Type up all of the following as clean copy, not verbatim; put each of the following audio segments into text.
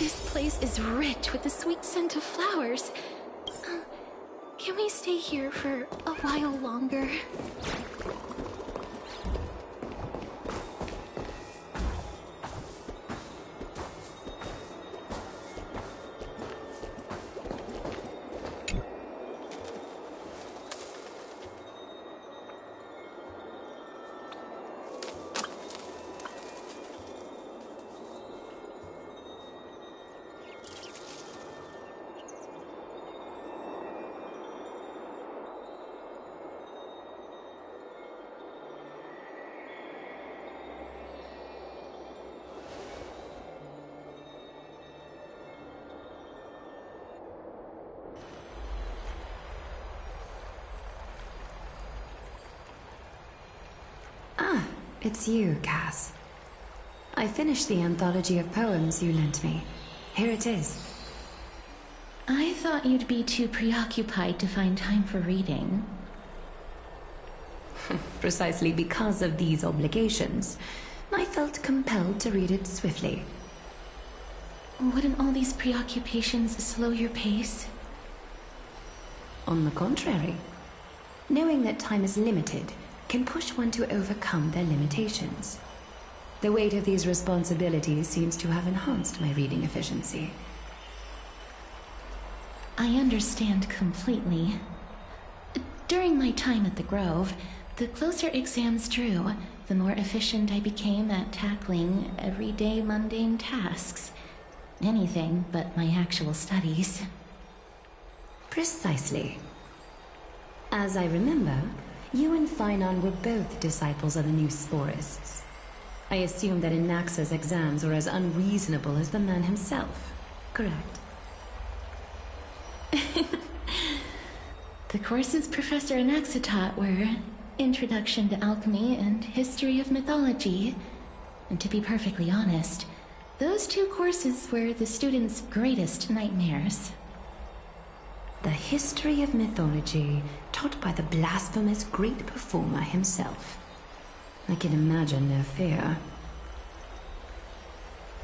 This place is rich with the sweet scent of flowers. Can we stay here for a while longer? It's you, Cass. I finished the anthology of poems you lent me. Here it is. I thought you'd be too preoccupied to find time for reading. Precisely because of these obligations, I felt compelled to read it swiftly. Wouldn't all these preoccupations slow your pace? On the contrary, knowing that time is limited can push one to overcome their limitations. The weight of these responsibilities seems to have enhanced my reading efficiency. I understand completely. During my time at the Grove, the closer exams drew, the more efficient I became at tackling everyday mundane tasks. Anything but my actual studies. Precisely. As I remember, you and Phainon were both disciples of the new Sporists. I assume that Anaxa's exams were as unreasonable as the man himself, correct? The courses Professor Anaxa taught were Introduction to Alchemy and History of Mythology. And to be perfectly honest, those two courses were the students' greatest nightmares. The history of mythology, taught by the blasphemous great performer himself. I can imagine their fear.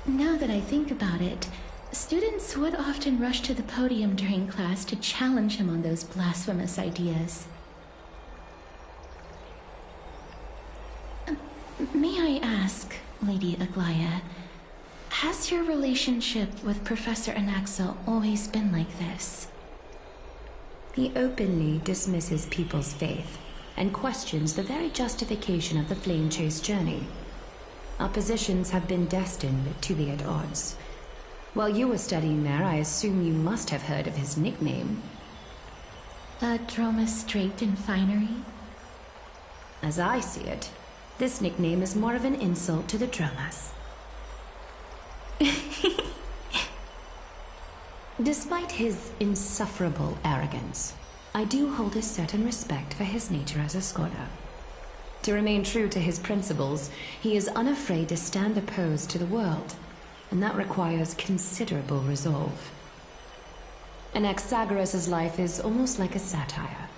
Now that I think about it, students would often rush to the podium during class to challenge him on those blasphemous ideas. May I ask, Lady Aglaya, has your relationship with Professor Anaxa always been like this? He openly dismisses people's faith and questions the very justification of the Flame Chase journey. Our positions have been destined to be at odds. While you were studying there, I assume you must have heard of his nickname. Droma Straight and Finery? As I see it, this nickname is more of an insult to the Dromas. Despite his insufferable arrogance, I do hold a certain respect for his nature as a scholar. To remain true to his principles, he is unafraid to stand opposed to the world, and that requires considerable resolve. Anaxagoras' life is almost like a satire.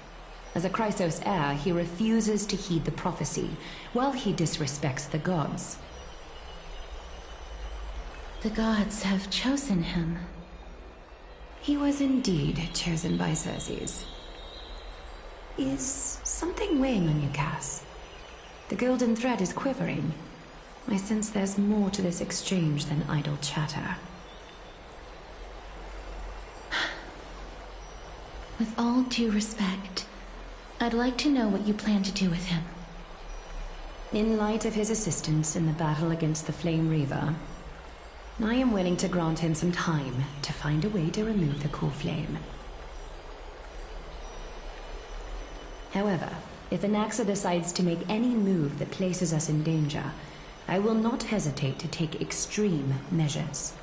As a Chrysos heir, he refuses to heed the prophecy, while he disrespects the gods. The gods have chosen him. He was indeed chosen by Xerxes. Is something weighing on you, Cass? The golden thread is quivering. I sense there's more to this exchange than idle chatter. With all due respect, I'd like to know what you plan to do with him. In light of his assistance in the battle against the Flame Reaver, I am willing to grant him some time to find a way to remove the core flame. However, if Anaxa decides to make any move that places us in danger, I will not hesitate to take extreme measures.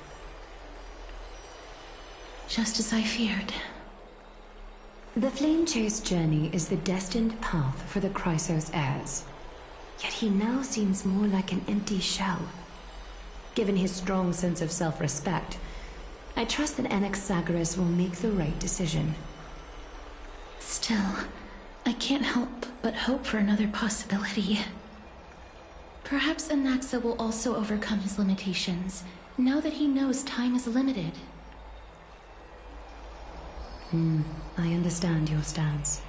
Just as I feared. The Flame Chase journey is the destined path for the Chrysos heirs. Yet he now seems more like an empty shell. Given his strong sense of self-respect, I trust that Anaxagoras will make the right decision. Still, I can't help but hope for another possibility. Perhaps Anaxa will also overcome his limitations, now that he knows time is limited. I understand your stance.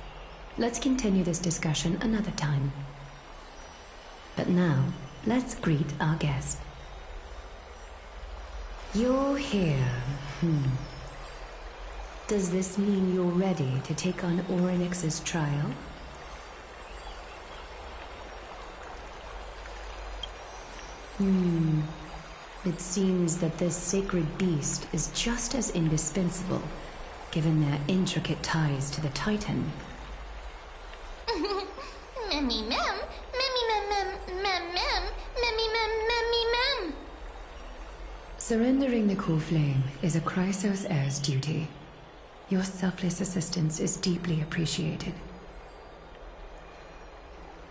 Let's continue this discussion another time. But now, let's greet our guest. You're here. Does this mean you're ready to take on Orynyx's trial? It seems that this sacred beast is just as indispensable, given their intricate ties to the Titan. Memmy mem, memmy mem mem mem mem, memmy mem memmy mem. Surrendering the core flame is a Chrysos heir's duty. Your selfless assistance is deeply appreciated.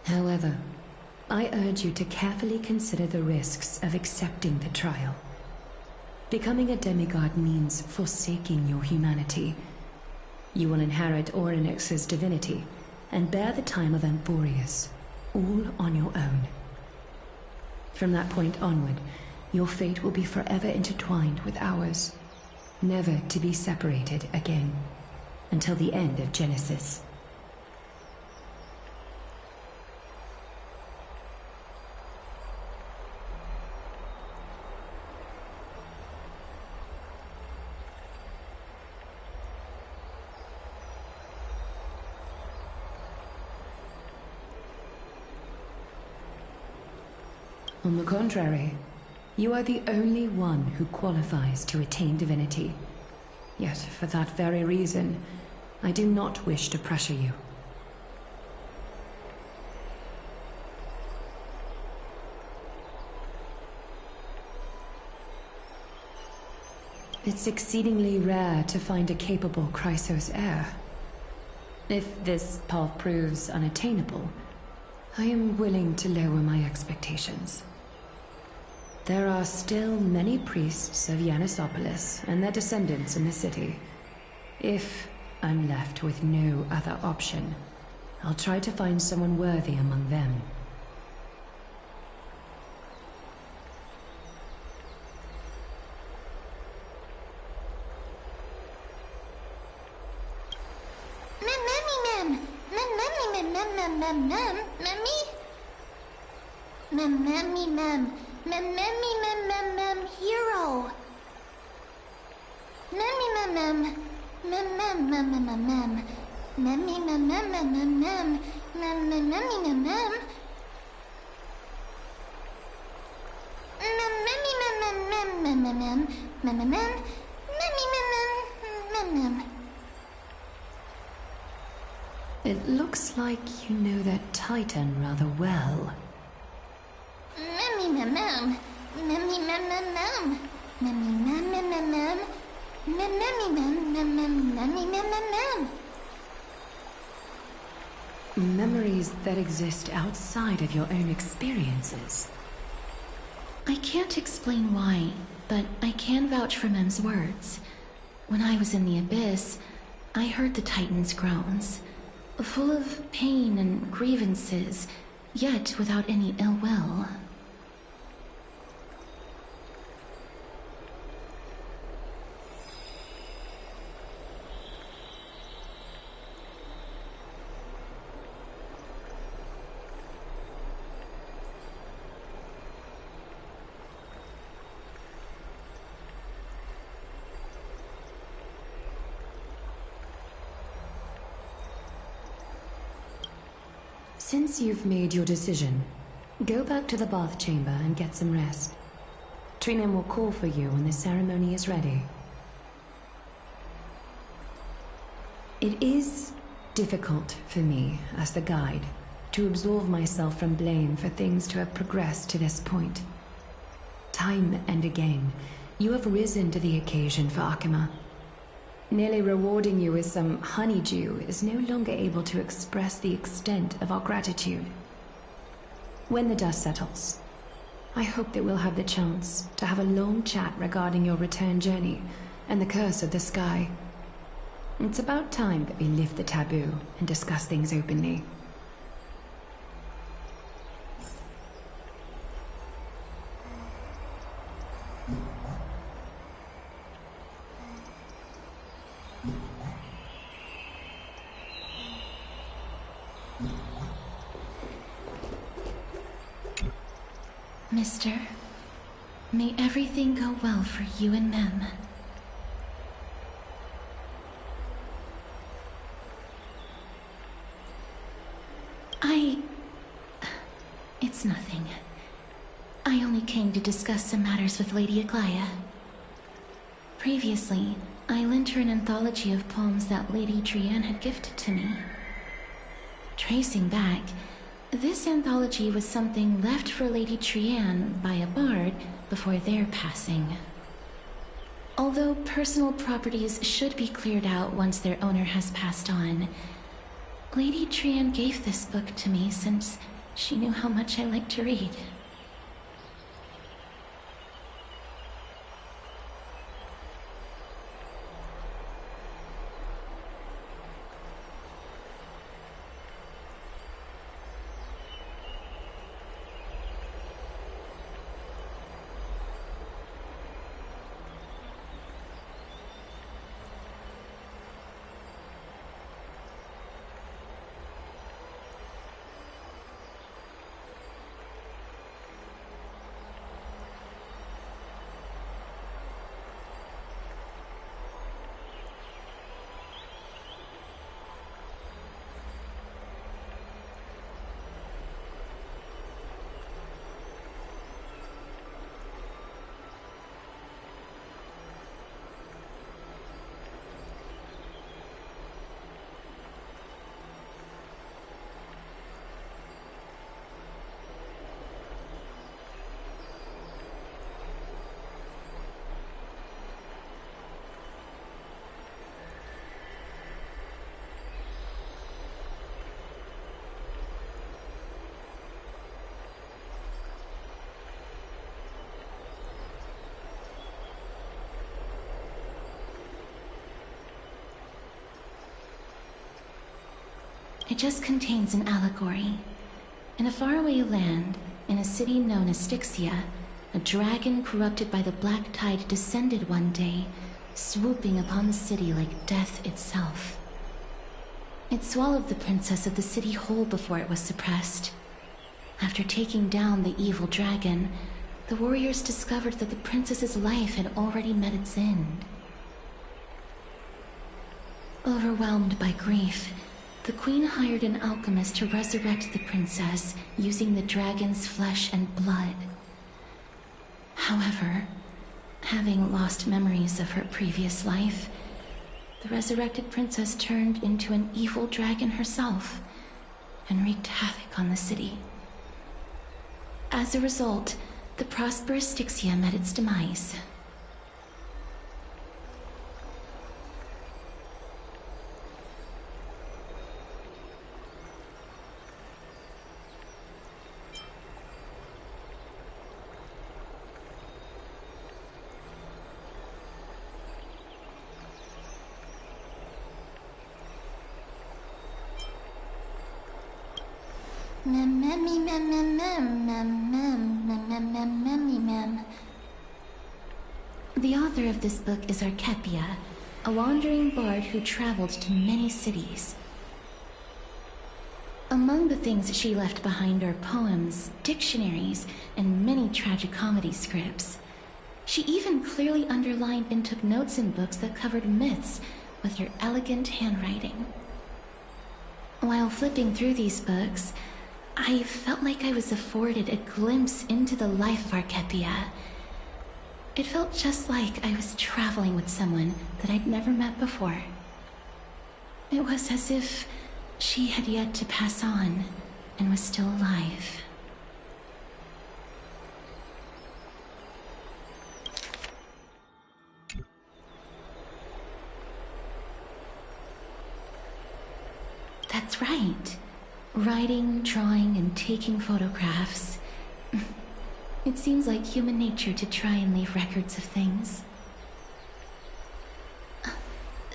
However, I urge you to carefully consider the risks of accepting the trial. Becoming a demigod means forsaking your humanity. You will inherit Orynyx's divinity and bear the time of Amphorius, all on your own. From that point onward, your fate will be forever intertwined with ours, never to be separated again, until the end of Genesis. On the contrary, you are the only one who qualifies to attain divinity. Yet, for that very reason, I do not wish to pressure you. It's exceedingly rare to find a capable Chrysos heir. If this path proves unattainable, I am willing to lower my expectations. There are still many priests of Yanissopolis and their descendants in the city. If I'm left with no other option, I'll try to find someone worthy among them. Hero. Memmy mem mem mem mem mem mem mem mem. Memmy mem mem mem mem mem mem mem memmy mem mem. Memmy mem mem mem mem mem mem mem mem mem. Memmy mem mem mem mem. It looks like you know that Titan rather well. Memmy mem mem. Memmy mem mem mem. Memmy mem mem mem mem. Memmy mem mem mem memmy mem mem mem. Memories that exist outside of your own experiences. I can't explain why, but I can vouch for Mem's words. When I was in the Abyss, I heard the Titan's groans, full of pain and grievances, yet without any ill will. Since you've made your decision, go back to the bath chamber and get some rest. Trinem will call for you when the ceremony is ready. It is difficult for me, as the guide, to absolve myself from blame for things to have progressed to this point. Time and again, you have risen to the occasion for Akima. Nearly rewarding you with some honeydew is no longer able to express the extent of our gratitude. When the dust settles, I hope that we'll have the chance to have a long chat regarding your return journey and the curse of the sky. It's about time that we lift the taboo and discuss things openly. Mister, may everything go well for you and Mem. It's nothing. I only came to discuss some matters with Lady Aglaya. Previously, I lent her an anthology of poems that Lady Trianne had gifted to me. Tracing back, this anthology was something left for Lady Trianne by a bard before their passing. Although personal properties should be cleared out once their owner has passed on, Lady Trianne gave this book to me since she knew how much I like to read. It just contains an allegory. In a faraway land, in a city known as Styxia, a dragon corrupted by the black tide descended one day, swooping upon the city like death itself. It swallowed the princess of the city whole before it was suppressed. After taking down the evil dragon, the warriors discovered that the princess's life had already met its end. Overwhelmed by grief, the queen hired an alchemist to resurrect the princess using the dragon's flesh and blood. However, having lost memories of her previous life, the resurrected princess turned into an evil dragon herself and wreaked havoc on the city. As a result, the prosperous Styxia met its demise. The author of this book is Archepia, a wandering bard who traveled to many cities. Among the things she left behind are poems, dictionaries, and many tragicomedy scripts. She even clearly underlined and took notes in books that covered myths with her elegant handwriting. While flipping through these books, I felt like I was afforded a glimpse into the life of Archepia. It felt just like I was traveling with someone that I'd never met before. It was as if she had yet to pass on and was still alive. That's right. Writing, drawing, and taking photographs. It seems like human nature to try and leave records of things.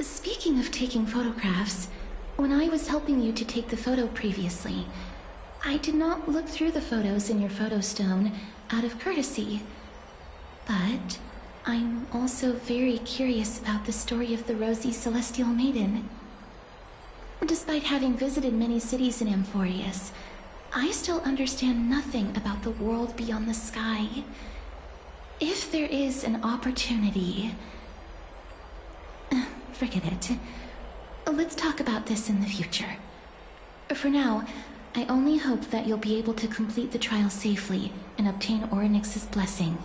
Speaking of taking photographs, when I was helping you to take the photo previously, I did not look through the photos in your photo stone out of courtesy. But I'm also very curious about the story of the Rosy Celestial Maiden. Despite having visited many cities in Amphorius, I still understand nothing about the world beyond the sky. If there is an opportunity... Forget it. Let's talk about this in the future. For now, I only hope that you'll be able to complete the trial safely and obtain Orynyx's blessing.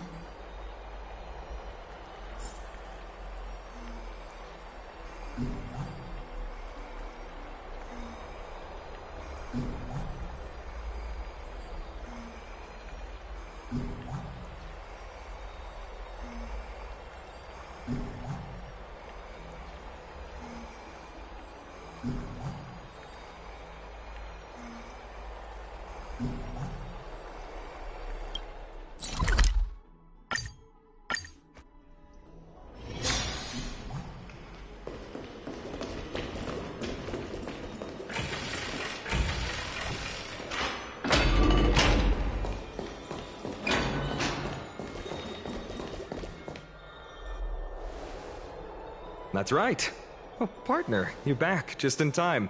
That's right. Oh, partner, you're back just in time.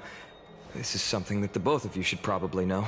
This is something that the both of you should probably know.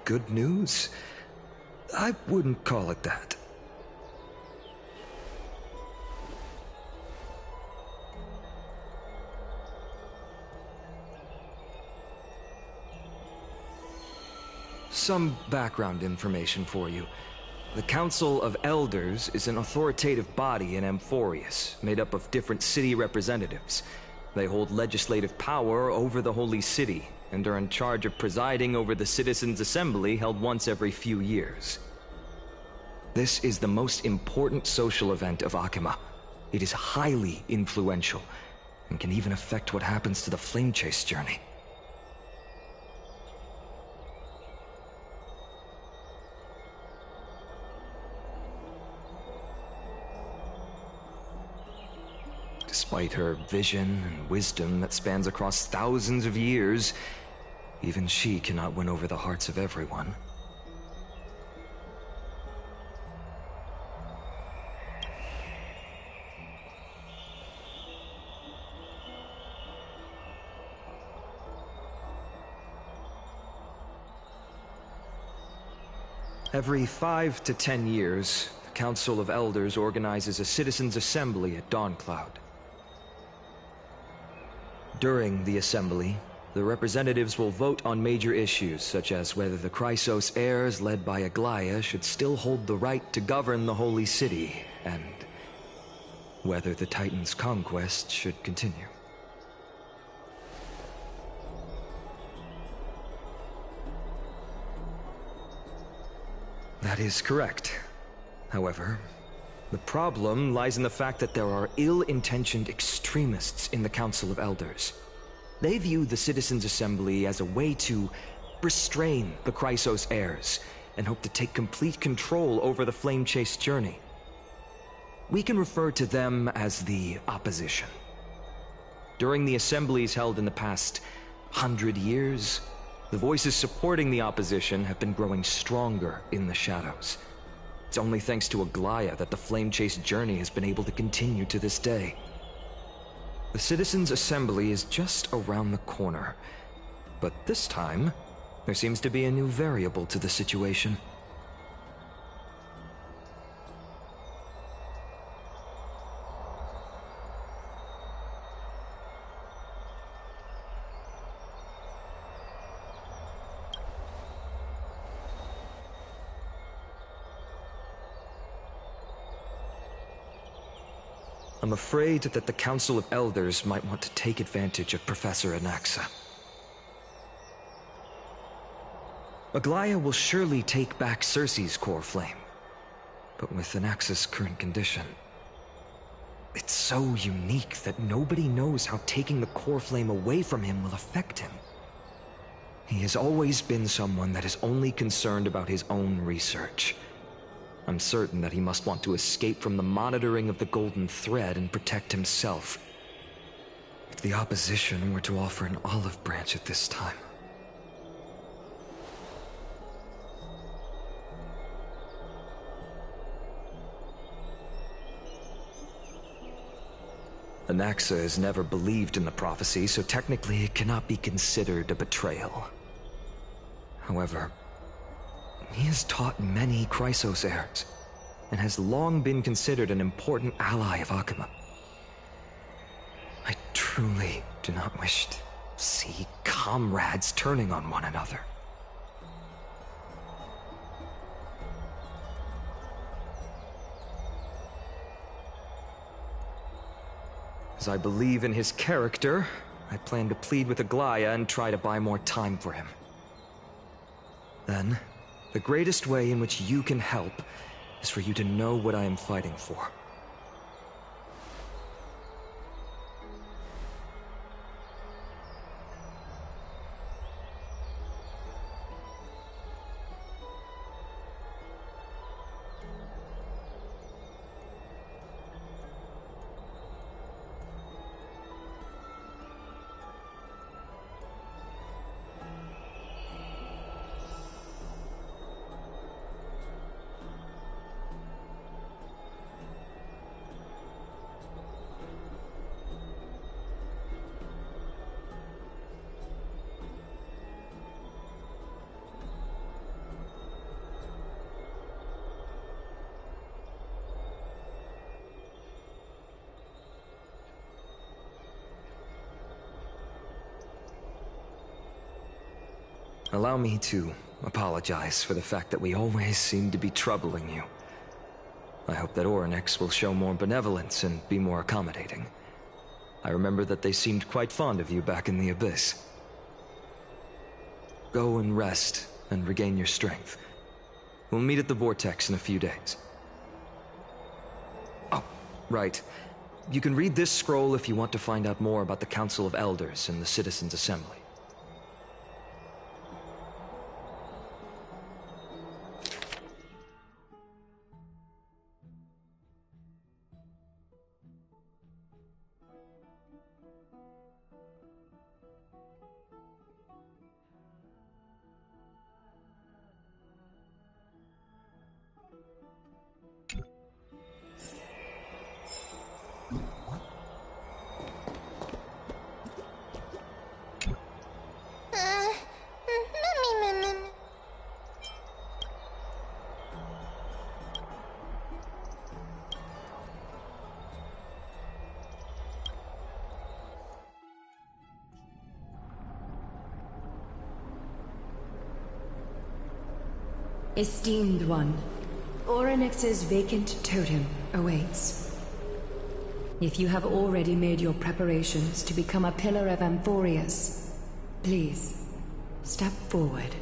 Good news? I wouldn't call it that. Some background information for you. The Council of Elders is an authoritative body in Amphorius, made up of different city representatives. They hold legislative power over the Holy City, and are in charge of presiding over the Citizens' Assembly held once every few years. This is the most important social event of Akima. It is highly influential, and can even affect what happens to the Flame Chase journey. Despite her vision and wisdom that spans across thousands of years, even she cannot win over the hearts of everyone. Every 5 to 10 years, the Council of Elders organizes a citizens' assembly at Dawncloud. During the assembly, the representatives will vote on major issues, such as whether the Chrysos heirs led by Aglaia should still hold the right to govern the Holy City, and whether the Titan's conquest should continue. That is correct. However, the problem lies in the fact that there are ill-intentioned extremists in the Council of Elders. They view the Citizens' Assembly as a way to restrain the Chrysos heirs and hope to take complete control over the flame-chased journey. We can refer to them as the opposition. During the assemblies held in the past 100 years, the voices supporting the opposition have been growing stronger in the shadows. It's only thanks to Aglaia that the flame-chased journey has been able to continue to this day. The Citizens' Assembly is just around the corner, but this time, there seems to be a new variable to the situation. I'm afraid that the Council of Elders might want to take advantage of Professor Anaxa. Aglaia will surely take back Cersei's core flame, but with Anaxa's current condition, it's so unique that nobody knows how taking the core flame away from him will affect him. He has always been someone that is only concerned about his own research. I'm certain that he must want to escape from the monitoring of the Golden Thread and protect himself. If the opposition were to offer an olive branch at this time... Anaxa has never believed in the prophecy, so technically it cannot be considered a betrayal. However, he has taught many Chrysos heirs, and has long been considered an important ally of Akuma. I truly do not wish to see comrades turning on one another. As I believe in his character, I plan to plead with Aglaia and try to buy more time for him. Then, the greatest way in which you can help is for you to know what I am fighting for. Allow me to apologize for the fact that we always seem to be troubling you. I hope that Orynyx will show more benevolence and be more accommodating. I remember that they seemed quite fond of you back in the Abyss. Go and rest and regain your strength. We'll meet at the Vortex in a few days. Oh, right. You can read this scroll if you want to find out more about the Council of Elders and the Citizens' Assembly. Esteemed one, Orynyx's vacant totem awaits. If you have already made your preparations to become a pillar of Amphorius, please, step forward.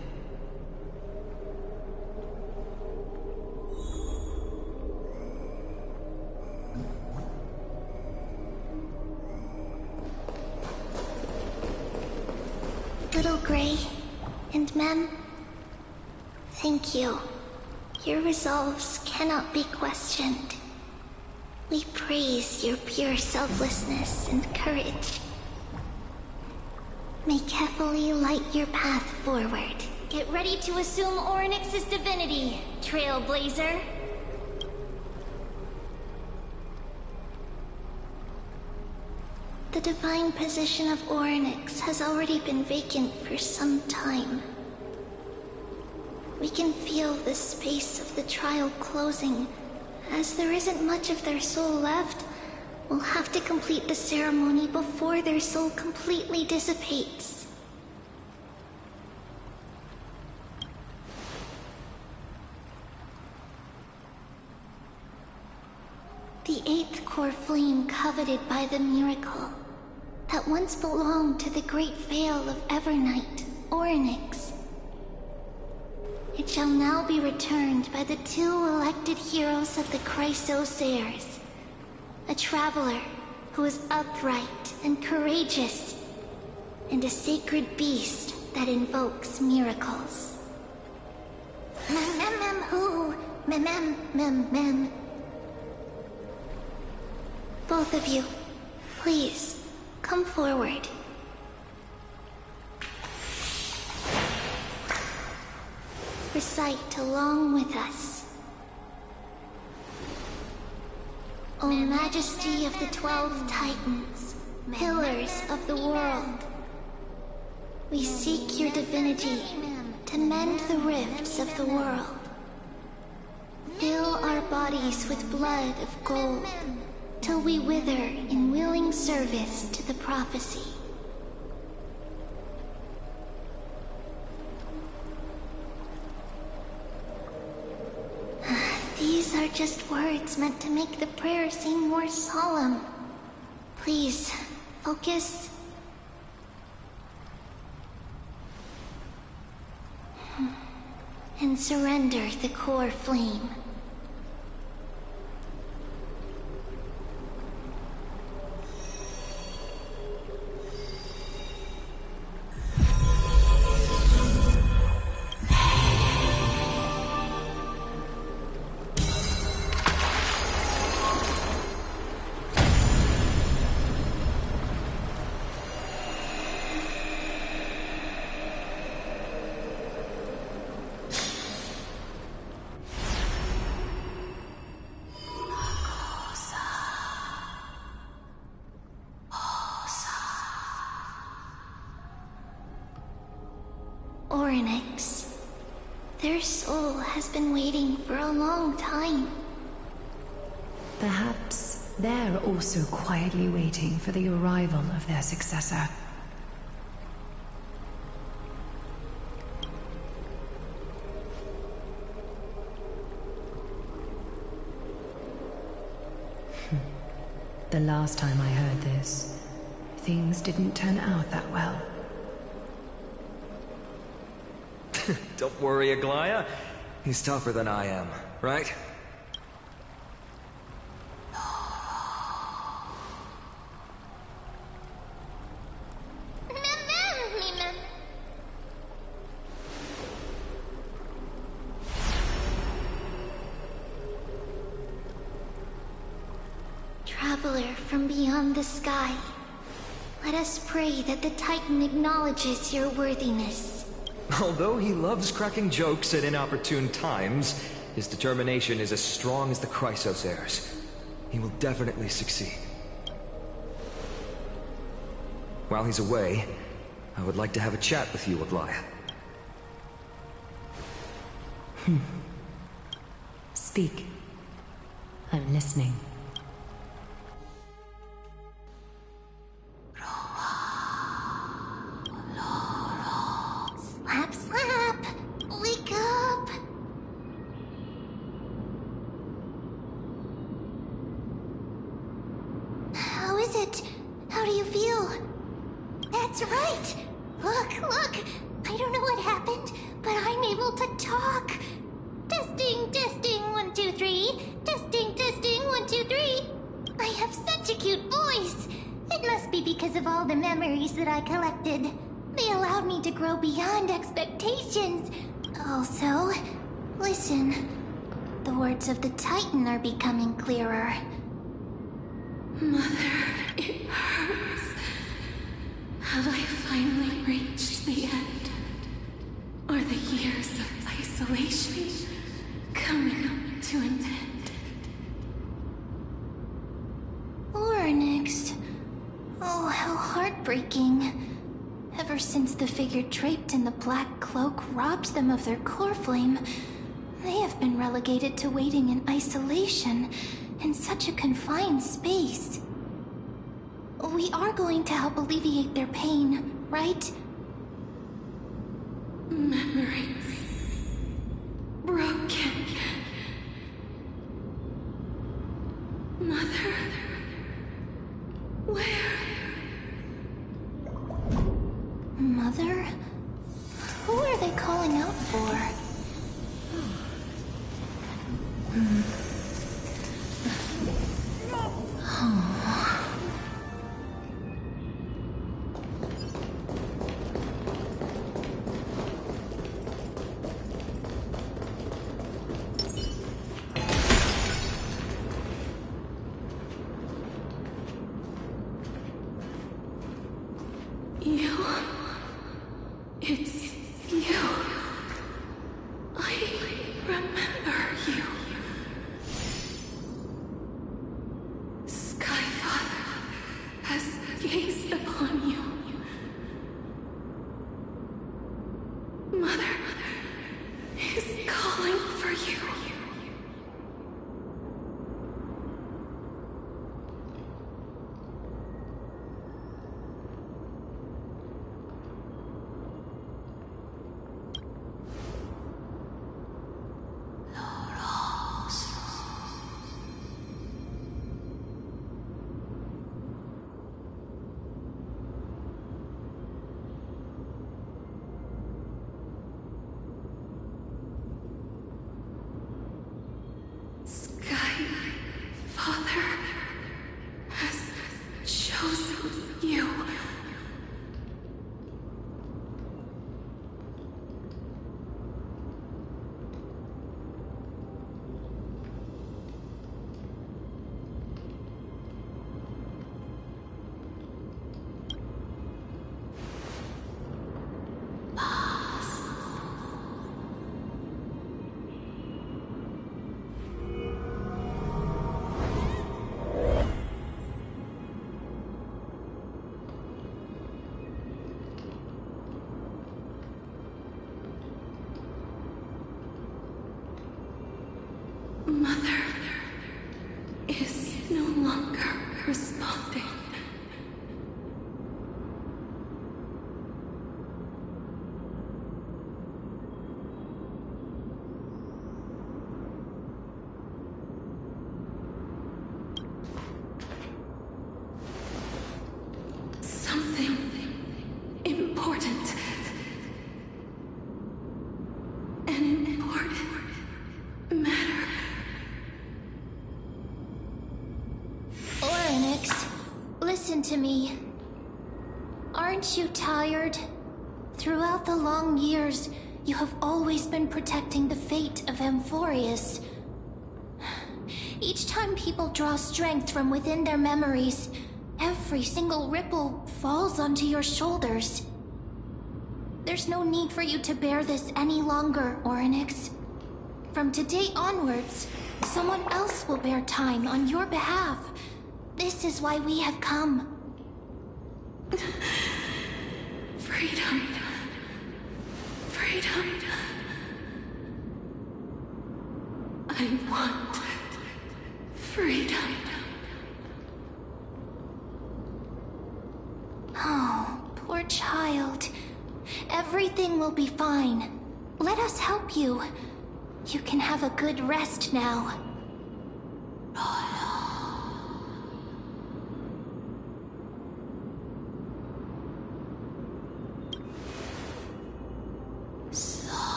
Little Grey and Mem, thank you. Your resolves cannot be questioned. We praise your pure selflessness and courage. May Kefali light your path forward. Get ready to assume Orynyx's divinity, Trailblazer. The divine position of Orynyx has already been vacant for some time. We can feel the space of the trial closing. As there isn't much of their soul left, we'll have to complete the ceremony before their soul completely dissipates. The 8th core flame coveted by the miracle that once belonged to the great Veil of Evernight, Orynyx. It shall now be returned by the 2 elected heroes of the Chrysosairs. A traveler who is upright and courageous, and a sacred beast that invokes miracles. Who? Mem. Both of you, please, come forward. Recite along with us. O Majesty of the 12 Titans, pillars of the world, we seek your divinity to mend the rifts of the world. Fill our bodies with blood of gold, till we wither in willing service to the prophecy. These are just words meant to make the prayer seem more solemn. Please, focus. And surrender the core flame. Orynyx. Their soul has been waiting for a long time. Perhaps they're also quietly waiting for the arrival of their successor. The last time I heard this, things didn't turn out that well. Don't worry, Aglaya. He's tougher than I am, right? Traveler from beyond the sky, let us pray that the Titan acknowledges your worthiness. Although he loves cracking jokes at inopportune times, his determination is as strong as the Chrysosairs. He will definitely succeed. While he's away, I would like to have a chat with you, Aglaya. Speak. I'm listening. Slap, slap! Wake up! is it? How do you feel? That's right! Look! I don't know what happened, but I'm able to talk! Testing, 1, 2, 3. Testing, 1, 2, 3. I have such a cute voice! It must be because of all the memories that I collected. They allowed me to grow beyond expectations. Also, listen. The words of the Titan are becoming clearer. Mother, it hurts. Have I finally reached the end? Are the years of isolation coming to an end? Onyx. Oh, how heartbreaking. Ever since the figure draped in the black cloak robbed them of their core flame, they have been relegated to waiting in isolation in such a confined space. We are going to help alleviate their pain, right? Memories broken. Mother, where? Mother? Who are they calling out for? You. It's you. I remember you. Skyfather has gazed upon you. Mother is calling for you. Father has chosen you. Mother is no longer responding. Something important. An important matter. Onyx, listen to me. Aren't you tired? Throughout the long years, you have always been protecting the fate of Amphorius. Each time people draw strength from within their memories, every single ripple falls onto your shoulders. There's no need for you to bear this any longer, Onyx. From today onwards, someone else will bear time on your behalf. This is why we have come. Freedom. Freedom. I want freedom. Oh, poor child. Everything will be fine. Let us help you. You can have a good rest now.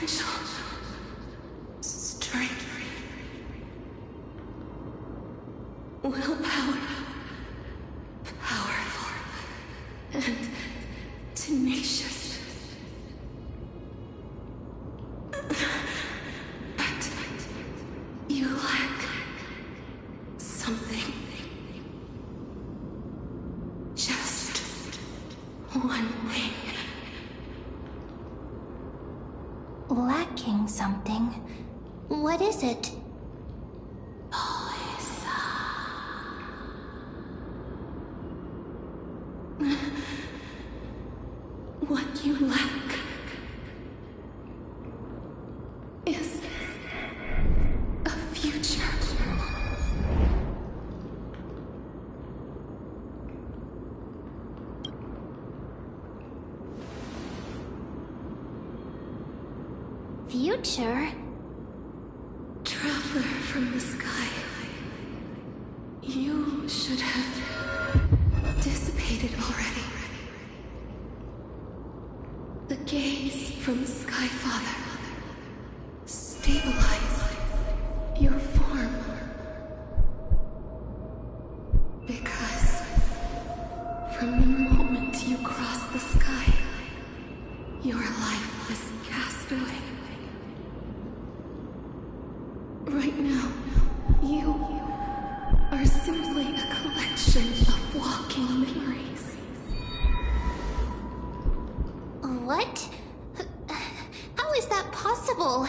potential, strength, willpower, powerful, and tenacious. But you lack something. Just one thing. Lacking something. What is it? What you lack is a future. Future? Traveler from the sky, you should have dissipated already. The gaze from the Sky Father stabilize your form. Because from the moment you crossed the sky, your life was cast away. Right now, you are simply a collection of walking memories. What? How is that possible?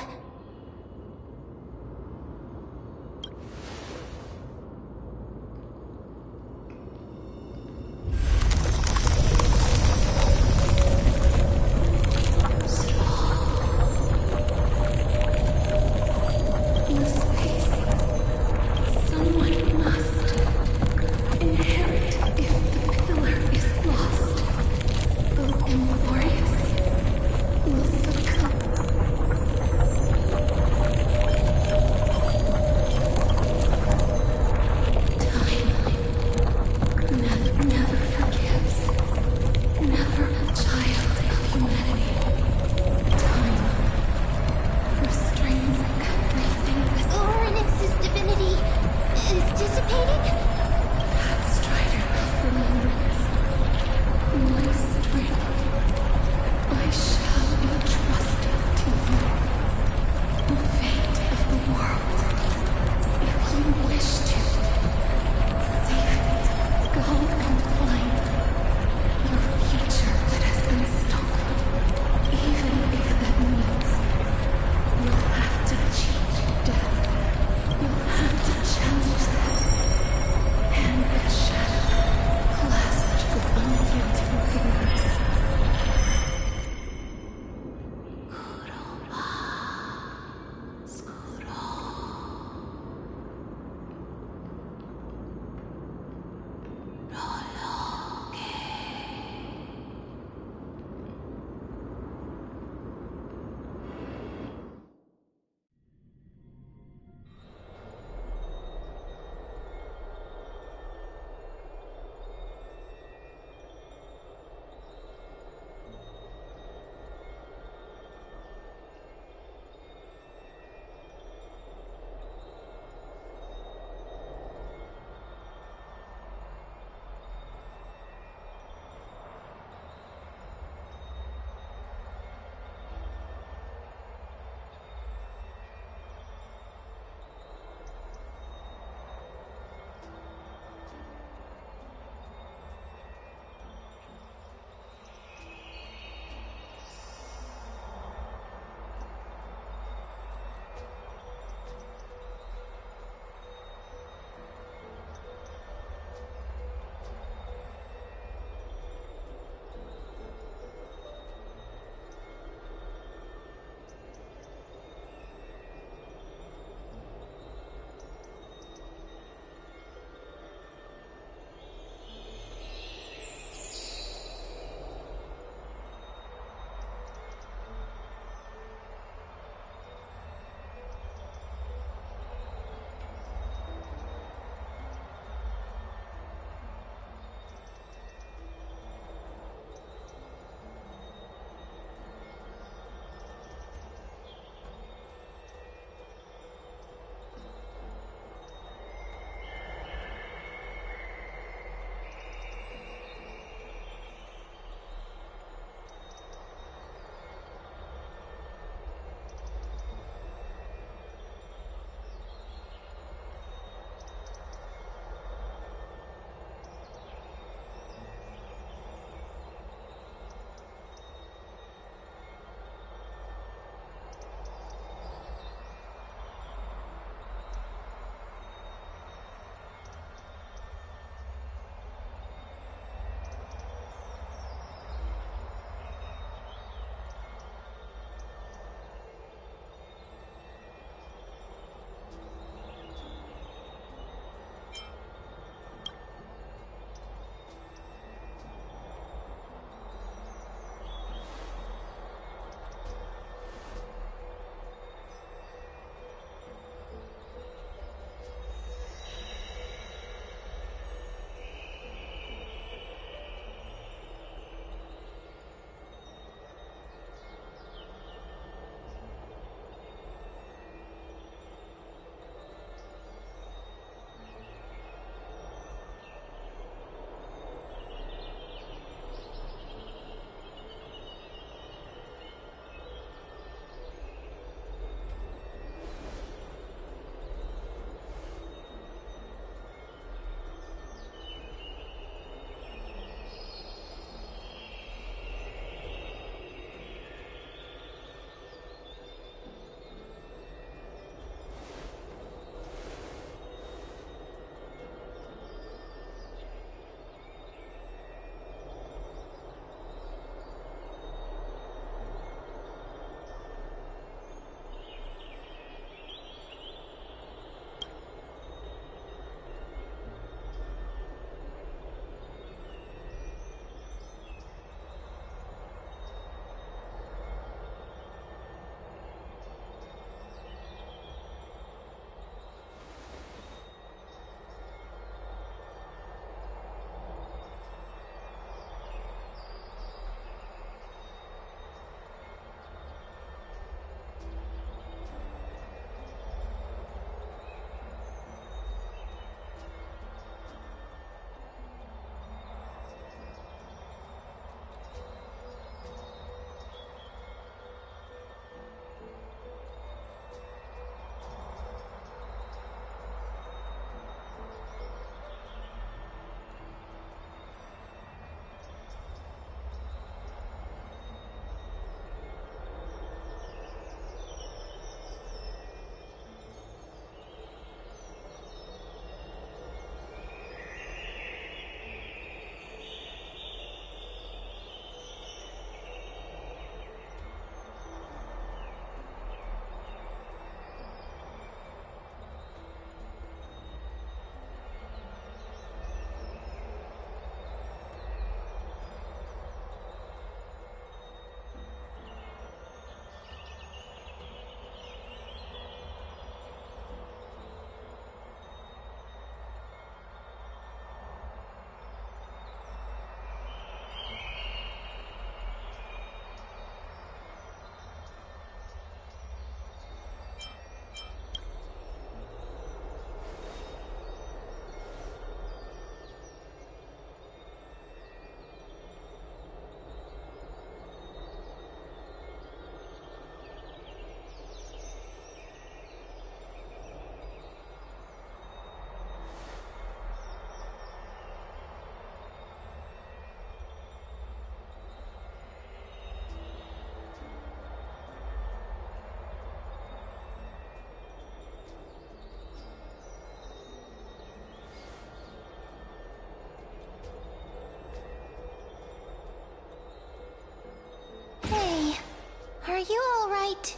all right?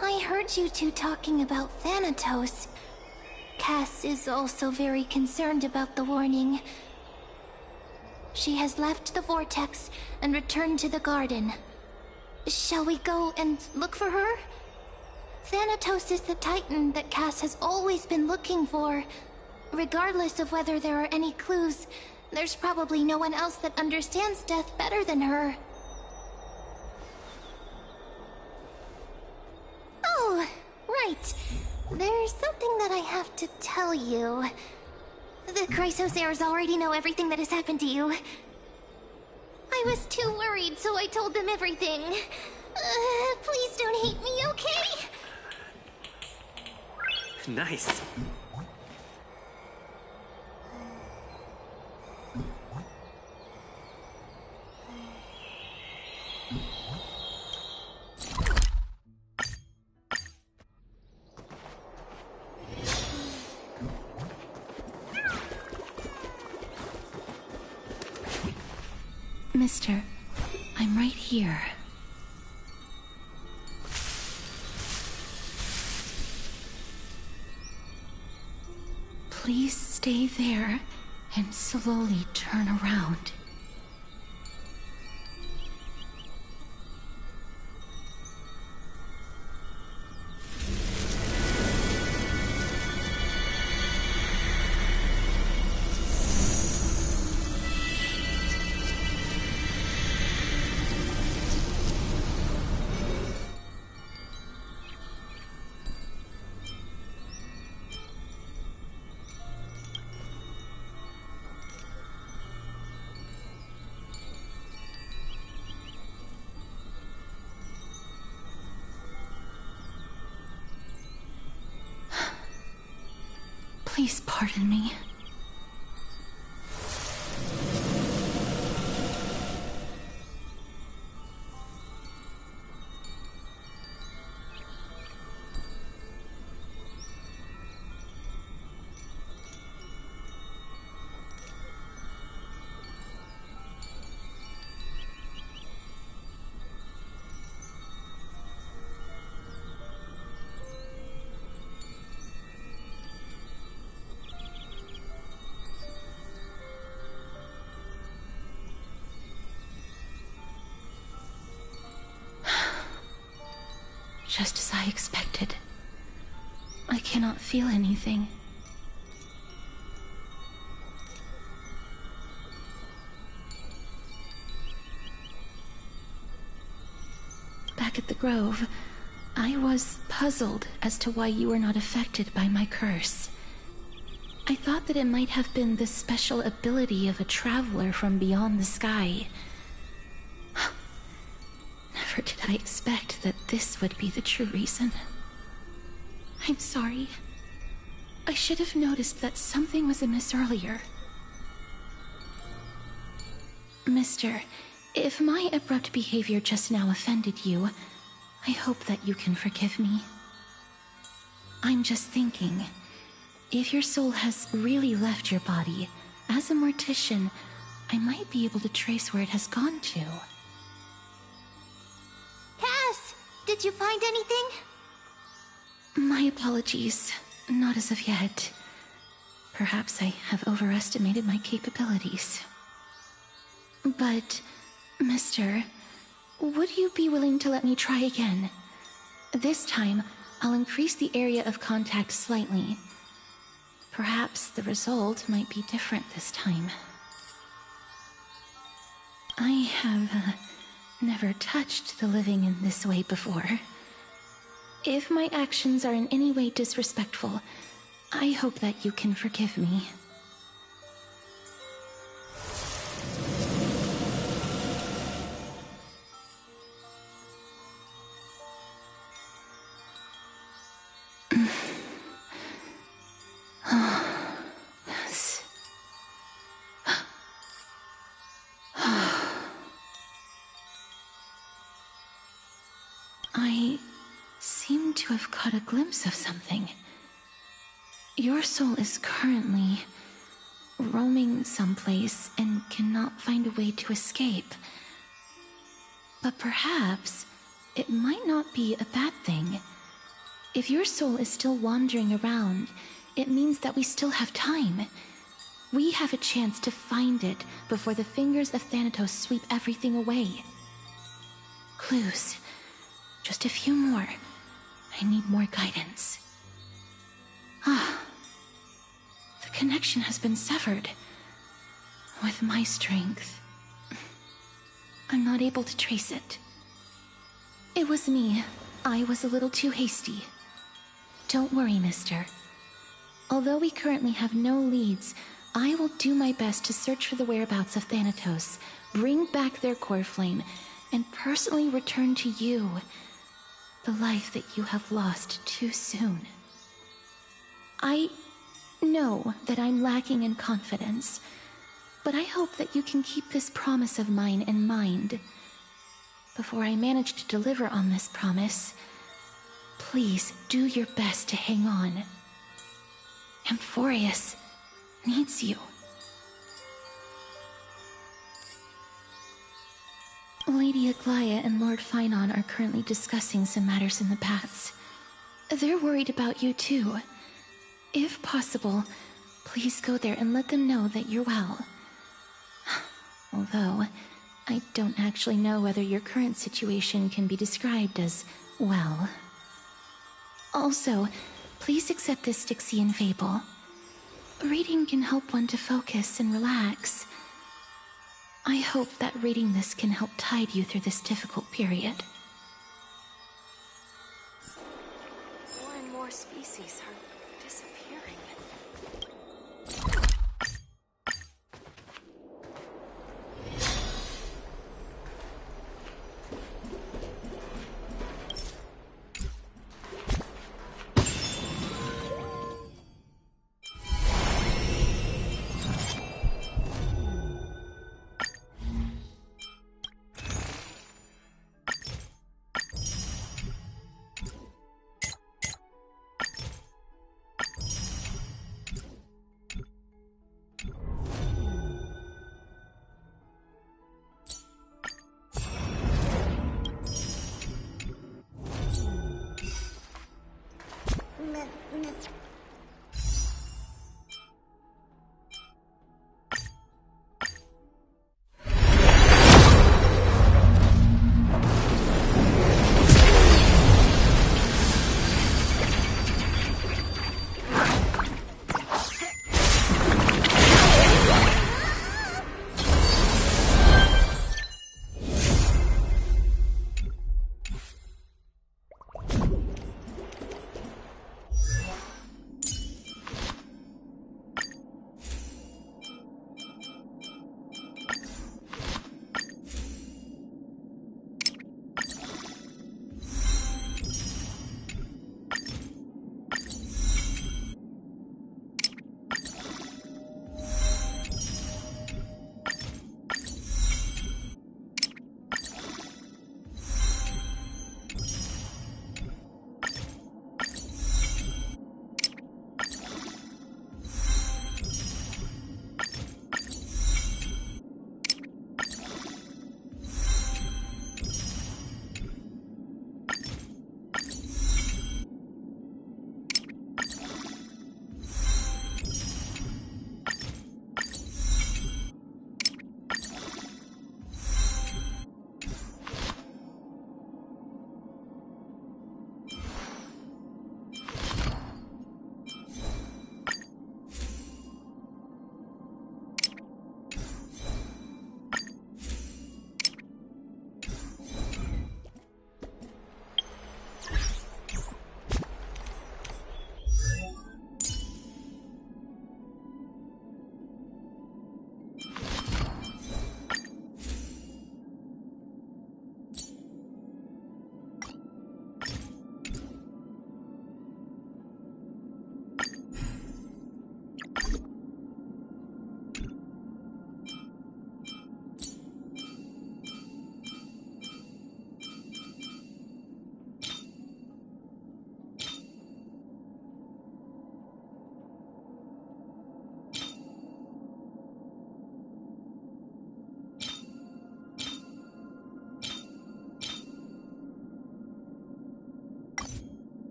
I heard you two talking about Thanatos. Cass is also very concerned about the warning. She has left the vortex and returned to the garden. Shall we go and look for her? Thanatos is the Titan that Cass has always been looking for. Regardless of whether there are any clues, there's probably no one else that understands death better than her. Oh, right. There's something that I have to tell you. The Chrysosaurs already know everything that has happened to you. I was too worried, so I told them everything. Please don't hate me, okay? Nice. Mister, I'm right here. Please stay there and slowly turn around. Please pardon me. Just as I expected. I cannot feel anything. Back at the Grove, I was puzzled as to why you were not affected by my curse. I thought that it might have been the special ability of a traveler from beyond the sky. Never did I expect that this would be the true reason. I'm sorry. I should have noticed that something was amiss earlier. Mister, if my abrupt behavior just now offended you, I hope that you can forgive me. I'm just thinking, if your soul has really left your body, as a mortician, I might be able to trace where it has gone to. Cass, did you find anything? My apologies. Not as of yet. Perhaps I have overestimated my capabilities. But, Mister, would you be willing to let me try again? This time, I'll increase the area of contact slightly. Perhaps the result might be different this time. I have never touched the living in this way before. If my actions are in any way disrespectful, I hope that you can forgive me. Yes. I seem to have caught a glimpse of something. Your soul is currently roaming someplace and cannot find a way to escape. But perhaps it might not be a bad thing. If your soul is still wandering around, it means that we still have time. We have a chance to find it before the fingers of Thanatos sweep everything away. Clues. Just a few more. I need more guidance. The connection has been severed. With my strength, I'm not able to trace it. It was me. I was a little too hasty. Don't worry, mister. Although we currently have no leads, I will do my best to search for the whereabouts of Thanatos, bring back their core flame, and personally return to you the life that you have lost too soon. I know that I'm lacking in confidence, but I hope that you can keep this promise of mine in mind. Before I manage to deliver on this promise, please do your best to hang on. Amphorius needs you. Lady Aglaia and Lord Finon are currently discussing some matters in the paths. They're worried about you too. If possible, please go there and let them know that you're well. Although, I don't actually know whether your current situation can be described as well. Also, please accept this Styxian fable. Reading can help one to focus and relax. I hope that reading this can help tide you through this difficult period. More and more species are disappearing.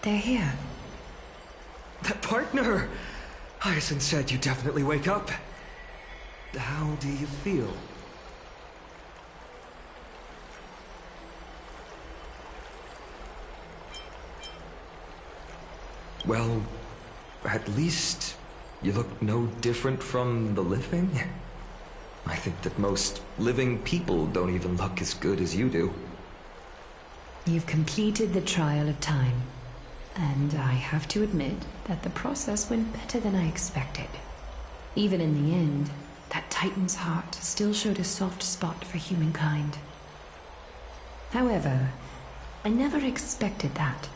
They're here. That partner! Hyacinth said you definitely wake up. How do you feel? Well, at least you look no different from the living. I think that most living people don't even look as good as you do. You've completed the trial of time, and I have to admit that the process went better than I expected. Even in the end, that Titan's heart still showed a soft spot for humankind. However, I never expected that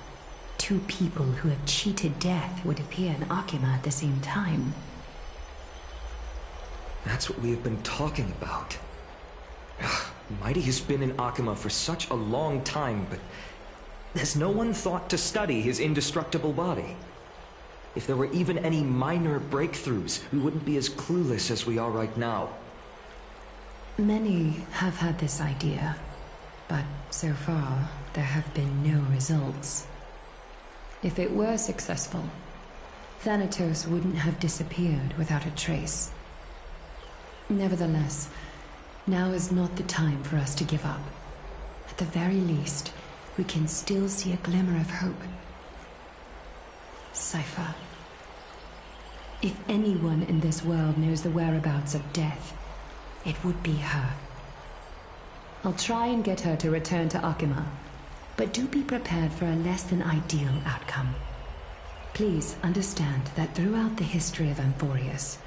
two people who have cheated death would appear in Akima at the same time. That's what we have been talking about. Mighty has been in Akima for such a long time, but has no one thought to study his indestructible body? If there were even any minor breakthroughs, we wouldn't be as clueless as we are right now. Many have had this idea, but so far there have been no results. If it were successful, Thanatos wouldn't have disappeared without a trace. Nevertheless, now is not the time for us to give up. At the very least, we can still see a glimmer of hope. Cypher. If anyone in this world knows the whereabouts of death, it would be her. I'll try and get her to return to Akima, but do be prepared for a less than ideal outcome. Please understand that throughout the history of Amphorius,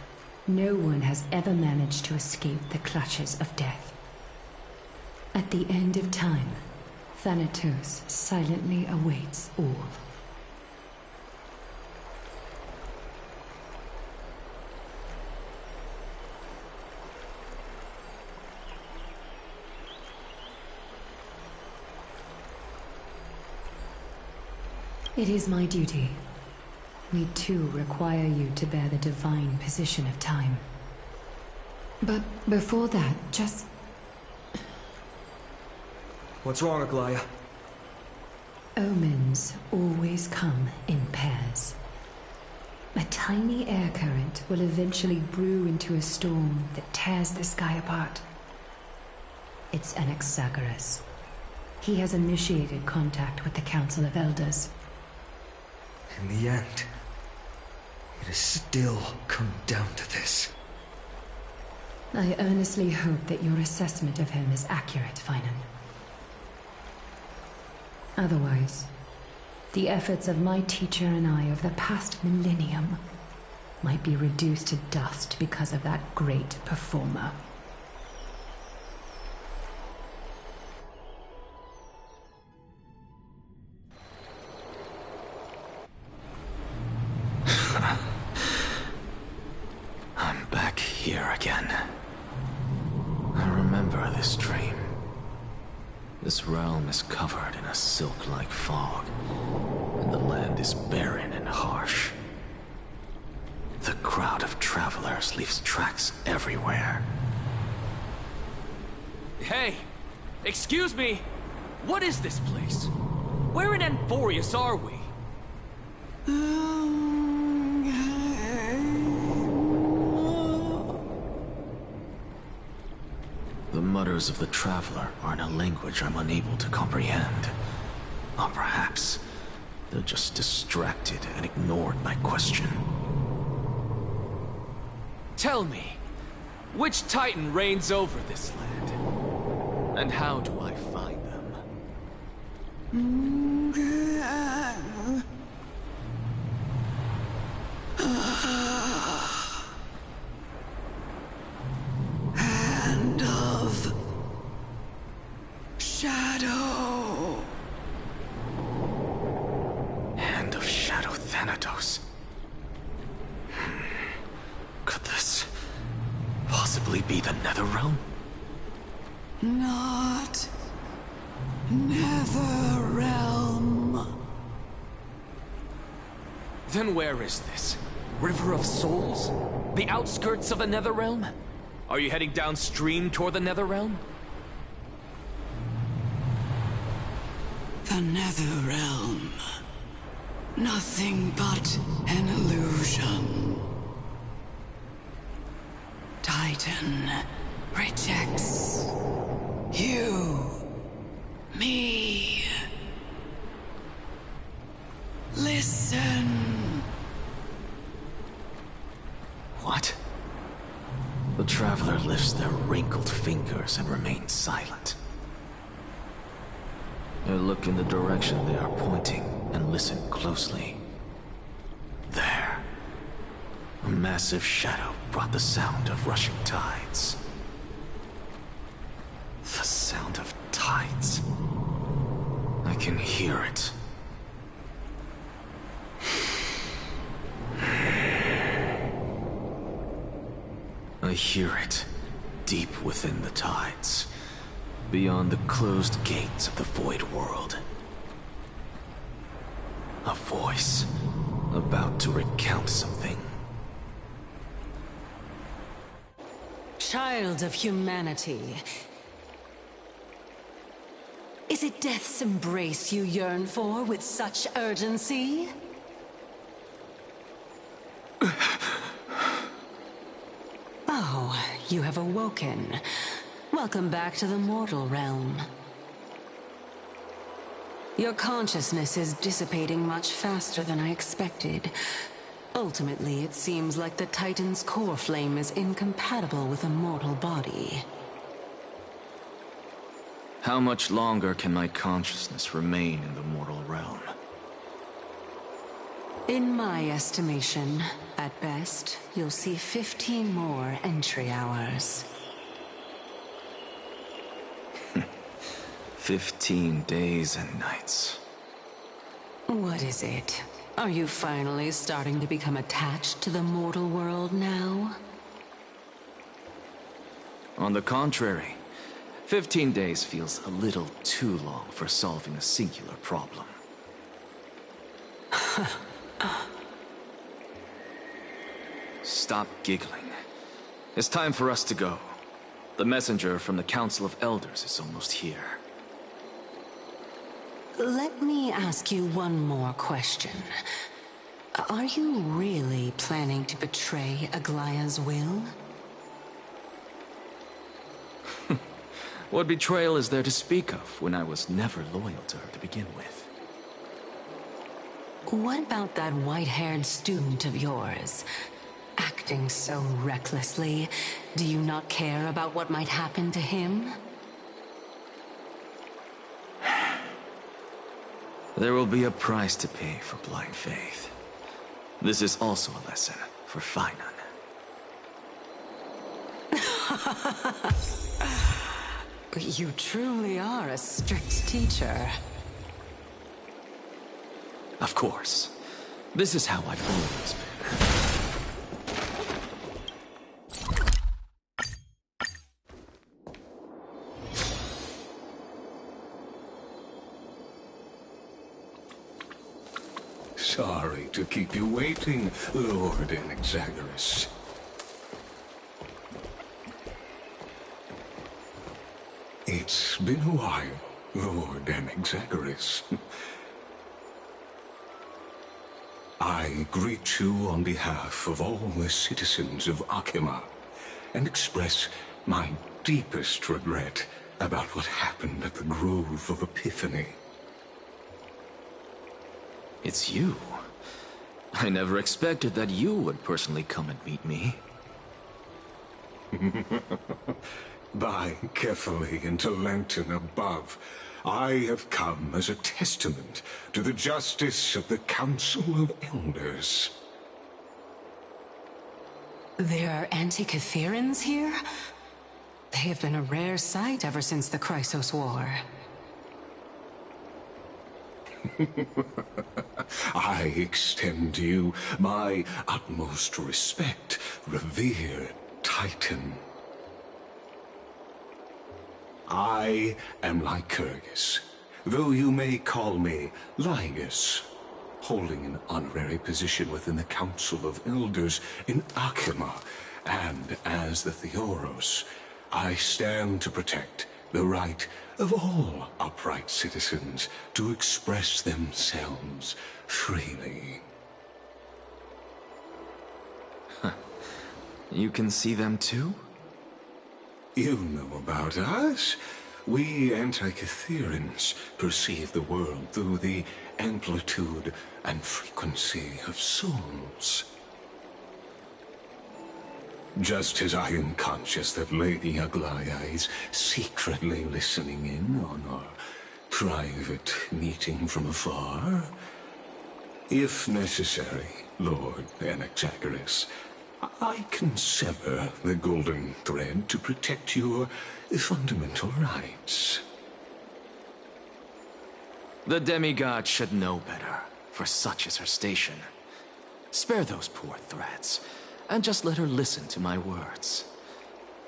no one has ever managed to escape the clutches of death. At the end of time, Thanatos silently awaits all. It is my duty. We too require you to bear the divine position of time. But before that, just... What's wrong, Aglaya? Omens always come in pairs. A tiny air current will eventually brew into a storm that tears the sky apart. It's Anaxagoras. He has initiated contact with the Council of Elders. In the end, it has still come down to this. I earnestly hope that your assessment of him is accurate, Finan. Otherwise, the efforts of my teacher and I of the past millennium might be reduced to dust because of that great performer. I'm back here again. I remember this dream. This realm is covered in a silk-like fog, and the land is barren and harsh. The crowd of travelers leaves tracks everywhere. Hey! Excuse me! What is this place? Where in Amphorius are we? The mutters of the traveler are in a language I'm unable to comprehend. Or perhaps they're just distracted and ignored my question. Tell me, which Titan reigns over this land? And how do I find them? Hand of Shadow. Hand of Shadow Thanatos. Could this possibly be the Netherrealm? Not Netherrealm. Then where is this? River of Souls? The outskirts of the Netherrealm? Are you heading downstream toward the Netherrealm? The Netherrealm. Nothing but an illusion. Titan rejects you, me. Listen. What? The Traveler lifts their wrinkled fingers and remains silent. I look in the direction they are pointing and listen closely. There. A massive shadow brought the sound of rushing tides. The sound of tides. I can hear it. I hear it, deep within the tides, beyond the closed gates of the Void World. A voice, about to recount something. Child of humanity, is it death's embrace you yearn for with such urgency? Oh, you have awoken. Welcome back to the mortal realm. Your consciousness is dissipating much faster than I expected. Ultimately, it seems like the Titan's core flame is incompatible with a mortal body. How much longer can my consciousness remain in the mortal realm? In my estimation, at best, you'll see 15 more entry hours. 15 days and nights. What is it? Are you finally starting to become attached to the mortal world now? On the contrary, 15 days feels a little too long for solving a singular problem. Stop giggling. It's time for us to go. The messenger from the Council of Elders is almost here. Let me ask you one more question. Are you really planning to betray Aglaya's will? What betrayal is there to speak of when I was never loyal to her to begin with? What about that white-haired student of yours? Acting so recklessly, do you not care about what might happen to him? There will be a price to pay for blind faith. This is also a lesson for Finan. You truly are a strict teacher. Of course. This is how I've always been. Sorry to keep you waiting, Lord Inexagorous. It's been a while, Lord Inexagorous. I greet you on behalf of all the citizens of Akima, and express my deepest regret about what happened at the Grove of Epiphany. It's you. I never expected that you would personally come and meet me. By carefully into Lantern above, I have come as a testament to the justice of the Council of Elders. There are Anti-Catherans here? They have been a rare sight ever since the Chrysos War. I extend to you my utmost respect, revered Titan. I am Lycurgus, though you may call me Lygus, holding an honorary position within the Council of Elders in Akima, and as the Theoros, I stand to protect the right of all upright citizens to express themselves freely. You can see them too? You know about us. We Antikytherians perceive the world through the amplitude and frequency of souls. Just as I am conscious that Lady Aglaya is secretly listening in on our private meeting from afar, if necessary, Lord Anaxagoras, I can sever the golden thread to protect your fundamental rights. The demigod should know better, for such is her station. Spare those poor threats, and just let her listen to my words.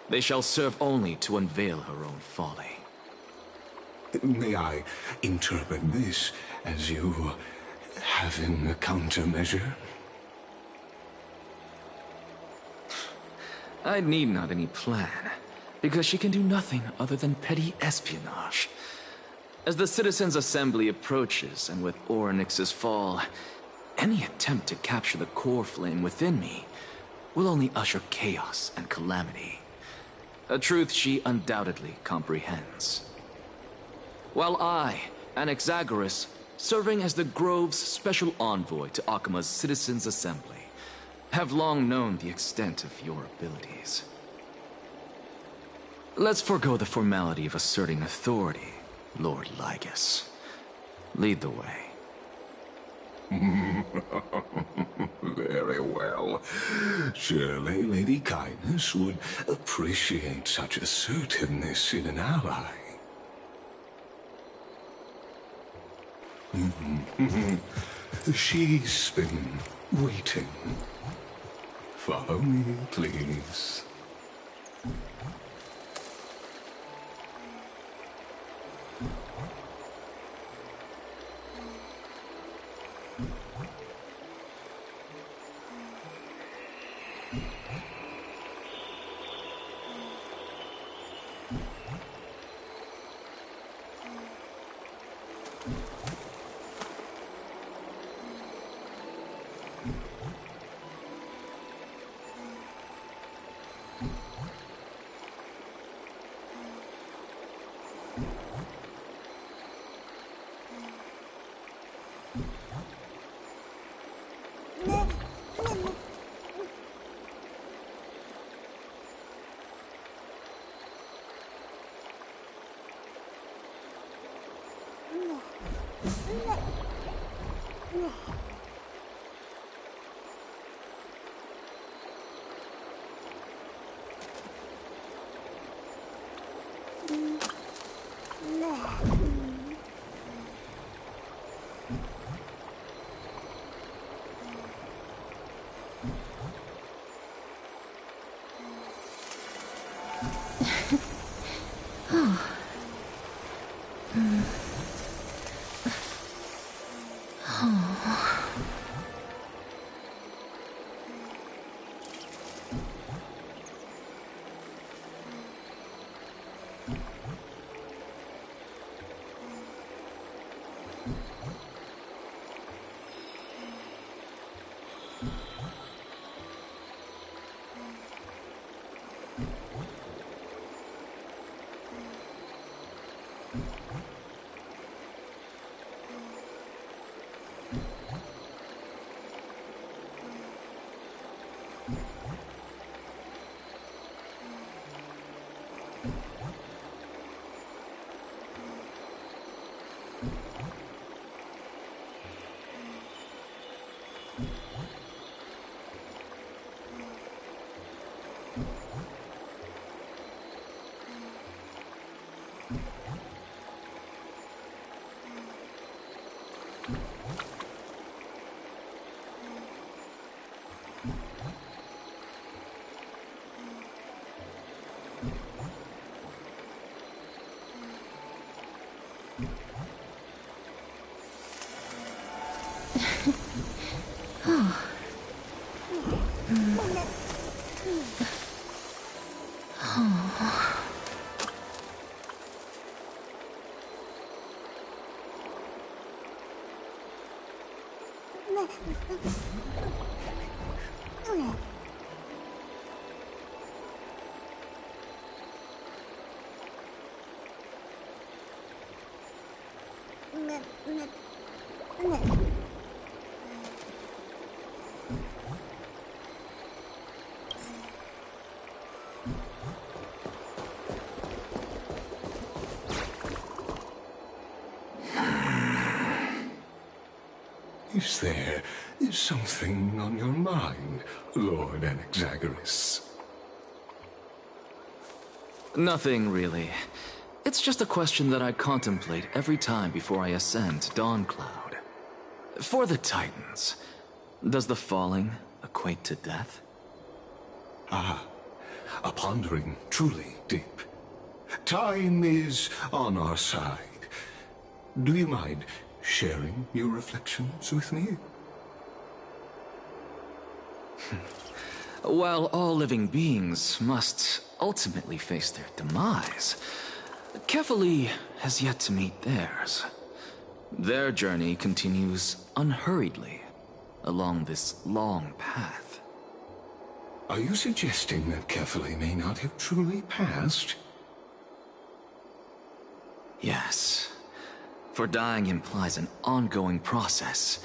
They shall serve only to unveil her own folly. May I interpret this as you having a countermeasure? I need not any plan, because she can do nothing other than petty espionage. As the Citizens' Assembly approaches, and with Orynyx's fall, any attempt to capture the core flame within me will only usher chaos and calamity. A truth she undoubtedly comprehends. While I, Anaxagoras, serving as the Grove's special envoy to Akima's Citizens' Assembly, have long known the extent of your abilities. Let's forego the formality of asserting authority, Lord Lygus. Lead the way. Very well. Surely Lady Kindness would appreciate such assertiveness in an ally. She's been waiting. Follow me, please. Is there something on your mind, Lord Anaxagoras? Nothing, really. It's just a question that I contemplate every time before I ascend to Dawncloud. For the Titans, does the falling equate to death? Ah, a pondering truly deep. Time is on our side. Do you mind sharing your reflections with me? While all living beings must ultimately face their demise, Kefali has yet to meet theirs. Their journey continues unhurriedly along this long path. Are you suggesting that Kefali may not have truly passed? Yes. For dying implies an ongoing process,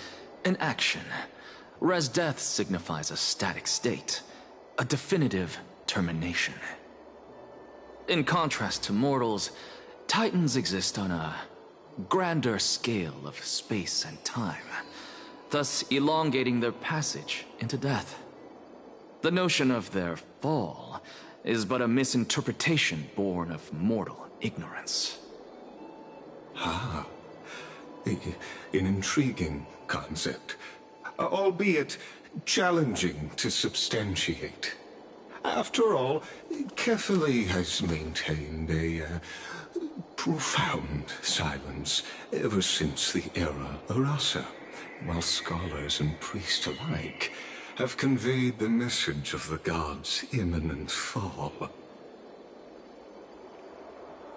an action, whereas death signifies a static state, a definitive termination. In contrast to mortals, Titans exist on a grander scale of space and time, thus elongating their passage into death. The notion of their fall is but a misinterpretation born of mortal ignorance. Ah. An intriguing concept, albeit challenging to substantiate. After all, Kefali has maintained a profound silence ever since the era Arasa, while scholars and priests alike have conveyed the message of the gods' imminent fall.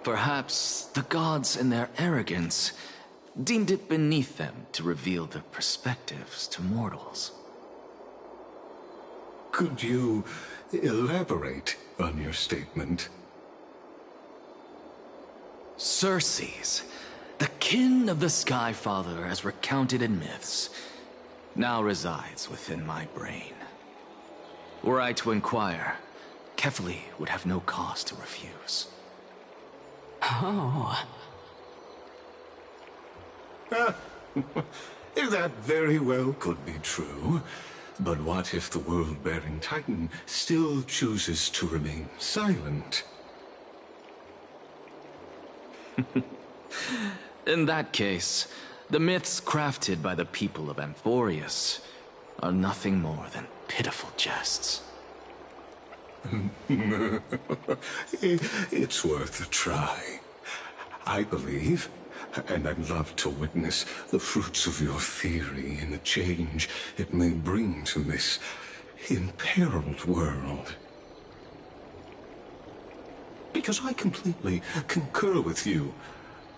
Perhaps the gods in their arrogance deemed it beneath them to reveal their perspectives to mortals. Could you elaborate on your statement? Circes, the kin of the Skyfather as recounted in myths, now resides within my brain. Were I to inquire, Kefali would have no cause to refuse. Oh. That very well could be true. But what if the world-bearing Titan still chooses to remain silent? In that case, the myths crafted by the people of Amphorius are nothing more than pitiful jests. It's worth a try. I believe, and I'd love to witness the fruits of your theory and the change it may bring to this imperiled world. Because I completely concur with you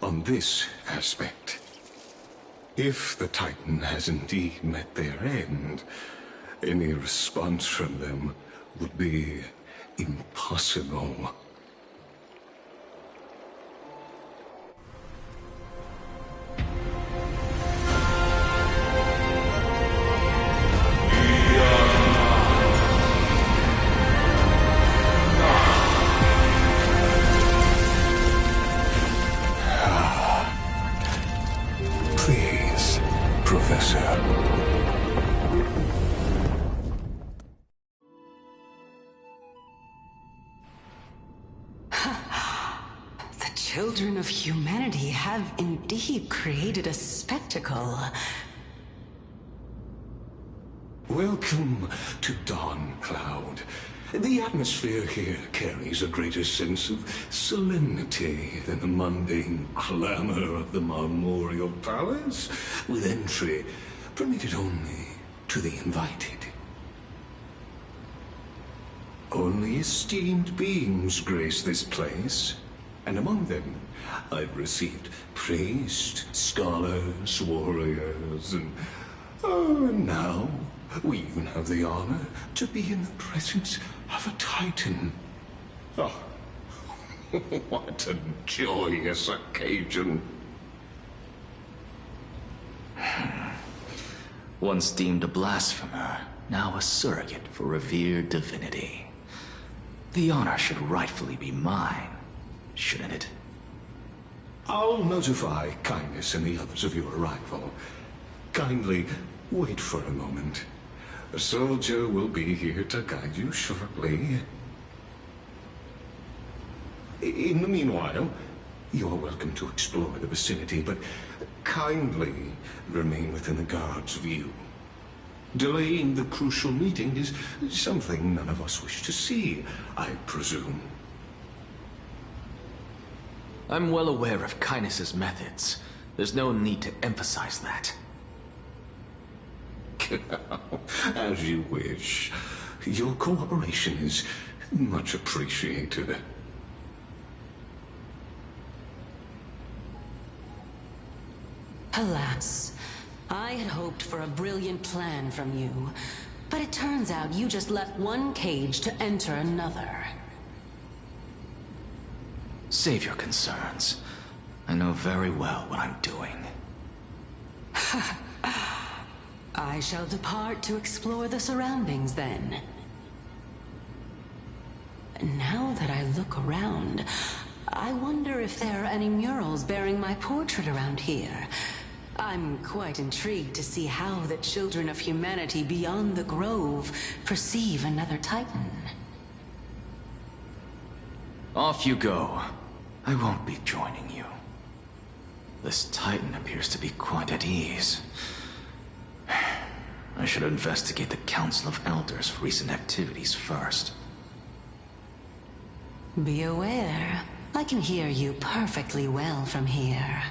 on this aspect. If the Titan has indeed met their end, any response from them would be impossible. Please, Professor. The children of humanity have indeed created a spectacle. Welcome to Dawncloud. The atmosphere here carries a greater sense of solemnity than the mundane clamor of the Marmorial Palace, with entry permitted only to the invited. Only esteemed beings grace this place, and among them I've received priests, scholars, warriors, and Now, we even have the honor to be in the presence of a Titan. Oh, what a joyous occasion. Once deemed a blasphemer, now a surrogate for revered divinity. The honor should rightfully be mine, shouldn't it? I'll notify Kindness and the others of your arrival. Kindly wait for a moment. A soldier will be here to guide you shortly. In the meanwhile, you're welcome to explore the vicinity, but kindly remain within the guard's view. Delaying the crucial meeting is something none of us wish to see, I presume. I'm well aware of Kindness's methods. There's no need to emphasize that. As you wish. Your cooperation is much appreciated. Alas, I had hoped for a brilliant plan from you, but it turns out you just left one cage to enter another. Save your concerns. I know very well what I'm doing. I shall depart to explore the surroundings then. Now that I look around, I wonder if there are any murals bearing my portrait around here. I'm quite intrigued to see how the children of humanity beyond the grove perceive another Titan. Off you go. I won't be joining you. This Titan appears to be quite at ease. I should investigate the Council of Elders' recent activities first. Be aware, I can hear you perfectly well from here.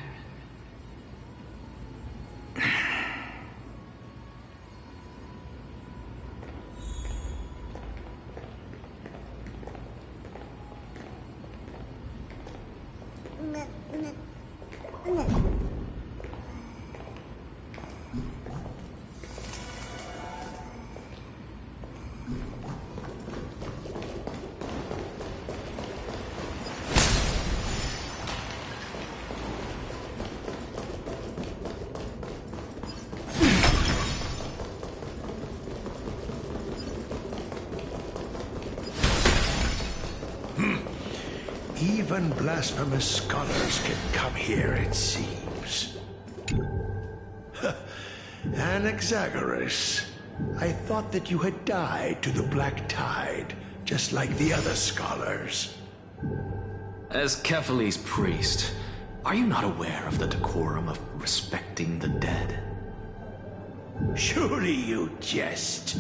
Even blasphemous scholars can come here, it seems. Anaxagoras, I thought that you had died to the Black Tide, just like the other scholars. As Kephales's priest, are you not aware of the decorum of respecting the dead? Surely you jest.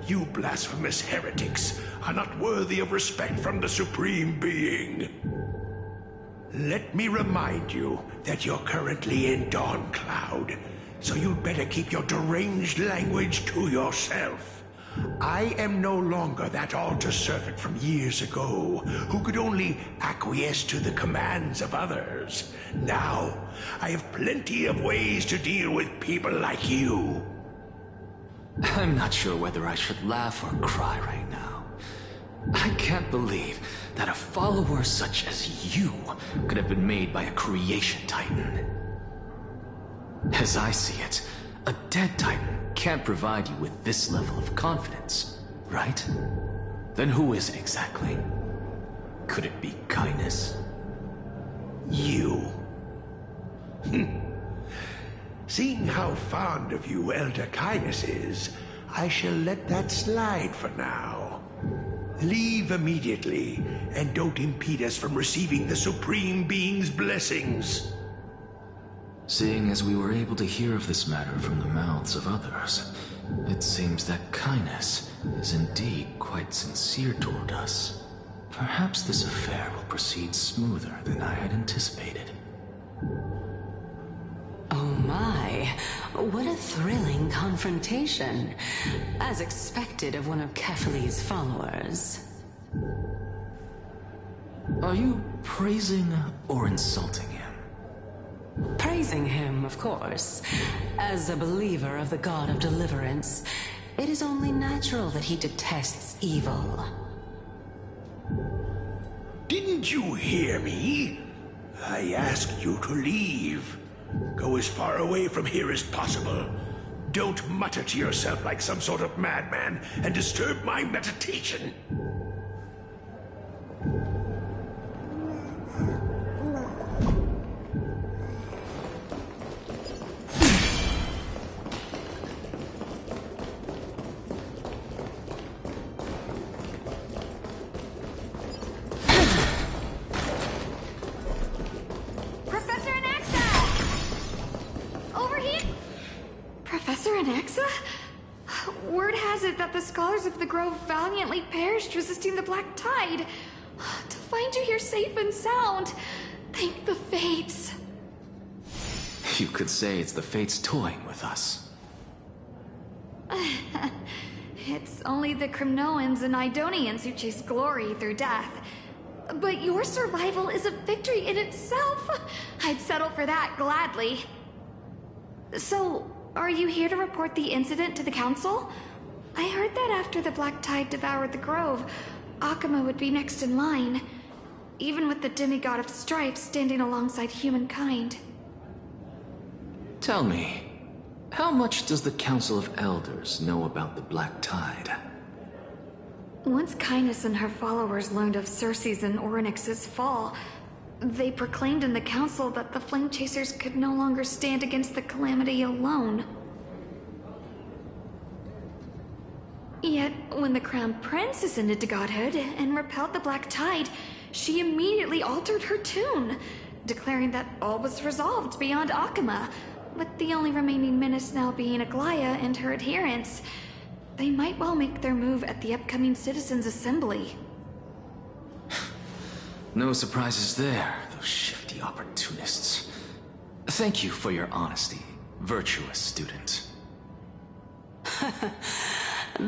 You blasphemous heretics are not worthy of respect from the Supreme Being. Let me remind you that you're currently in Dawn Cloud, so you'd better keep your deranged language to yourself. I am no longer that altar servant from years ago, who could only acquiesce to the commands of others. Now, I have plenty of ways to deal with people like you. I'm not sure whether I should laugh or cry right now. I can't believe that a follower such as you could have been made by a creation Titan. As I see it, a dead Titan can't provide you with this level of confidence, right? Then who is it exactly? Could it be Kindness? You. Seeing how fond of you Elder Kindness is, I shall let that slide for now. Leave immediately, and don't impede us from receiving the Supreme Being's blessings. Seeing as we were able to hear of this matter from the mouths of others, it seems that Kindness is indeed quite sincere toward us. Perhaps this affair will proceed smoother than I had anticipated. Oh my, what a thrilling confrontation. As expected of one of Kephales's followers. Are you praising or insulting him? Praising him, of course. As a believer of the god of deliverance, it is only natural that he detests evil. Didn't you hear me? I asked you to leave. Go as far away from here as possible. Don't mutter to yourself like some sort of madman and disturb my meditation. Of the Grove valiantly perished resisting the Black Tide. To find you here safe and sound, thank the Fates. You could say it's the Fates toying with us. It's only the Crimnoans and Idonians who chase glory through death. But your survival is a victory in itself. I'd settle for that gladly. So, are you here to report the incident to the Council? I heard that after the Black Tide devoured the Grove, Akuma would be next in line, even with the demigod of strife standing alongside humankind. Tell me, how much does the Council of Elders know about the Black Tide? Once Kynus and her followers learned of Circe's and Orynyx's fall, they proclaimed in the Council that the Flame Chasers could no longer stand against the calamity alone. Yet, when the Crown Prince ascended to godhood and repelled the Black Tide, she immediately altered her tune, declaring that all was resolved beyond Akuma, with the only remaining menace now being Aglaya and her adherents. They might well make their move at the upcoming Citizens' Assembly. No surprises there, those shifty opportunists. Thank you for your honesty, virtuous student.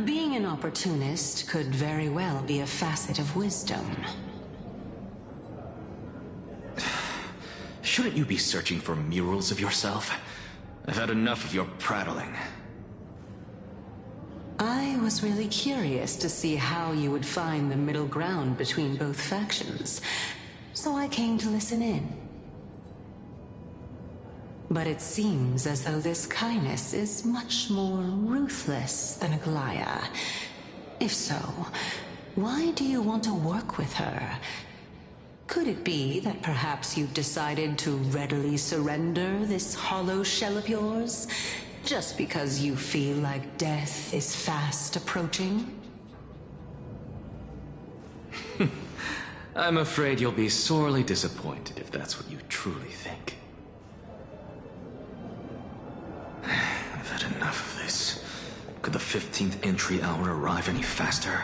Being an opportunist could very well be a facet of wisdom. Shouldn't you be searching for murals of yourself? I've had enough of your prattling. I was really curious to see how you would find the middle ground between both factions, so I came to listen in. But it seems as though this Kynus is much more ruthless than Aglaya. If so, why do you want to work with her? Could it be that perhaps you've decided to readily surrender this hollow shell of yours, just because you feel like death is fast approaching? I'm afraid you'll be sorely disappointed if that's what you truly think. I've had enough of this. Could the 15th entry hour arrive any faster?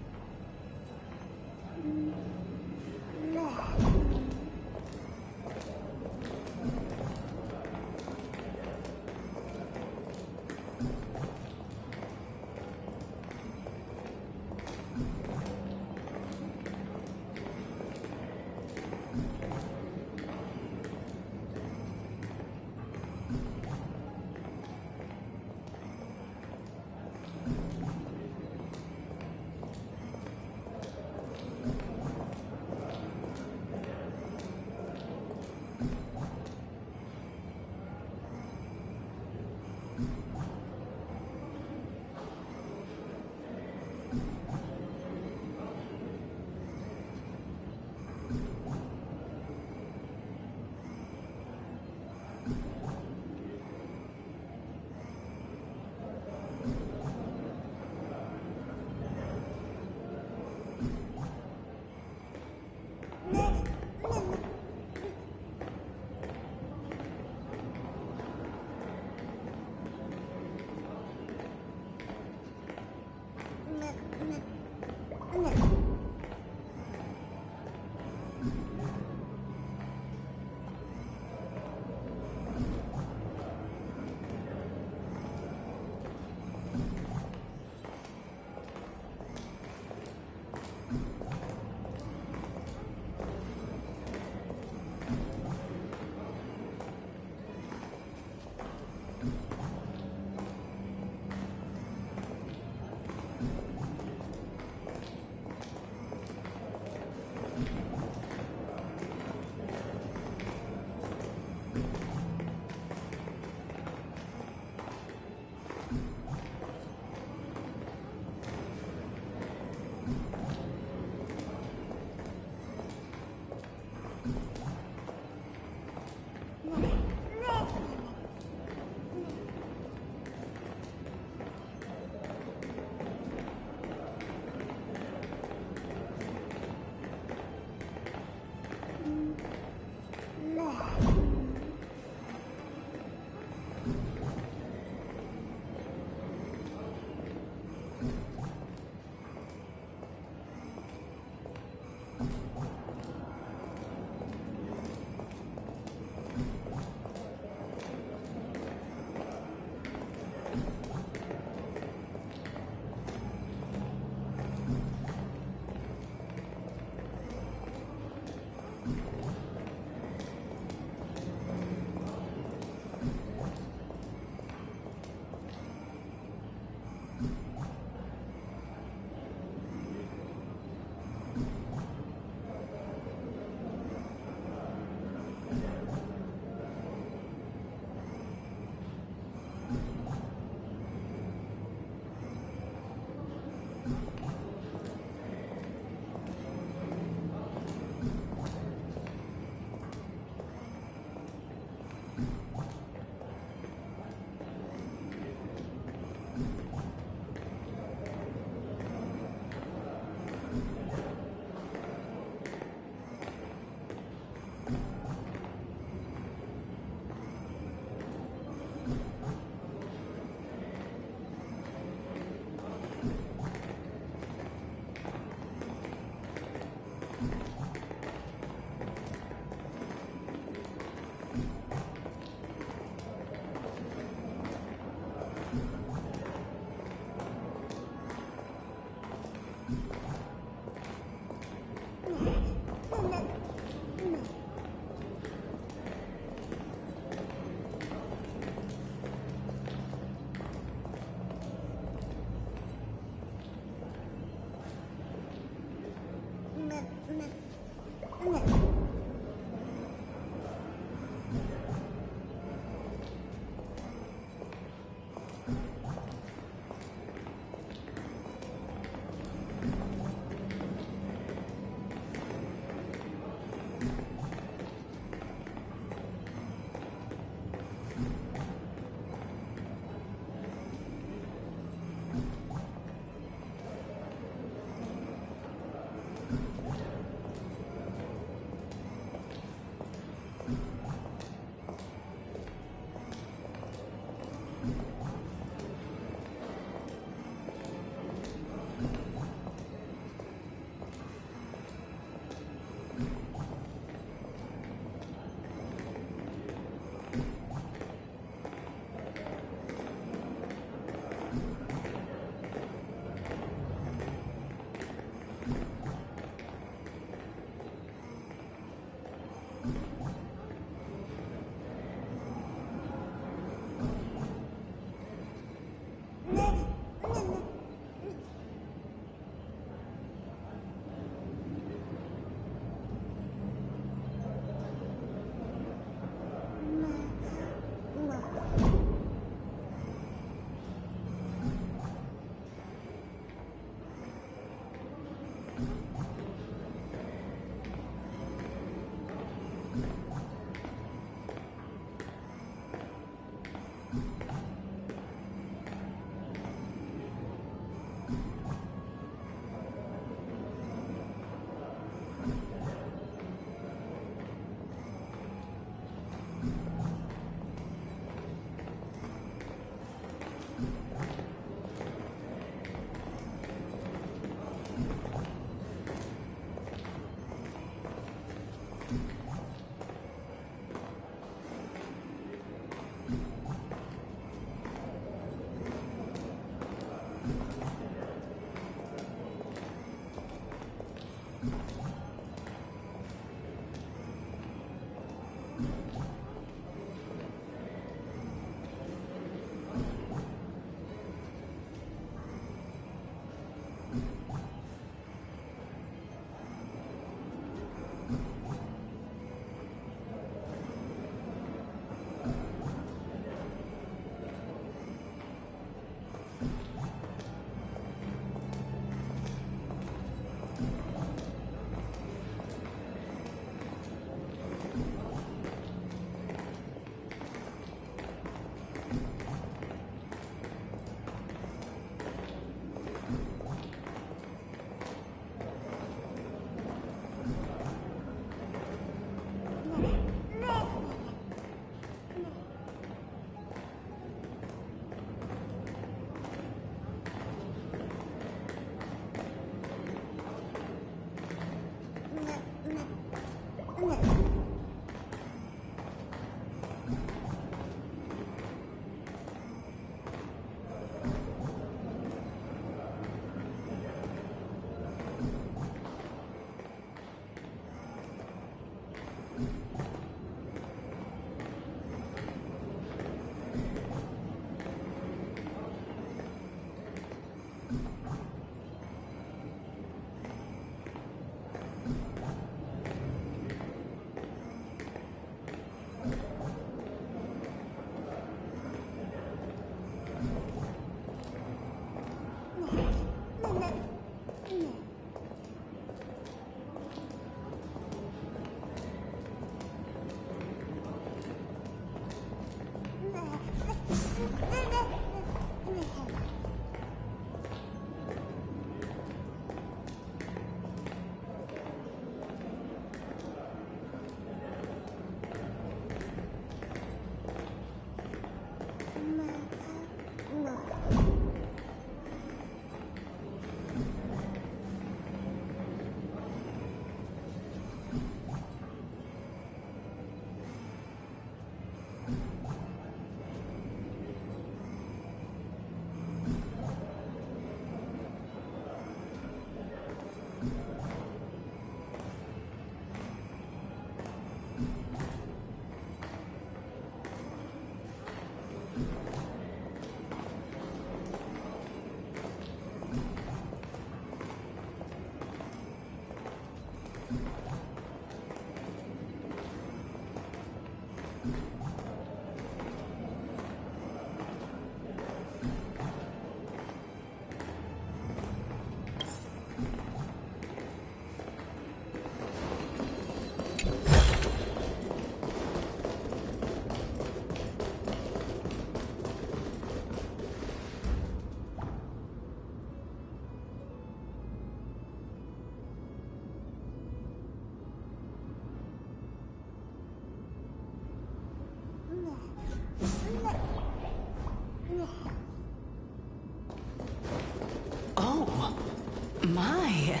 My.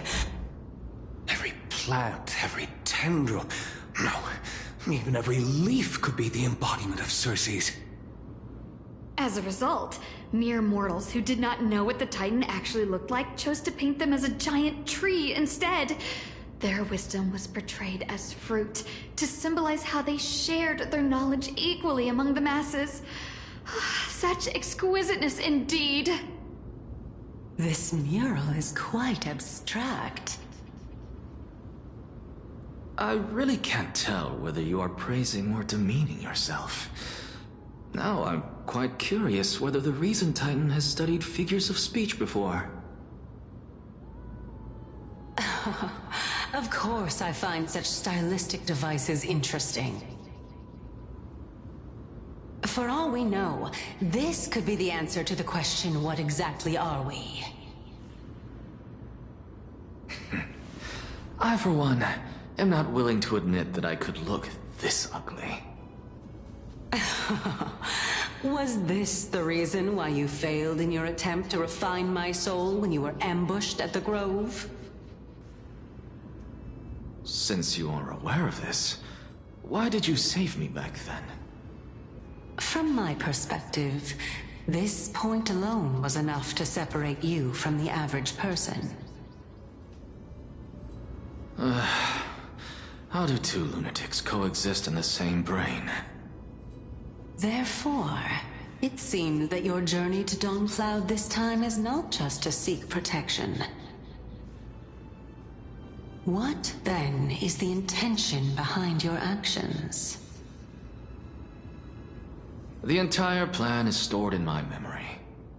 Every plant, every tendril, no, even every leaf could be the embodiment of Circe's. As a result, mere mortals who did not know what the Titan actually looked like chose to paint them as a giant tree instead. Their wisdom was portrayed as fruit, to symbolize how they shared their knowledge equally among the masses. Such exquisiteness indeed. This mural is quite abstract. I really can't tell whether you are praising or demeaning yourself. Now I'm quite curious whether the Reason Titan has studied figures of speech before. Of course I find such stylistic devices interesting. For all we know, this could be the answer to the question, what exactly are we? I, for one, am not willing to admit that I could look this ugly. Was this the reason why you failed in your attempt to refine my soul when you were ambushed at the Grove? Since you are aware of this, why did you save me back then? From my perspective, this point alone was enough to separate you from the average person. How do two lunatics coexist in the same brain? Therefore, it seems that your journey to Dawnfloud this time is not just to seek protection. What, then, is the intention behind your actions? The entire plan is stored in my memory,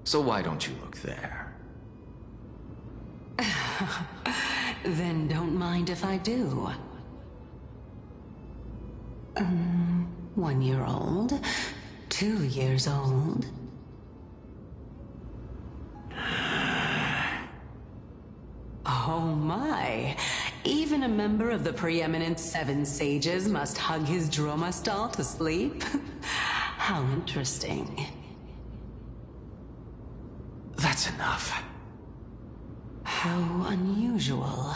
so why don't you look there? Then don't mind if I do. 1 year old, 2 years old. Oh my! Even a member of the preeminent Seven Sages must hug his Dromastal to sleep? How interesting. That's enough. How unusual.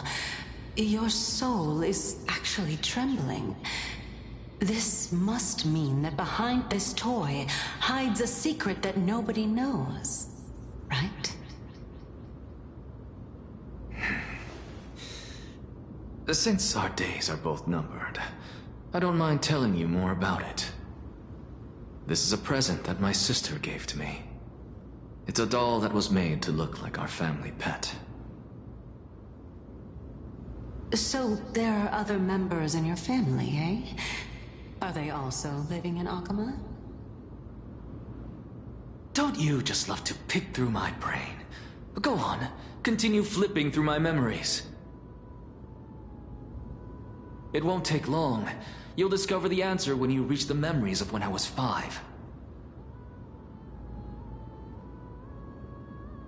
Your soul is actually trembling. This must mean that behind this toy hides a secret that nobody knows, right? Since our days are both numbered, I don't mind telling you more about it. This is a present that my sister gave to me. It's a doll that was made to look like our family pet. So there are other members in your family, eh? Are they also living in Akama? Don't you just love to pick through my brain? Go on, continue flipping through my memories. It won't take long. You'll discover the answer when you reach the memories of when I was 5.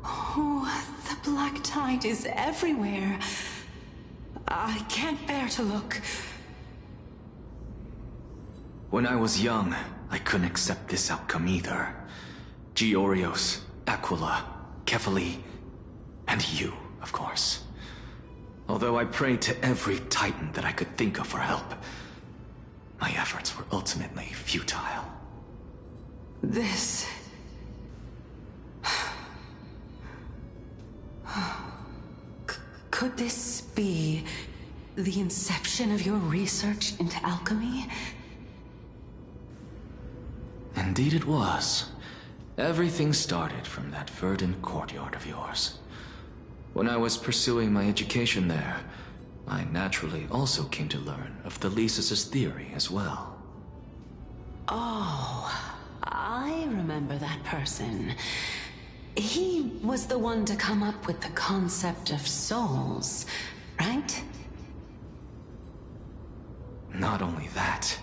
Oh, the black tide is everywhere. I can't bear to look. When I was young, I couldn't accept this outcome either. Georios, Aquila, Kefali, and you, of course. Although I prayed to every titan that I could think of for help, my efforts were ultimately futile. This... Could this be the inception of your research into alchemy? Indeed it was. Everything started from that verdant courtyard of yours. When I was pursuing my education there, I naturally also came to learn of the Thelisis's theory as well. Oh, I remember that person. He was the one to come up with the concept of souls, right? Not only that,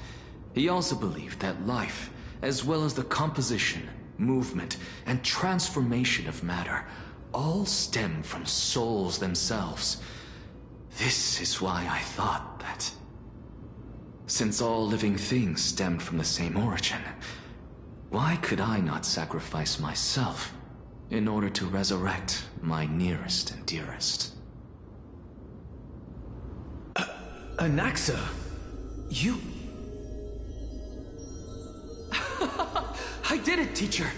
he also believed that life, as well as the composition, movement, and transformation of matter, all stem from souls themselves. This is why I thought that, since all living things stemmed from the same origin, why could I not sacrifice myself in order to resurrect my nearest and dearest? Anaxa, you... I did it, teacher!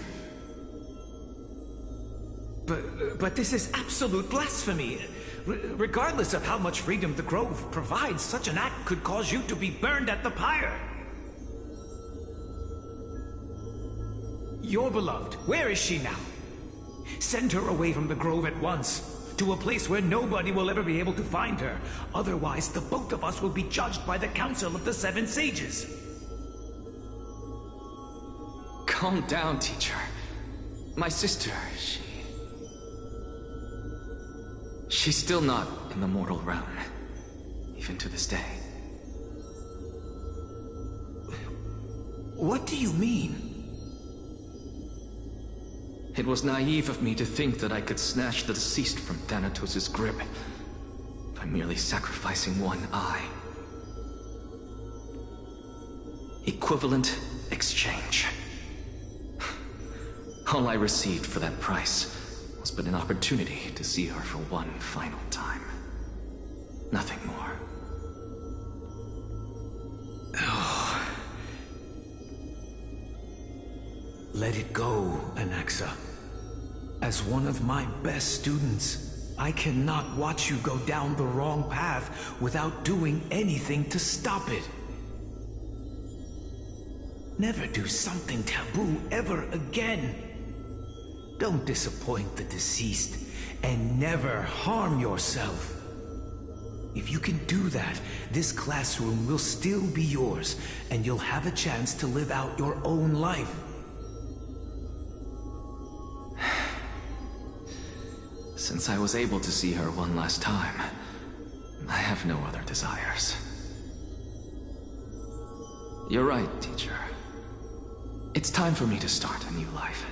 But this is absolute blasphemy! Regardless of how much freedom the Grove provides, such an act could cause you to be burned at the pyre. Your beloved, where is she now? Send her away from the Grove at once, to a place where nobody will ever be able to find her. Otherwise, the both of us will be judged by the Council of the Seven Sages. Calm down, teacher. My sister, she's still not in the mortal realm, even to this day. What do you mean? It was naive of me to think that I could snatch the deceased from Thanatos' grip by merely sacrificing one eye. Equivalent exchange. All I received for that price was but an opportunity to see her for one final time. Nothing more. Oh. Let it go, Anaxa. As one of my best students, I cannot watch you go down the wrong path without doing anything to stop it. Never do something taboo ever again. Don't disappoint the deceased, and never harm yourself. If you can do that, this classroom will still be yours, and you'll have a chance to live out your own life. Since I was able to see her one last time, I have no other desires. You're right, teacher. It's time for me to start a new life.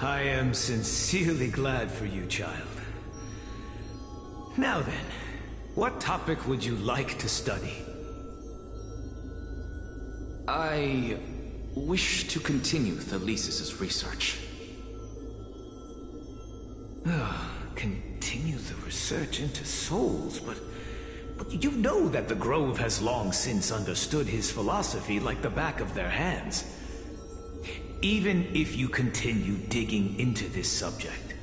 I am sincerely glad for you, child. Now then, what topic would you like to study? I wish to continue Thalesis' research. Continue the research into souls, but you know that the Grove has long since understood his philosophy like the back of their hands. Even if you continue digging into this subject,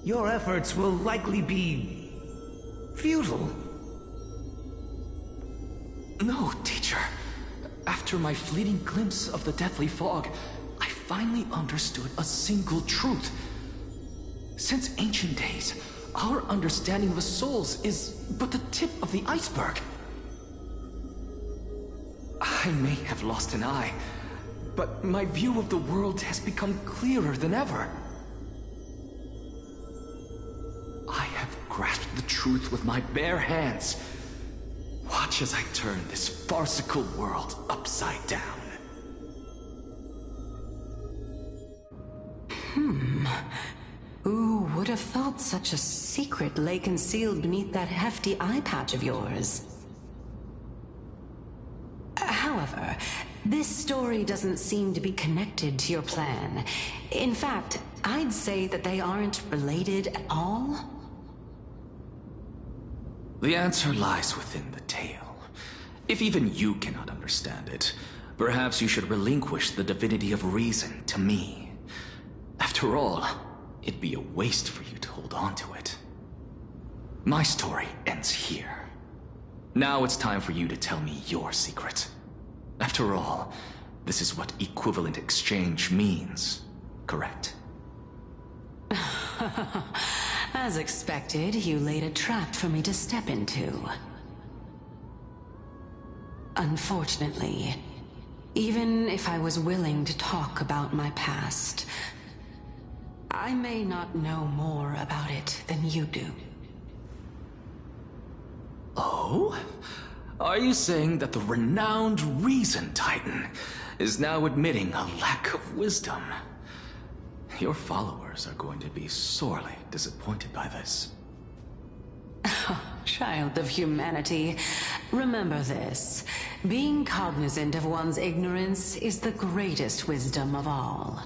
your efforts will likely be futile. No, teacher. After my fleeting glimpse of the deathly fog, I finally understood a single truth. Since ancient days, our understanding of the souls is but the tip of the iceberg. I may have lost an eye, but my view of the world has become clearer than ever. I have grasped the truth with my bare hands. Watch as I turn this farcical world upside down. Who would have thought such a secret lay concealed beneath that hefty eye patch of yours? However, this story doesn't seem to be connected to your plan. In fact, I'd say that they aren't related at all. The answer lies within the tale. If even you cannot understand it, perhaps you should relinquish the divinity of reason to me. After all, it'd be a waste for you to hold on to it. My story ends here. Now it's time for you to tell me your secret. After all, this is what equivalent exchange means, correct? As expected, you laid a trap for me to step into. Unfortunately, even if I was willing to talk about my past, I may not know more about it than you do. Oh? Are you saying that the renowned Reason Titan is now admitting a lack of wisdom? Your followers are going to be sorely disappointed by this. Child of humanity, remember this. Being cognizant of one's ignorance is the greatest wisdom of all.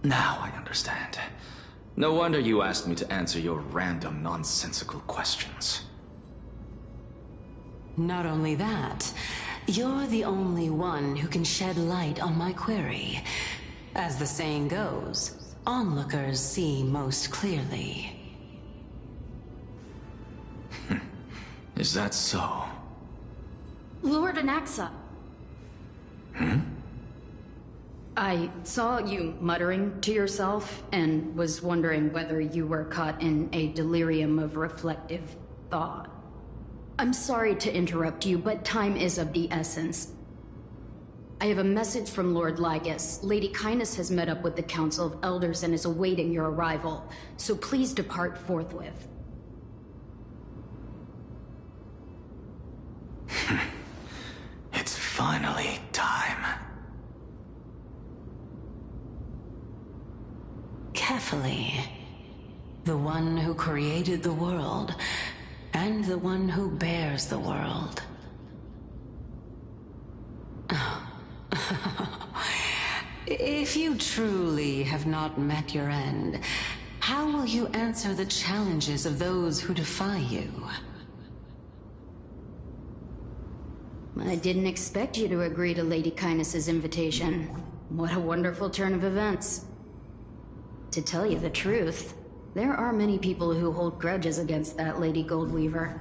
Now I understand. No wonder you asked me to answer your random, nonsensical questions. Not only that, you're the only one who can shed light on my query. As the saying goes, onlookers see most clearly. Is that so? Lord Anaxa. I saw you muttering to yourself and was wondering whether you were caught in a delirium of reflective thought. I'm sorry to interrupt you, but time is of the essence. I have a message from Lord Lygus. Lady Kindness has met up with the Council of Elders and is awaiting your arrival, so please depart forthwith. It's finally time. Carefully. The one who created the world, and the one who bears the world. If you truly have not met your end, how will you answer the challenges of those who defy you? I didn't expect you to agree to Lady Kindness's invitation. What a wonderful turn of events. To tell you the truth, there are many people who hold grudges against that Lady Goldweaver.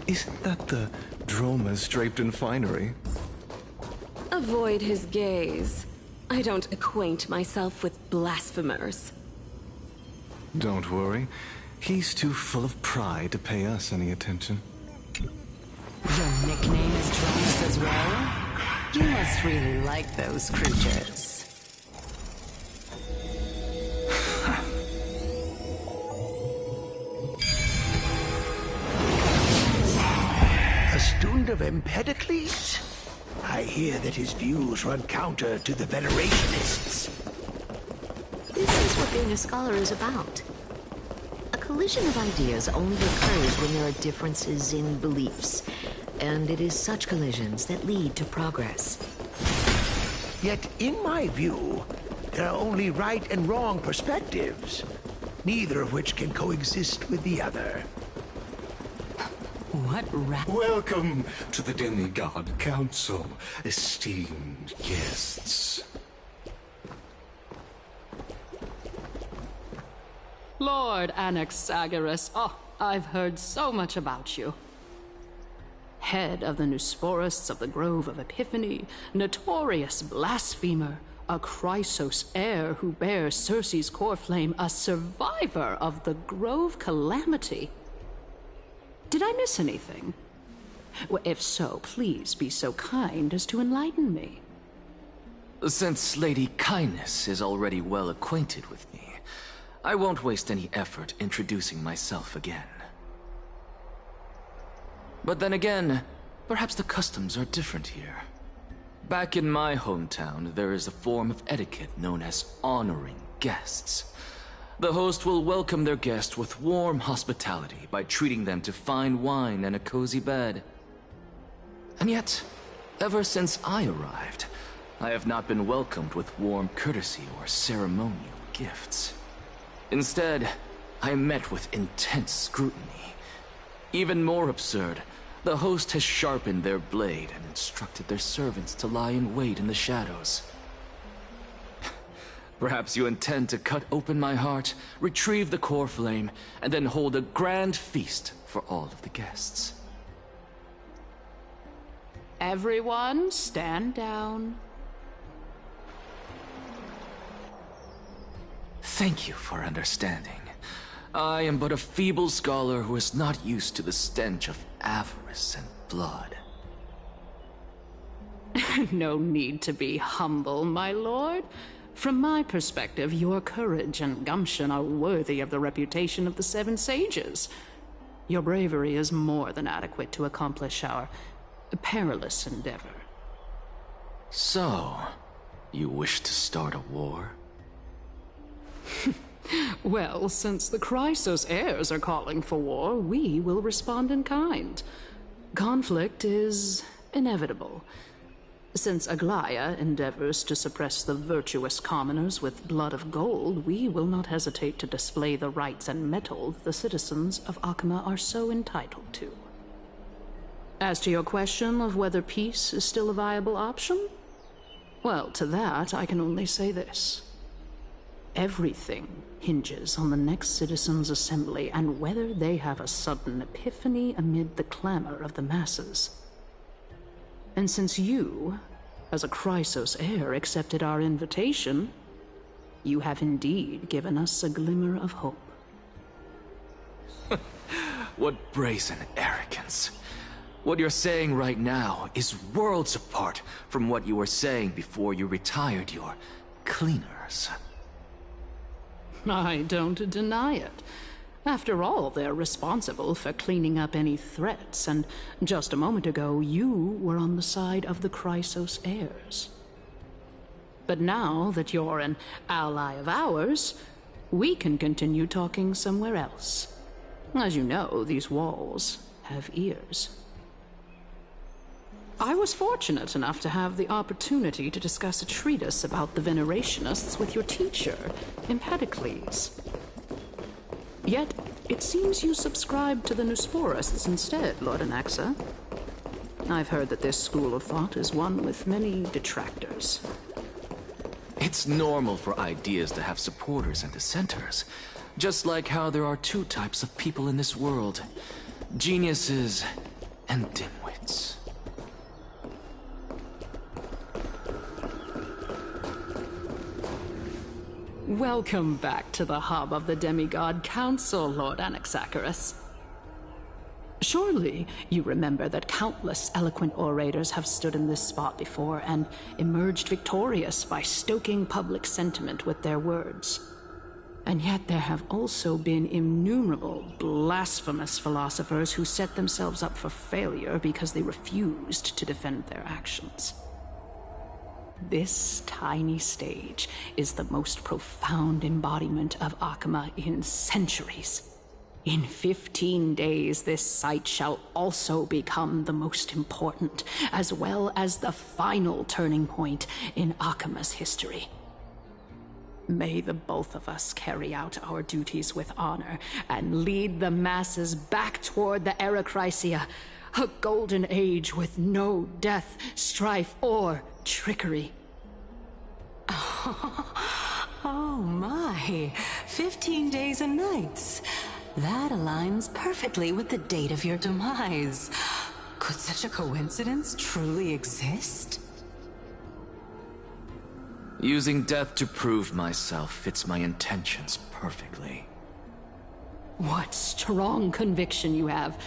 Isn't that the dromas draped in finery? Avoid his gaze. I don't acquaint myself with blasphemers. Don't worry. He's too full of pride to pay us any attention. Your nickname is Drones as well? You must really like those creatures. A student of Empedocles? I hear that his views run counter to the Venerationists. This is what being a scholar is about. A collision of ideas only occurs when there are differences in beliefs, and it is such collisions that lead to progress. Yet, in my view, there are only right and wrong perspectives, neither of which can coexist with the other. Welcome to the Demigod Council, esteemed guests. Lord Anaxagoras, I've heard so much about you. Head of the Nusporists of the Grove of Epiphany, notorious blasphemer, a Chrysos heir who bears Circe's core flame, a survivor of the Grove calamity. Did I miss anything? Well, if so, please be so kind as to enlighten me. Since Lady Kindness is already well acquainted with me, I won't waste any effort introducing myself again. But then again, perhaps the customs are different here. Back in my hometown, there is a form of etiquette known as honoring guests. The host will welcome their guest with warm hospitality by treating them to fine wine and a cozy bed. And yet, ever since I arrived, I have not been welcomed with warm courtesy or ceremonial gifts. Instead, I am met with intense scrutiny. Even more absurd, the host has sharpened their blade and instructed their servants to lie in wait in the shadows. Perhaps you intend to cut open my heart, retrieve the core flame, and then hold a grand feast for all of the guests. Everyone, stand down. Thank you for understanding. I am but a feeble scholar who is not used to the stench of avarice and blood. No need to be humble, my lord. From my perspective, your courage and gumption are worthy of the reputation of the Seven Sages. Your bravery is more than adequate to accomplish our perilous endeavor. So, you wish to start a war? Well, since the Chrysos heirs are calling for war, we will respond in kind. Conflict is inevitable. Since Aglaya endeavors to suppress the virtuous commoners with blood of gold, we will not hesitate to display the rights and metal the citizens of Akima are so entitled to. As to your question of whether peace is still a viable option, well, to that I can only say this. Everything hinges on the next citizens' assembly and whether they have a sudden epiphany amid the clamor of the masses. And since you, as a Chrysos heir, accepted our invitation, you have indeed given us a glimmer of hope. What brazen arrogance. What you're saying right now is worlds apart from what you were saying before you retired your cleaners. I don't deny it. After all, they're responsible for cleaning up any threats, and just a moment ago, you were on the side of the Chrysos heirs. But now that you're an ally of ours, we can continue talking somewhere else. As you know, these walls have ears. I was fortunate enough to have the opportunity to discuss a treatise about the Venerationists with your teacher, Empedocles. Yet, it seems you subscribe to the Nusporists instead, Lord Anaxa. I've heard that this school of thought is one with many detractors. It's normal for ideas to have supporters and dissenters, just like how there are two types of people in this world: geniuses and dimwits. Welcome back to the hub of the Demigod Council, Lord Anaxagoras. Surely you remember that countless eloquent orators have stood in this spot before and emerged victorious by stoking public sentiment with their words. And yet there have also been innumerable blasphemous philosophers who set themselves up for failure because they refused to defend their actions. This tiny stage is the most profound embodiment of Akima in centuries. In 15 days, this site shall also become the most important, as well as the final turning point in Akima's history. May the both of us carry out our duties with honor and lead the masses back toward the Erechrysia, a golden age with no death, strife, or trickery. Oh my, 15 days and nights. That aligns perfectly with the date of your demise. Could such a coincidence truly exist? Using death to prove myself fits my intentions perfectly. What strong conviction you have,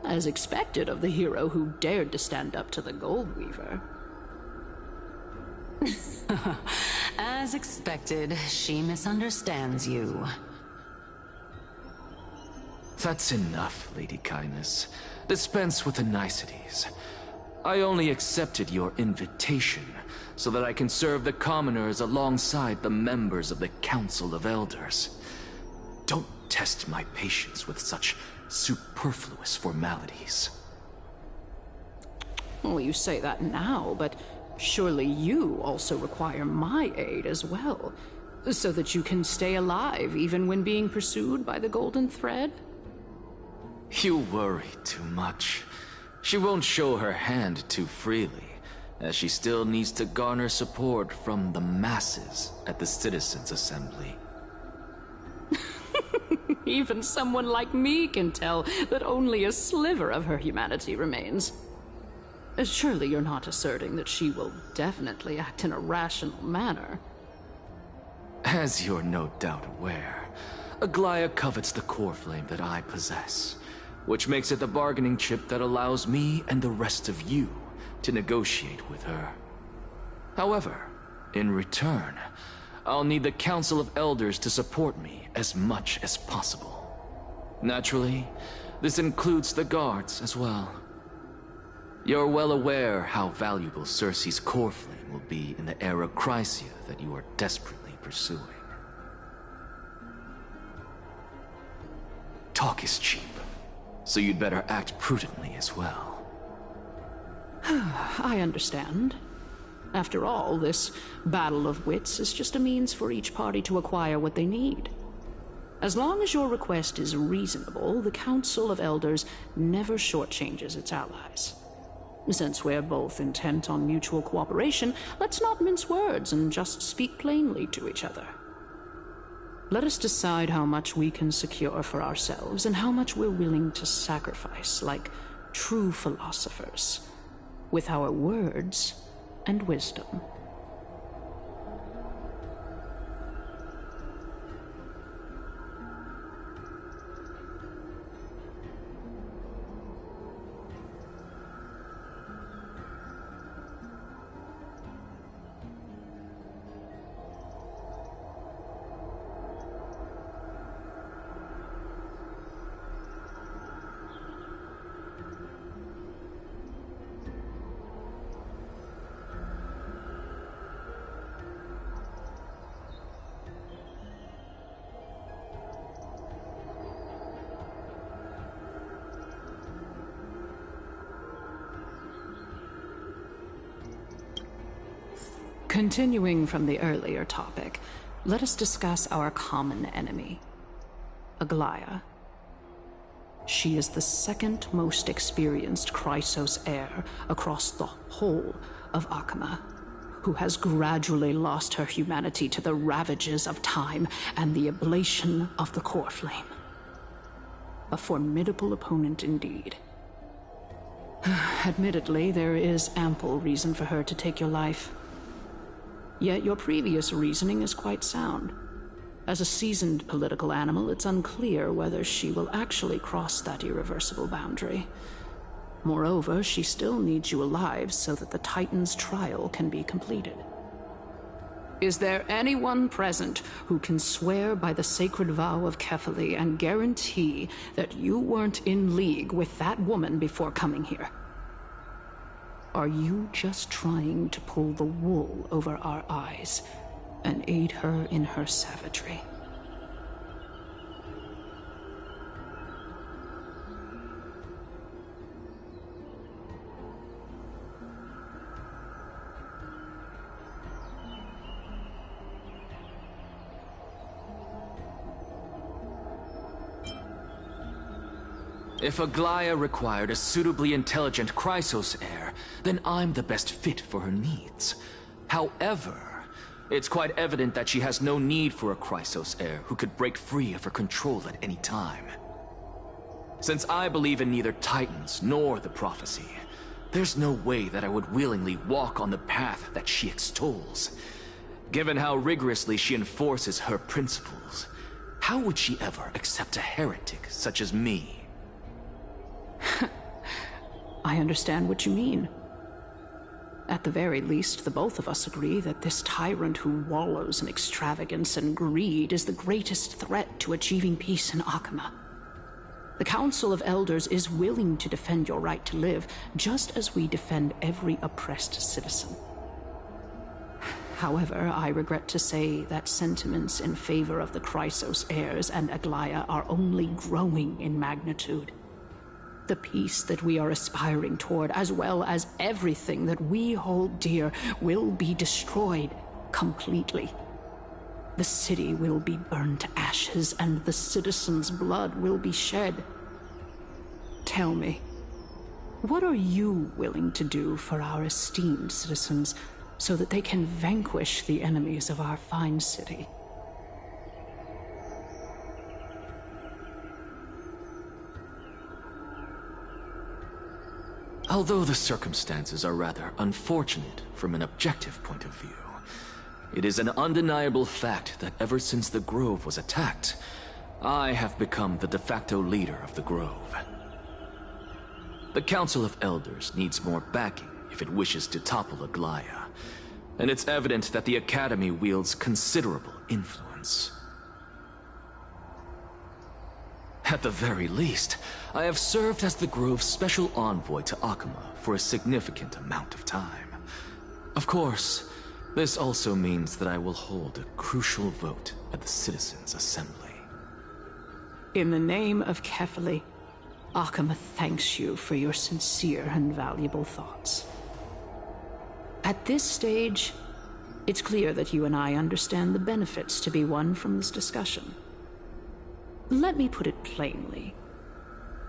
as expected of the hero who dared to stand up to the Gold Weaver. As expected, she misunderstands you. That's enough, Lady Kindness. Dispense with the niceties. I only accepted your invitation so that I can serve the commoners alongside the members of the Council of Elders. Don't test my patience with such superfluous formalities. Well, you say that now, but surely you also require my aid as well, so that you can stay alive even when being pursued by the Golden Thread? You worry too much. She won't show her hand too freely, as she still needs to garner support from the masses at the Citizens' Assembly. Even someone like me can tell that only a sliver of her humanity remains. Surely you're not asserting that she will definitely act in a rational manner. As you're no doubt aware, Aglaya covets the core flame that I possess, which makes it the bargaining chip that allows me and the rest of you to negotiate with her. However, in return, I'll need the Council of Elders to support me as much as possible. Naturally, this includes the guards as well. You're well aware how valuable Circe's core flame will be in the Erechrysia that you are desperately pursuing. Talk is cheap, so you'd better act prudently as well. I understand. After all, this battle of wits is just a means for each party to acquire what they need. As long as your request is reasonable, the Council of Elders never shortchanges its allies. Since we're both intent on mutual cooperation, let's not mince words and just speak plainly to each other. Let us decide how much we can secure for ourselves and how much we're willing to sacrifice, like true philosophers, with our words and wisdom. Continuing from the earlier topic, let us discuss our common enemy, Aglaia. She is the second most experienced Chrysos heir across the whole of Akama, who has gradually lost her humanity to the ravages of time and the ablation of the core flame. A formidable opponent indeed. Admittedly, there is ample reason for her to take your life. Yet your previous reasoning is quite sound. As a seasoned political animal, it's unclear whether she will actually cross that irreversible boundary. Moreover, she still needs you alive so that the Titan's trial can be completed. Is there anyone present who can swear by the sacred vow of Kefali and guarantee that you weren't in league with that woman before coming here? Are you just trying to pull the wool over our eyes and aid her in her savagery? If Aglaia required a suitably intelligent Chrysos heir, then I'm the best fit for her needs. However, it's quite evident that she has no need for a Chrysos heir who could break free of her control at any time. Since I believe in neither Titans nor the prophecy, there's no way that I would willingly walk on the path that she extols. Given how rigorously she enforces her principles, how would she ever accept a heretic such as me? I understand what you mean. At the very least, the both of us agree that this tyrant who wallows in extravagance and greed is the greatest threat to achieving peace in Akama. The Council of Elders is willing to defend your right to live, just as we defend every oppressed citizen. However, I regret to say that sentiments in favor of the Chrysos heirs and Aglaia are only growing in magnitude. The peace that we are aspiring toward, as well as everything that we hold dear, will be destroyed completely. The city will be burned to ashes, and the citizens' blood will be shed. Tell me, what are you willing to do for our esteemed citizens so that they can vanquish the enemies of our fine city? Although the circumstances are rather unfortunate from an objective point of view, it is an undeniable fact that ever since the Grove was attacked, I have become the de facto leader of the Grove. The Council of Elders needs more backing if it wishes to topple Aglaia, and it's evident that the Academy wields considerable influence. At the very least, I have served as the Grove's special envoy to Akama for a significant amount of time. Of course, this also means that I will hold a crucial vote at the Citizens' Assembly. In the name of Kefali, Akama thanks you for your sincere and valuable thoughts. At this stage, it's clear that you and I understand the benefits to be won from this discussion. Let me put it plainly.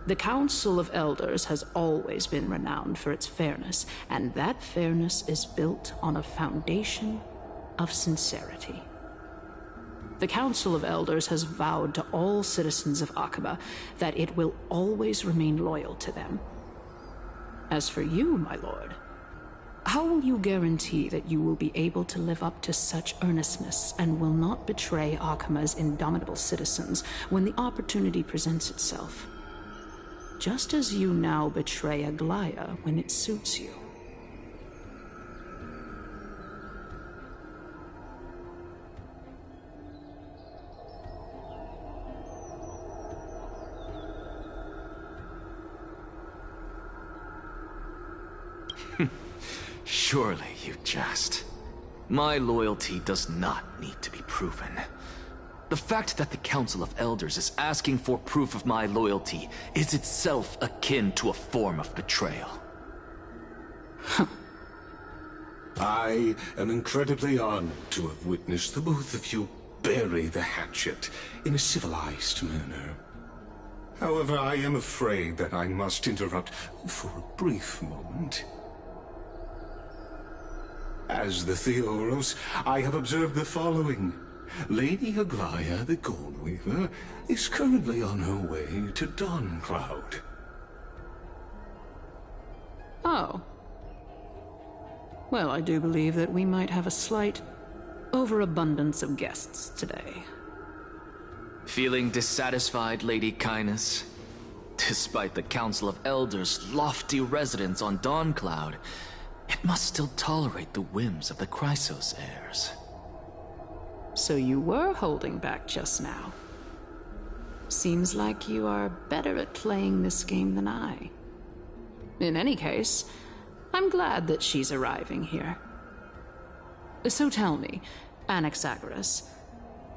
The Council of Elders has always been renowned for its fairness, and that fairness is built on a foundation of sincerity. The Council of Elders has vowed to all citizens of Akaba that it will always remain loyal to them. As for you, my lord, how will you guarantee that you will be able to live up to such earnestness and will not betray Akama's indomitable citizens when the opportunity presents itself? Just as you now betray Aglaya when it suits you. Surely you jest. My loyalty does not need to be proven. The fact that the Council of Elders is asking for proof of my loyalty is itself akin to a form of betrayal. I am incredibly honored to have witnessed the both of you bury the hatchet in a civilized manner. However, I am afraid that I must interrupt for a brief moment. As the Theoros, I have observed the following. Lady Aglaya, the Goldweaver, is currently on her way to Dawncloud. Oh. Well, I do believe that we might have a slight overabundance of guests today. Feeling dissatisfied, Lady Kindness? Despite the Council of Elders' lofty residence on Dawncloud, it must still tolerate the whims of the Chrysos heirs. So you were holding back just now. Seems like you are better at playing this game than I. In any case, I'm glad that she's arriving here. So tell me, Anaxagoras,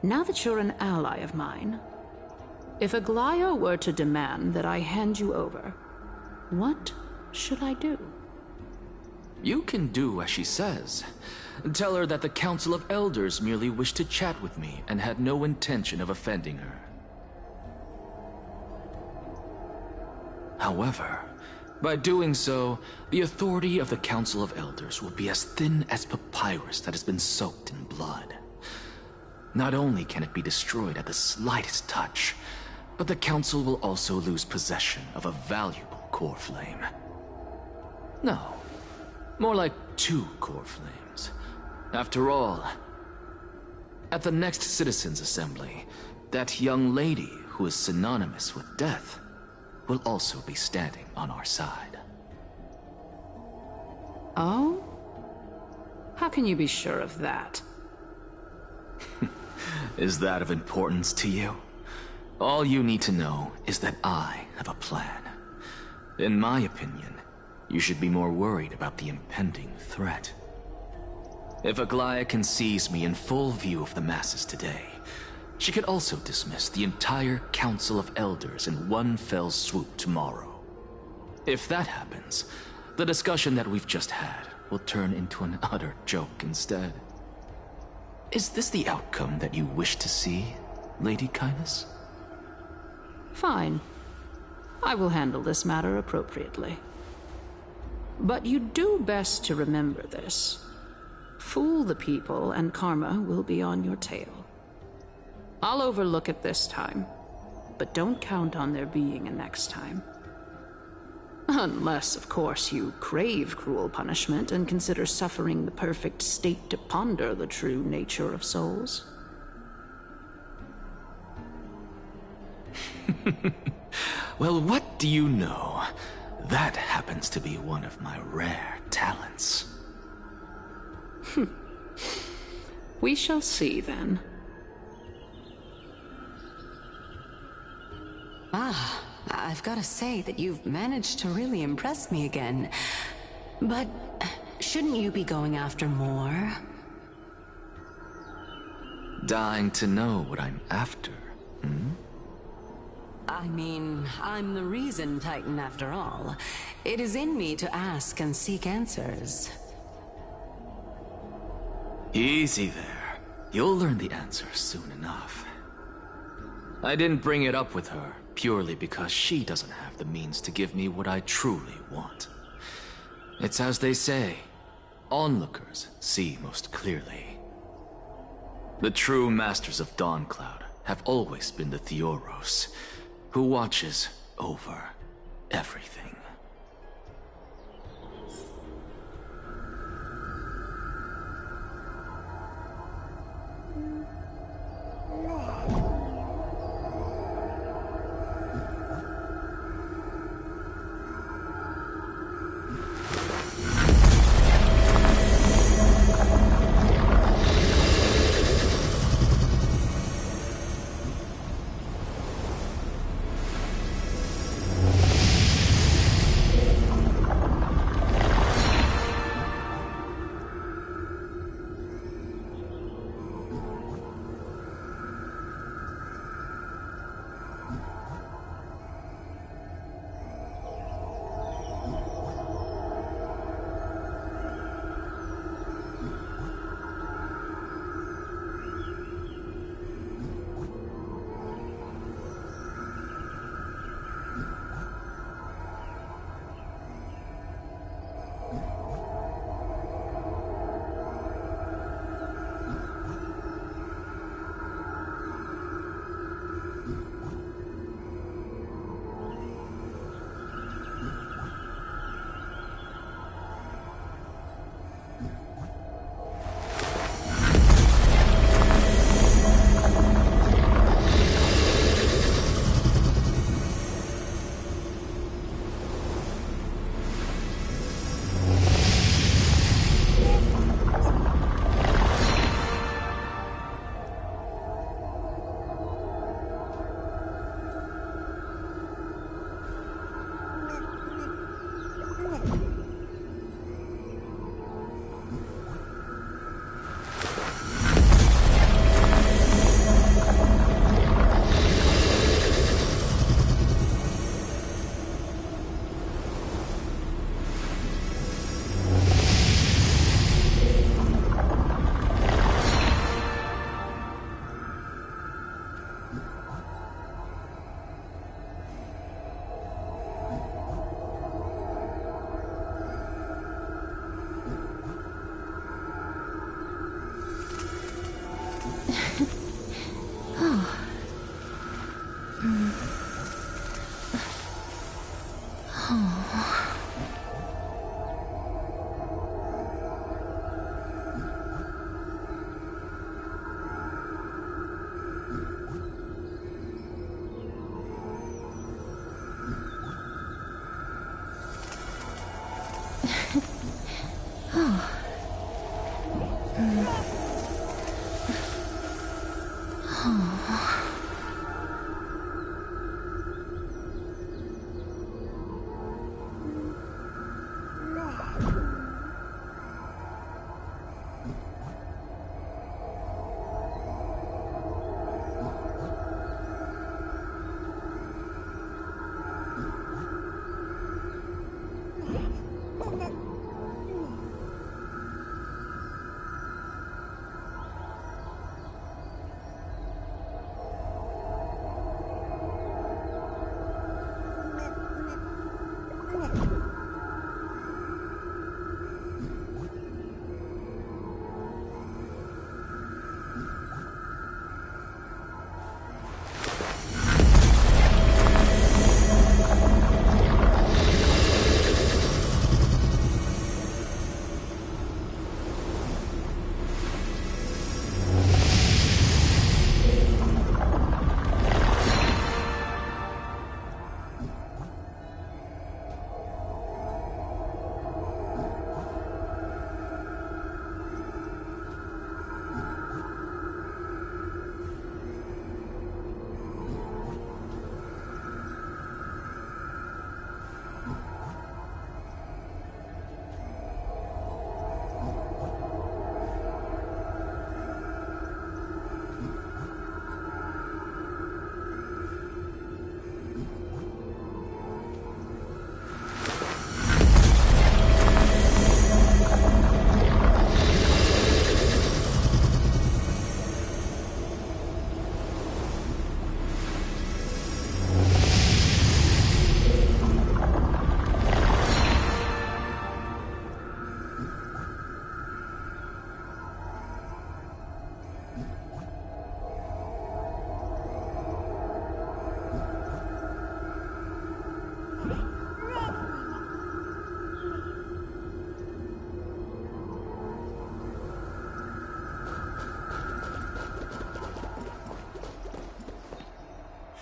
now that you're an ally of mine, if Aglaya were to demand that I hand you over, what should I do? You can do as she says. Tell her that the Council of Elders merely wished to chat with me and had no intention of offending her. However, by doing so, the authority of the Council of Elders will be as thin as papyrus that has been soaked in blood. Not only can it be destroyed at the slightest touch, but the Council will also lose possession of a valuable core flame. No, more like 2 core flames. After all, at the next Citizens' Assembly, that young lady who is synonymous with death will also be standing on our side. Oh? How can you be sure of that? Is that of importance to you? All you need to know is that I have a plan. In my opinion, you should be more worried about the impending threat. If Aglaya can seize me in full view of the masses today, she could also dismiss the entire Council of Elders in one fell swoop tomorrow. If that happens, the discussion that we've just had will turn into an utter joke instead. Is this the outcome that you wish to see, Lady Kindness? Fine. I will handle this matter appropriately. But you do best to remember this. Fool the people and karma will be on your tail. I'll overlook it this time, but don't count on there being a next time. Unless, of course, you crave cruel punishment and consider suffering the perfect state to ponder the true nature of souls. Well, what do you know? That happens to be one of my rare talents. We shall see, then. Ah, I've got to say that you've managed to really impress me again. But shouldn't you be going after more? Dying to know what I'm after, hmm? I mean, I'm the reason Titan after all. It is in me to ask and seek answers. Easy there. You'll learn the answer soon enough. I didn't bring it up with her purely because she doesn't have the means to give me what I truly want. It's as they say, onlookers see most clearly. The true masters of Dawncloud have always been the Theoros, who watches over everything.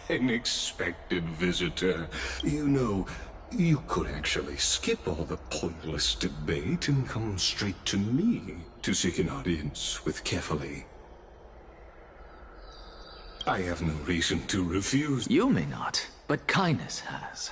unexpected visitor. You know, you could actually skip all the pointless debate and come straight to me to seek an audience with Kefali. I have no reason to refuse. You may not, but kindness has.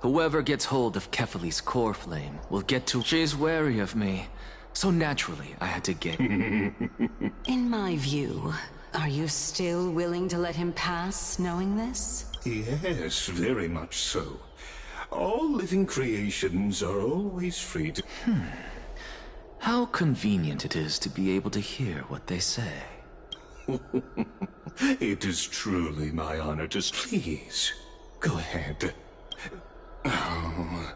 Whoever gets hold of Kefali's core flame will get to... She's wary of me, so naturally I had to get... In my view, are you still willing to let him pass, knowing this? Yes, very much so. All living creations are always free to... How convenient it is to be able to hear what they say. It is truly my honor to... Please, go ahead. Oh,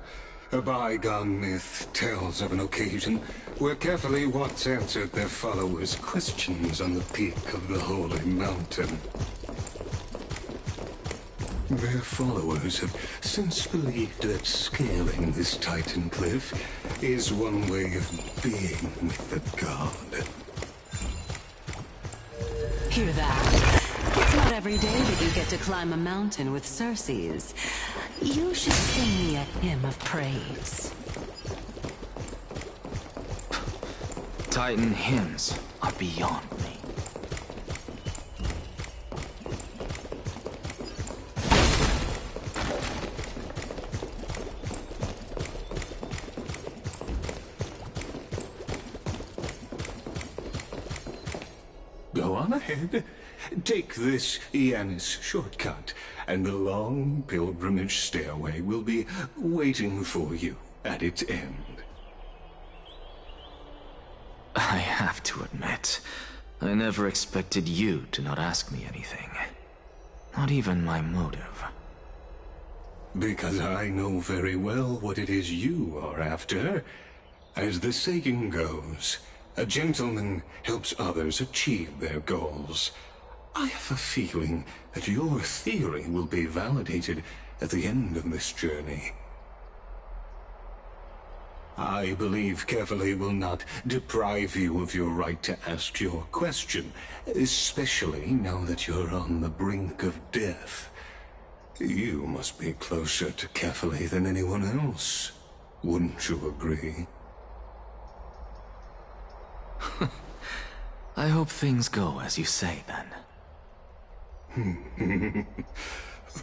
a bygone myth tells of an occasion where Kefali once answered their followers' questions on the peak of the holy mountain. Their followers have since believed that scaling this titan cliff is one way of being with the god. Hear that? It's not every day that you get to climb a mountain with Circes. You should sing me a hymn of praise. Titan hymns are beyond me. Go on ahead. Take this Yanis shortcut, and the long pilgrimage stairway will be waiting for you at its end. I have to admit, I never expected you to not ask me anything. Not even my motive. Because I know very well what it is you are after. As the saying goes, a gentleman helps others achieve their goals. I have a feeling that your theory will be validated at the end of this journey. I believe Kefali will not deprive you of your right to ask your question, especially now that you're on the brink of death. You must be closer to Kefali than anyone else. Wouldn't you agree? I hope things go as you say, then.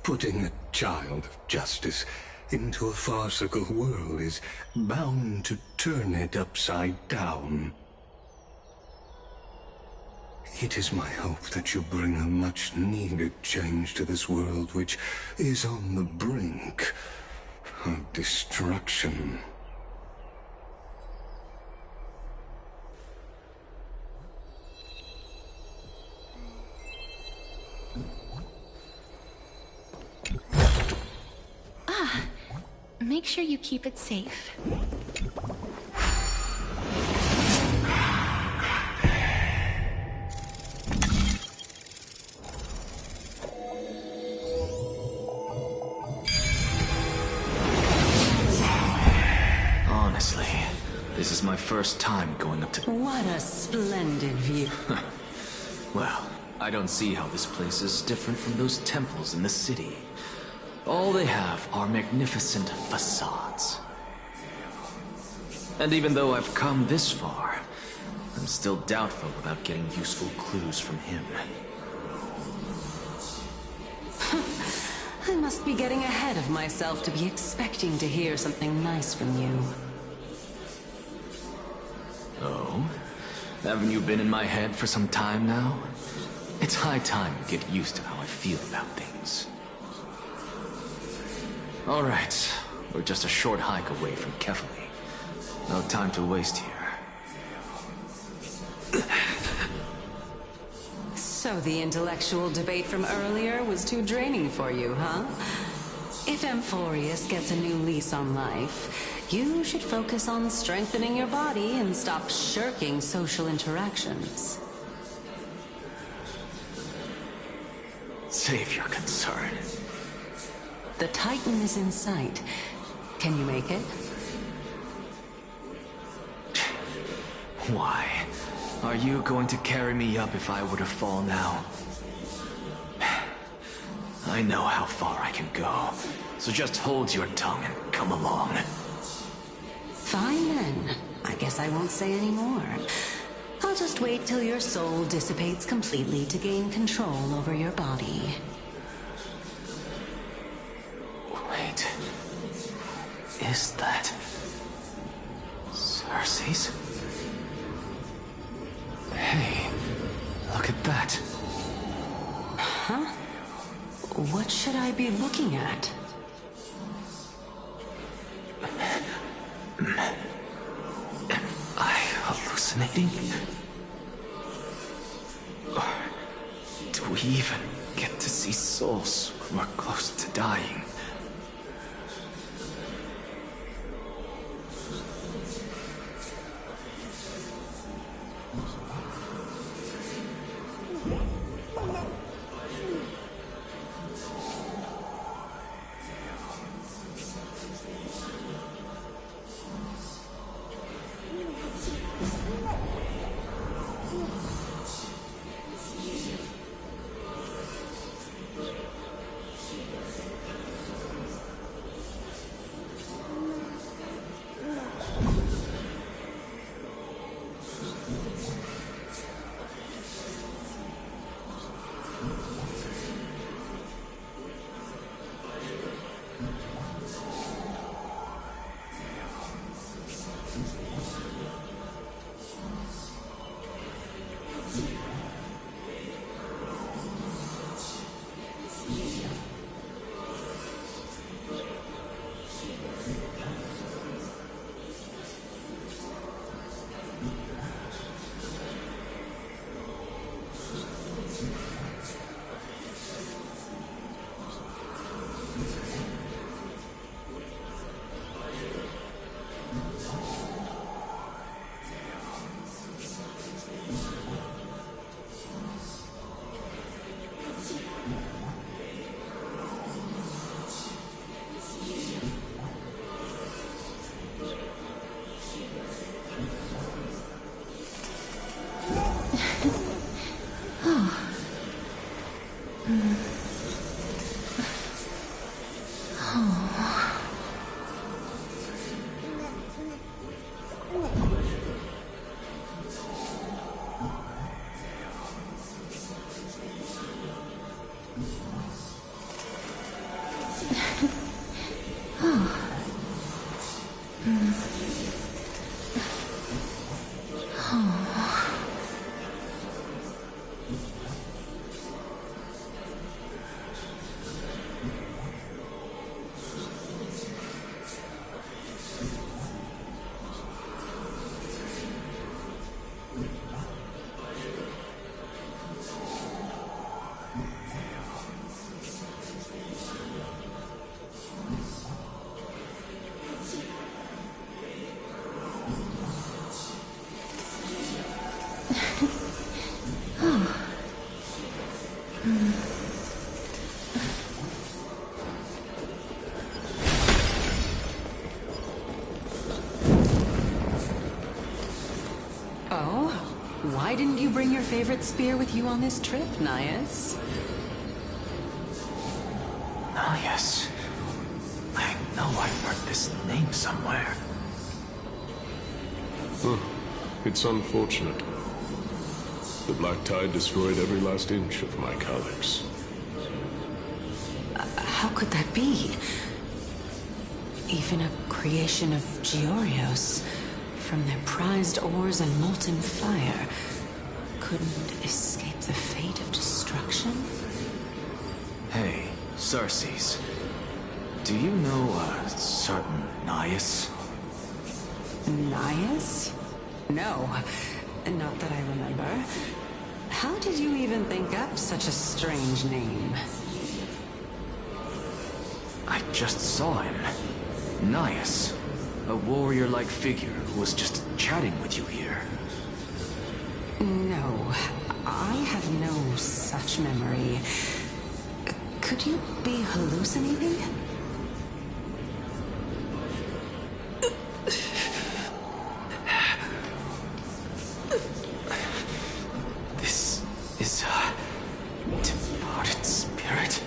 Putting a child of justice into a farcical world is bound to turn it upside down. It is my hope that you bring a much-needed change to this world which is on the brink of destruction. Make sure you keep it safe. Honestly, this is my first time going up to... What a splendid view. Well, I don't see how this place is different from those temples in the city. All they have are magnificent facades. And even though I've come this far, I'm still doubtful about getting useful clues from him. I must be getting ahead of myself to be expecting to hear something nice from you. Oh? Haven't you been in my head for some time now? It's high time you get used to how I feel about things. All right, we're just a short hike away from Kefali. No time to waste here. So the intellectual debate from earlier was too draining for you, huh? If Amphorius gets a new lease on life, you should focus on strengthening your body and stop shirking social interactions. Save your concern. The Titan is in sight. Can you make it? Why? Are you going to carry me up if I were to fall now? I know how far I can go, so just hold your tongue and come along. Fine then. I guess I won't say any more. I'll just wait till your soul dissipates completely to gain control over your body. Wait. Is that... Cersei's? Hey, look at that. Huh? What should I be looking at? Am I hallucinating? Or do we even get to see souls who are close to dying? Why didn't you bring your favorite spear with you on this trip, Nias? Nias. I know I've heard this name somewhere. It's unfortunate. The Black Tide destroyed every last inch of my calyx. How could that be? Even a creation of Georios, from their prized ores and molten fire, couldn't escape the fate of destruction? Hey, Cersei's. Do you know a certain Nias? Nias? No, not that I remember. How did you even think up such a strange name? I just saw him. Nias. A warrior-like figure who was just chatting with you here. No, I have no such memory. Could you be hallucinating? This is a departed spirit.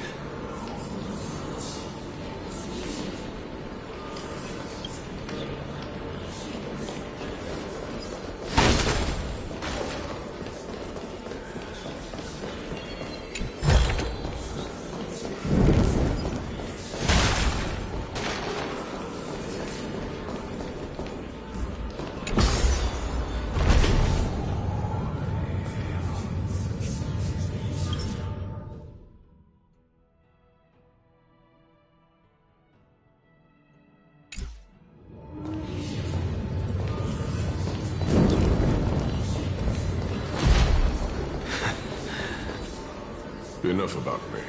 Enough about me.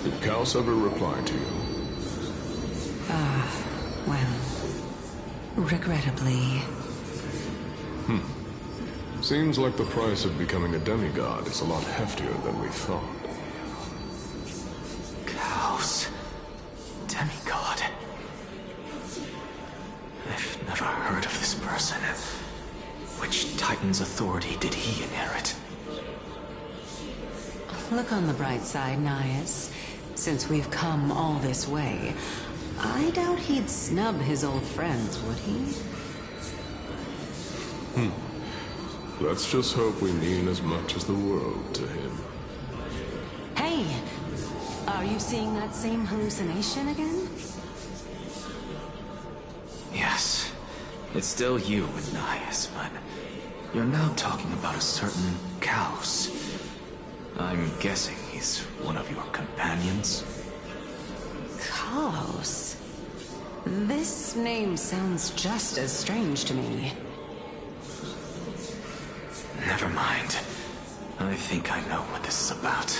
Did Kaos ever reply to you? Well, regrettably. Seems like the price of becoming a demigod is a lot heftier than we thought. Kaos. Demigod. I've never heard of this person. Which Titan's authority did he inherit? Look on the bright side, Nias. Since we've come all this way, I doubt he'd snub his old friends, would he? Let's just hope we mean as much as the world to him. Hey! Are you seeing that same hallucination again? Yes. It's still you and Nias, but you're now talking about a certain Kaos. I'm guessing he's one of your companions? Kaos? This name sounds just as strange to me. Never mind. I think I know what this is about.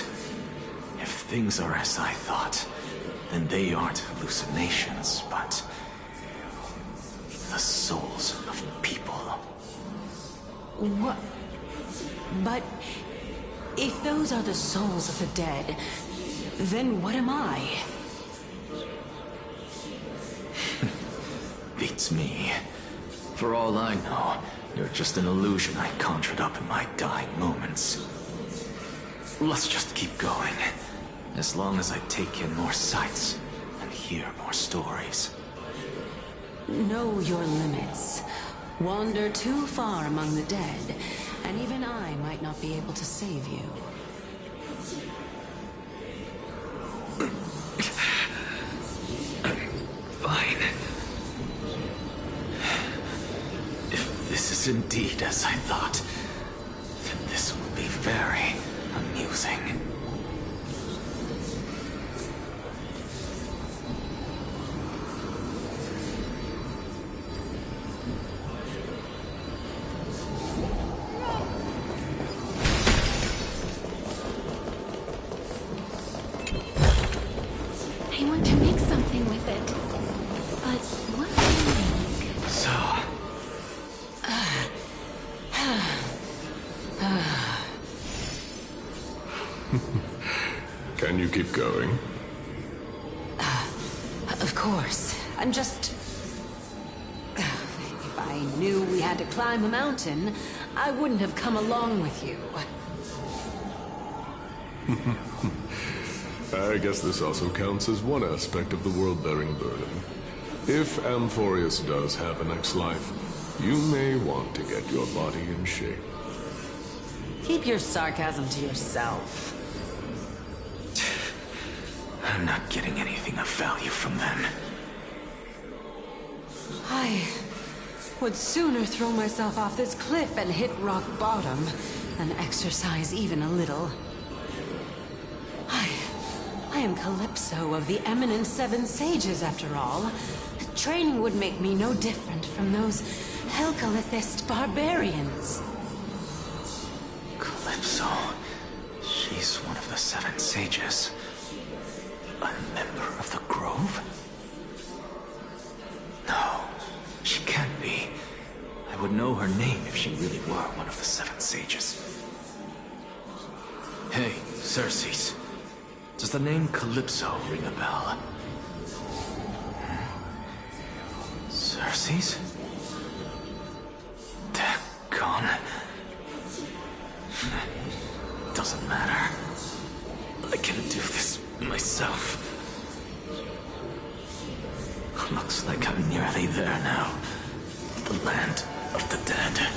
If things are as I thought, then they aren't hallucinations, but the souls of people. What? But if those are the souls of the dead, then what am I? Beats me. For all I know, you're just an illusion I conjured up in my dying moments. Let's just keep going. As long as I take in more sights and hear more stories. Know your limits. Wander too far among the dead, and even I might not be able to save you. Fine. If this is indeed as I thought, then this will be very amusing. I want to make something with it. But what do you make? So... Can you keep going? Of course. I'm just... If I knew we had to climb a mountain, I wouldn't have come along with you. I guess this also counts as one aspect of the world-bearing burden. If Amphorius does have a next life, you may want to get your body in shape. Keep your sarcasm to yourself. I'm not getting anything of value from them. I would sooner throw myself off this cliff and hit rock bottom than exercise even a little. I am Calypso of the eminent Seven Sages, after all. Training would make me no different from those Helcalithist barbarians. Calypso. She's one of the Seven Sages. A member of the Grove? No, she can't be. I would know her name if she really were one of the Seven Sages. Hey, Circes. Does the name Calypso ring a bell? Circes? Dagon? Doesn't matter. I can do this myself. Looks like I'm nearly there now. The land of the dead.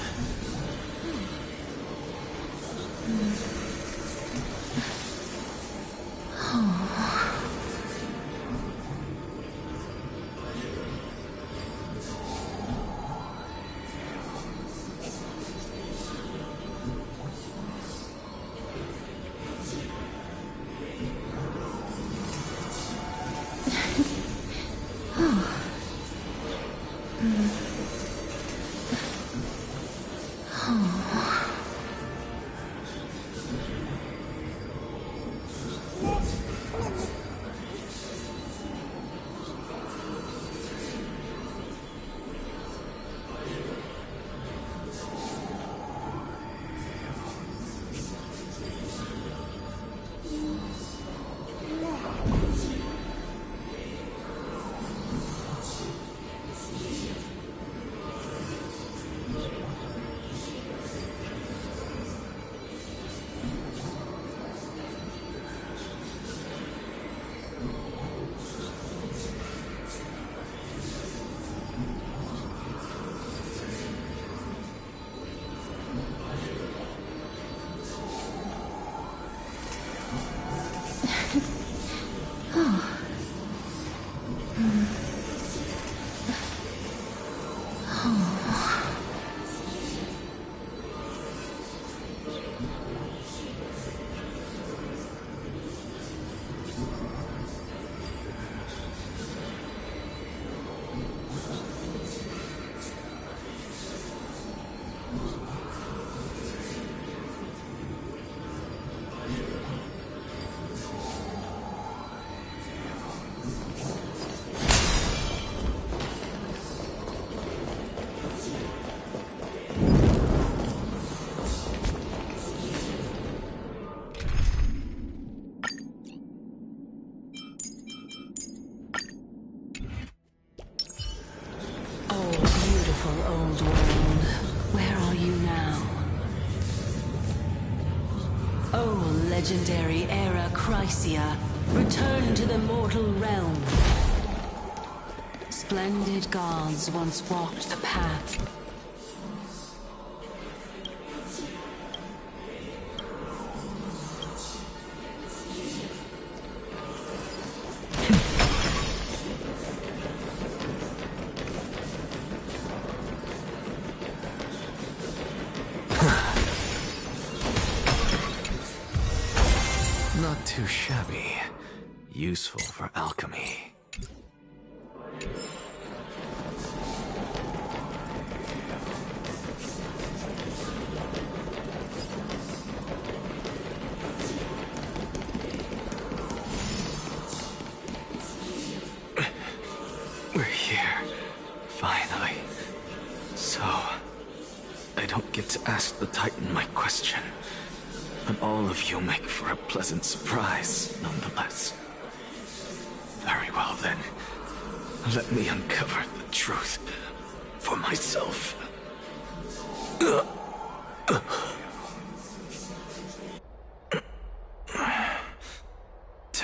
Beautiful old world. Where are you now? Oh, legendary era Chrysia, return to the mortal realm. Splendid gods once walked the path. Not too shabby. Useful for alchemy. We're here. Finally. So, I don't get to ask the Titan my question. But all of you make for a pleasant surprise, nonetheless. Very well then. Let me uncover the truth for myself. Did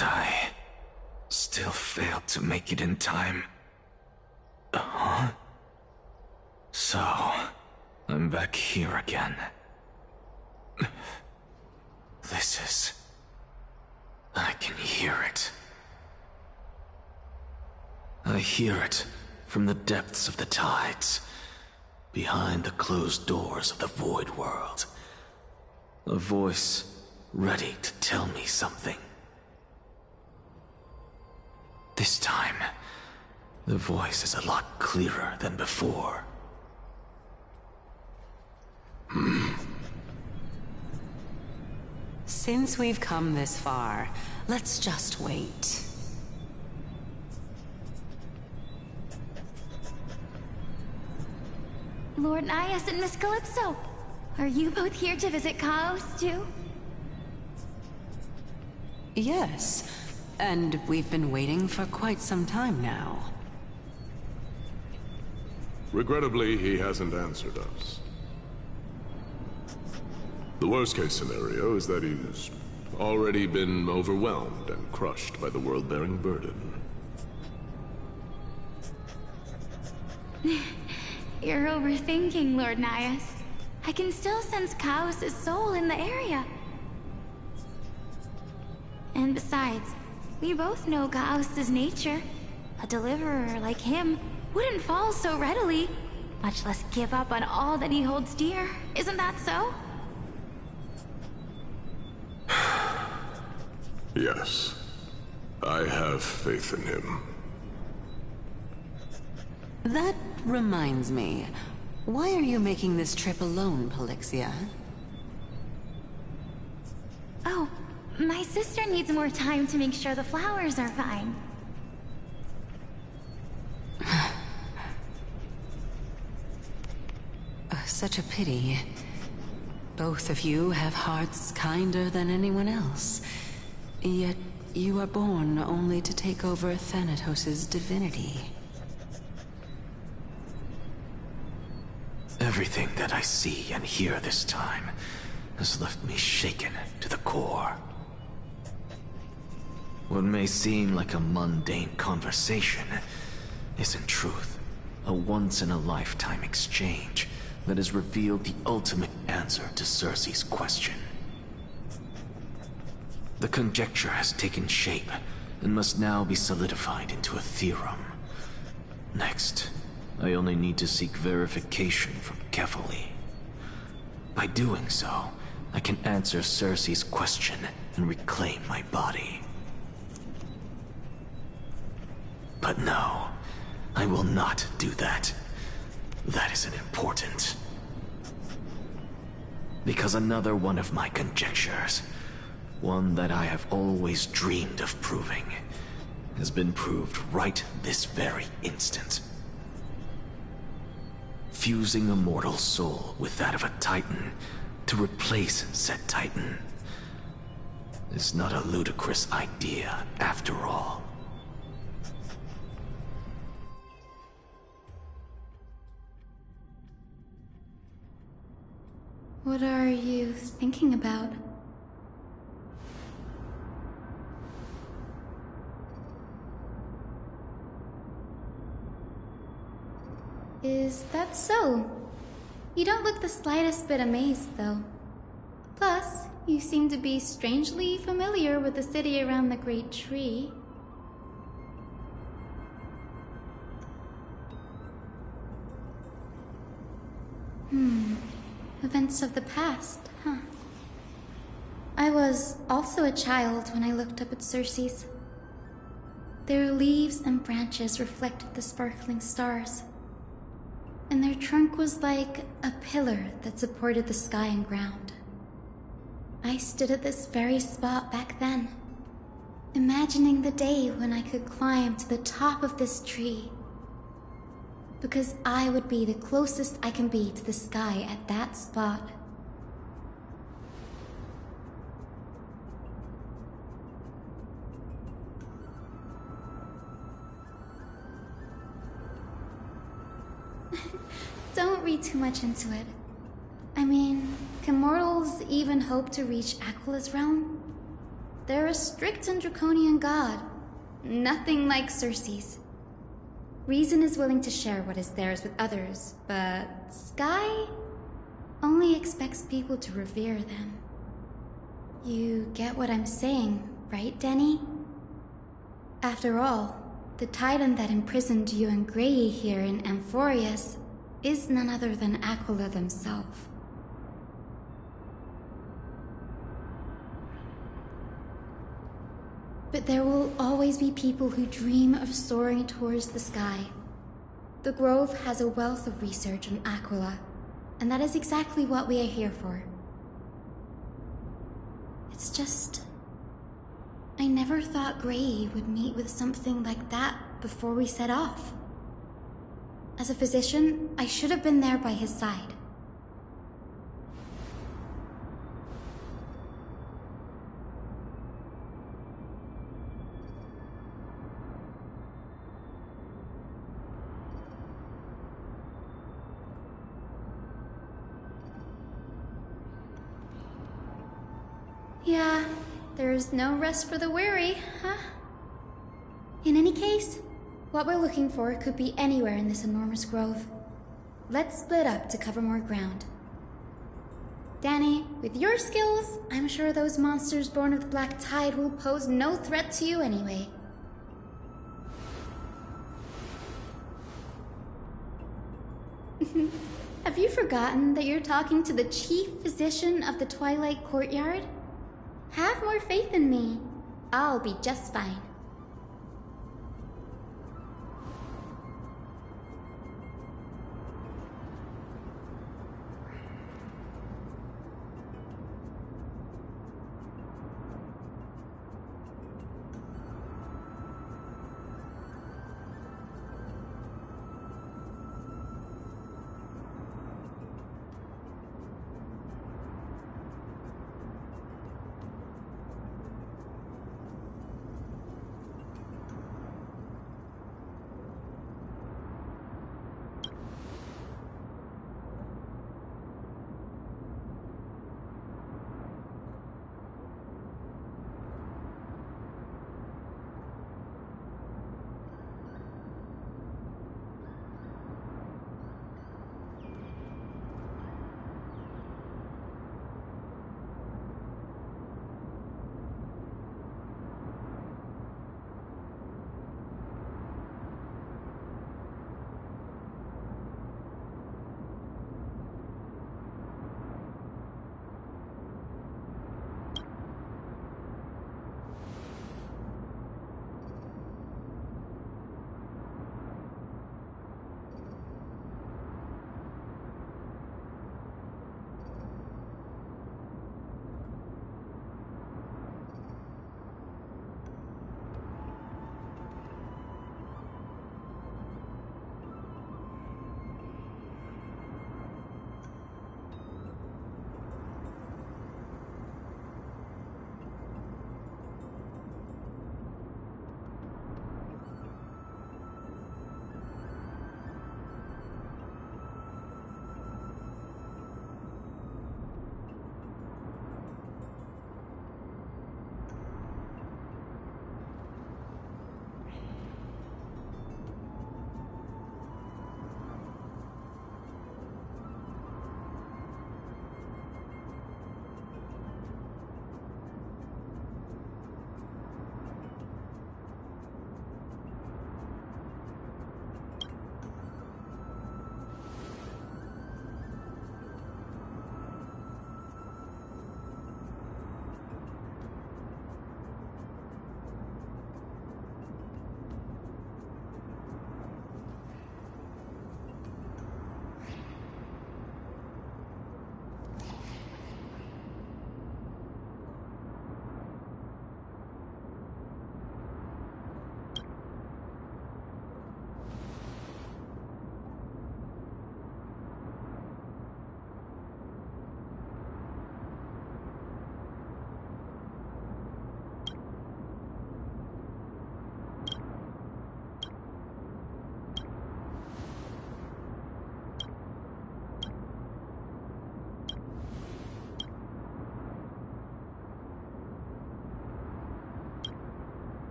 I still fail to make it in time? Huh? So, I'm back here again. This is... I can hear it. I hear it from the depths of the tides, behind the closed doors of the void world. A voice ready to tell me something. This time, the voice is a lot clearer than before. Since we've come this far, let's just wait. Lord Nias and Miss Calypso, are you both here to visit Chaos too? Yes, and we've been waiting for quite some time now. Regrettably, he hasn't answered us. The worst-case scenario is that he's already been overwhelmed and crushed by the world-bearing burden. You're overthinking, Lord Nias. I can still sense Chaos' soul in the area. And besides, we both know Chaos' nature. A deliverer like him wouldn't fall so readily, much less give up on all that he holds dear. Isn't that so? Yes, I have faith in him. That reminds me. Why are you making this trip alone, Polixia? Oh, my sister needs more time to make sure the flowers are fine. Such a pity. Both of you have hearts kinder than anyone else. Yet you are born only to take over Thanatos' divinity. Everything that I see and hear this time has left me shaken to the core. What may seem like a mundane conversation is in truth a once-in-a-lifetime exchange that has revealed the ultimate answer to Circe's question. The conjecture has taken shape and must now be solidified into a theorem. Next, I only need to seek verification from Kefali. By doing so, I can answer Circe's question and reclaim my body. But no, I will not do that. That isn't important. Because another one of my conjectures, one that I have always dreamed of proving, has been proved right this very instant. Fusing a mortal soul with that of a Titan to replace said Titan is not a ludicrous idea after all. What are you thinking about? Is that so? You don't look the slightest bit amazed, though. Plus, you seem to be strangely familiar with the city around the Great Tree. Events of the past, huh? I was also a child when I looked up at Circe's. Their leaves and branches reflected the sparkling stars, and their trunk was like a pillar that supported the sky and ground. I stood at this very spot back then, imagining the day when I could climb to the top of this tree, because I would be the closest I can be to the sky at that spot. Don't read too much into it. I mean, can mortals even hope to reach Aquila's realm? They're a strict and draconian god. Nothing like Circe's. Reason is willing to share what is theirs with others, but Sky only expects people to revere them. You get what I'm saying, right, Denny? After all, the titan that imprisoned you and Grey here in Amphorius is none other than Aquila themselves. But there will always be people who dream of soaring towards the sky. The Grove has a wealth of research on Aquila, and that is exactly what we are here for. It's just, I never thought Grey would meet with something like that before we set off. As a physician, I should have been there by his side. Yeah, there's no rest for the weary, huh? In any case, what we're looking for could be anywhere in this enormous grove. Let's split up to cover more ground. Danny, with your skills, I'm sure those monsters born of the Black Tide will pose no threat to you anyway. Have you forgotten that you're talking to the chief physician of the Twilight Courtyard? Have more faith in me. I'll be just fine.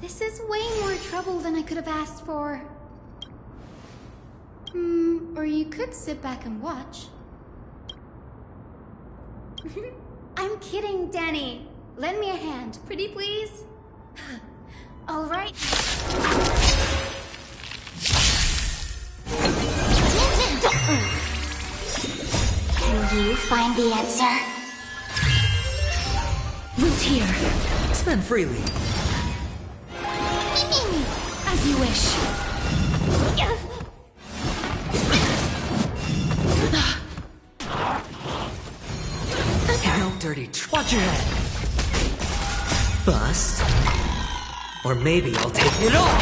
This is way more trouble than I could have asked for. Or you could sit back and watch. I'm kidding, Danny. Lend me a hand, pretty please? All right. Can you find the answer? Root here. Spend freely. As you wish. No dirty. Watch your head. Bust. Or maybe I'll take it all.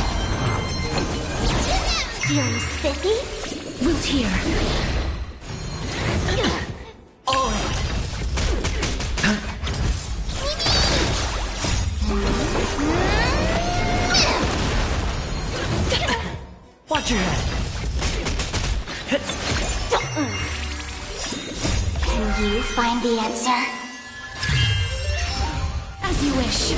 Feeling spiffy? Root here. Watch your head. Can you find the answer? As you wish.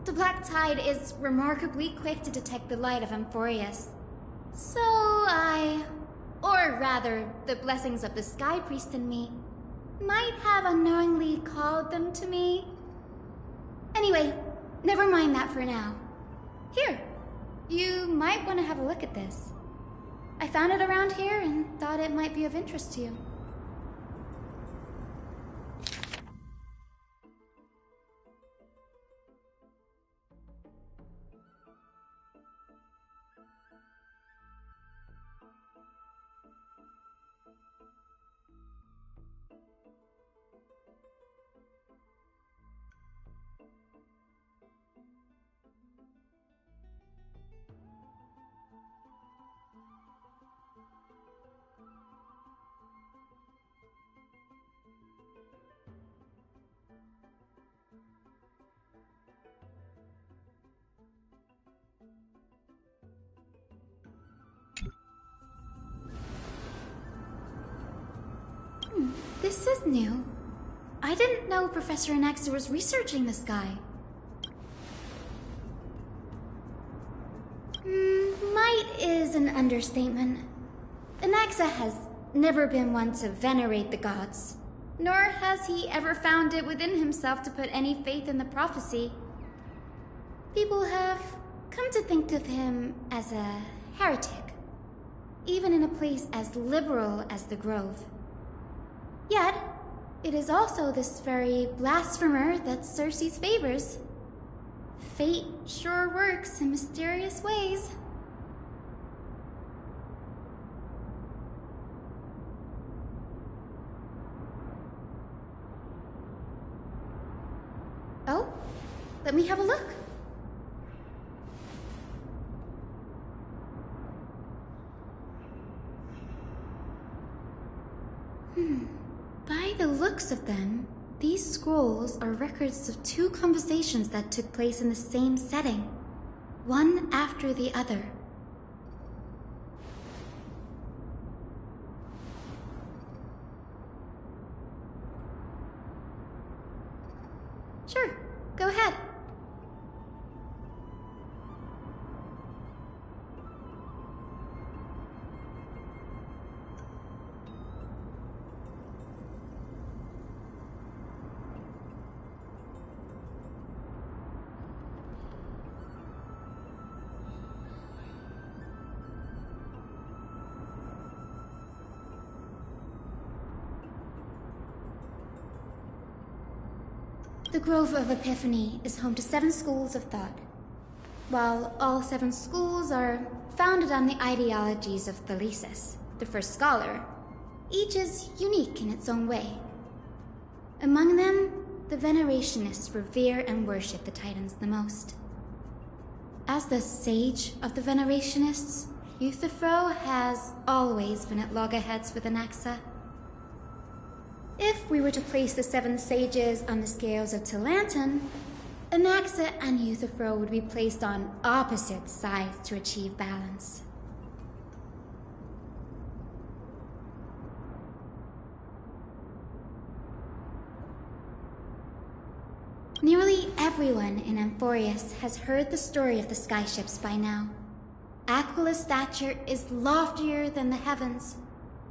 The Black Tide is remarkably quick to detect the light of Amphorius. So or rather, the blessings of the Sky Priest in me, might have unknowingly called them to me. Anyway, never mind that for now. Here, you might want to have a look at this. I found it around here and thought it might be of interest to you. This is new. I didn't know Professor Anaxa was researching the sky. Might is an understatement. Anaxa has never been one to venerate the gods, nor has he ever found it within himself to put any faith in the prophecy. People have come to think of him as a heretic. even in a place as liberal as the Grove. Yet, it is also this very blasphemer that Cersei's favors. Fate sure works in mysterious ways. Oh, let me have a look. By the looks of them, these scrolls are records of two conversations that took place in the same setting, one after the other. Sure, go ahead. The Grove of Epiphany is home to 7 schools of thought. While all 7 schools are founded on the ideologies of Thalesis, the first scholar, each is unique in its own way. Among them, the Venerationists revere and worship the Titans the most. As the sage of the Venerationists, Euthyphro has always been at loggerheads with Anaxa. If we were to place the 7 sages on the scales of Talanton, Anaxa and Euthyphro would be placed on opposite sides to achieve balance. Nearly everyone in Amphorius has heard the story of the skyships by now. Aquila's stature is loftier than the heavens,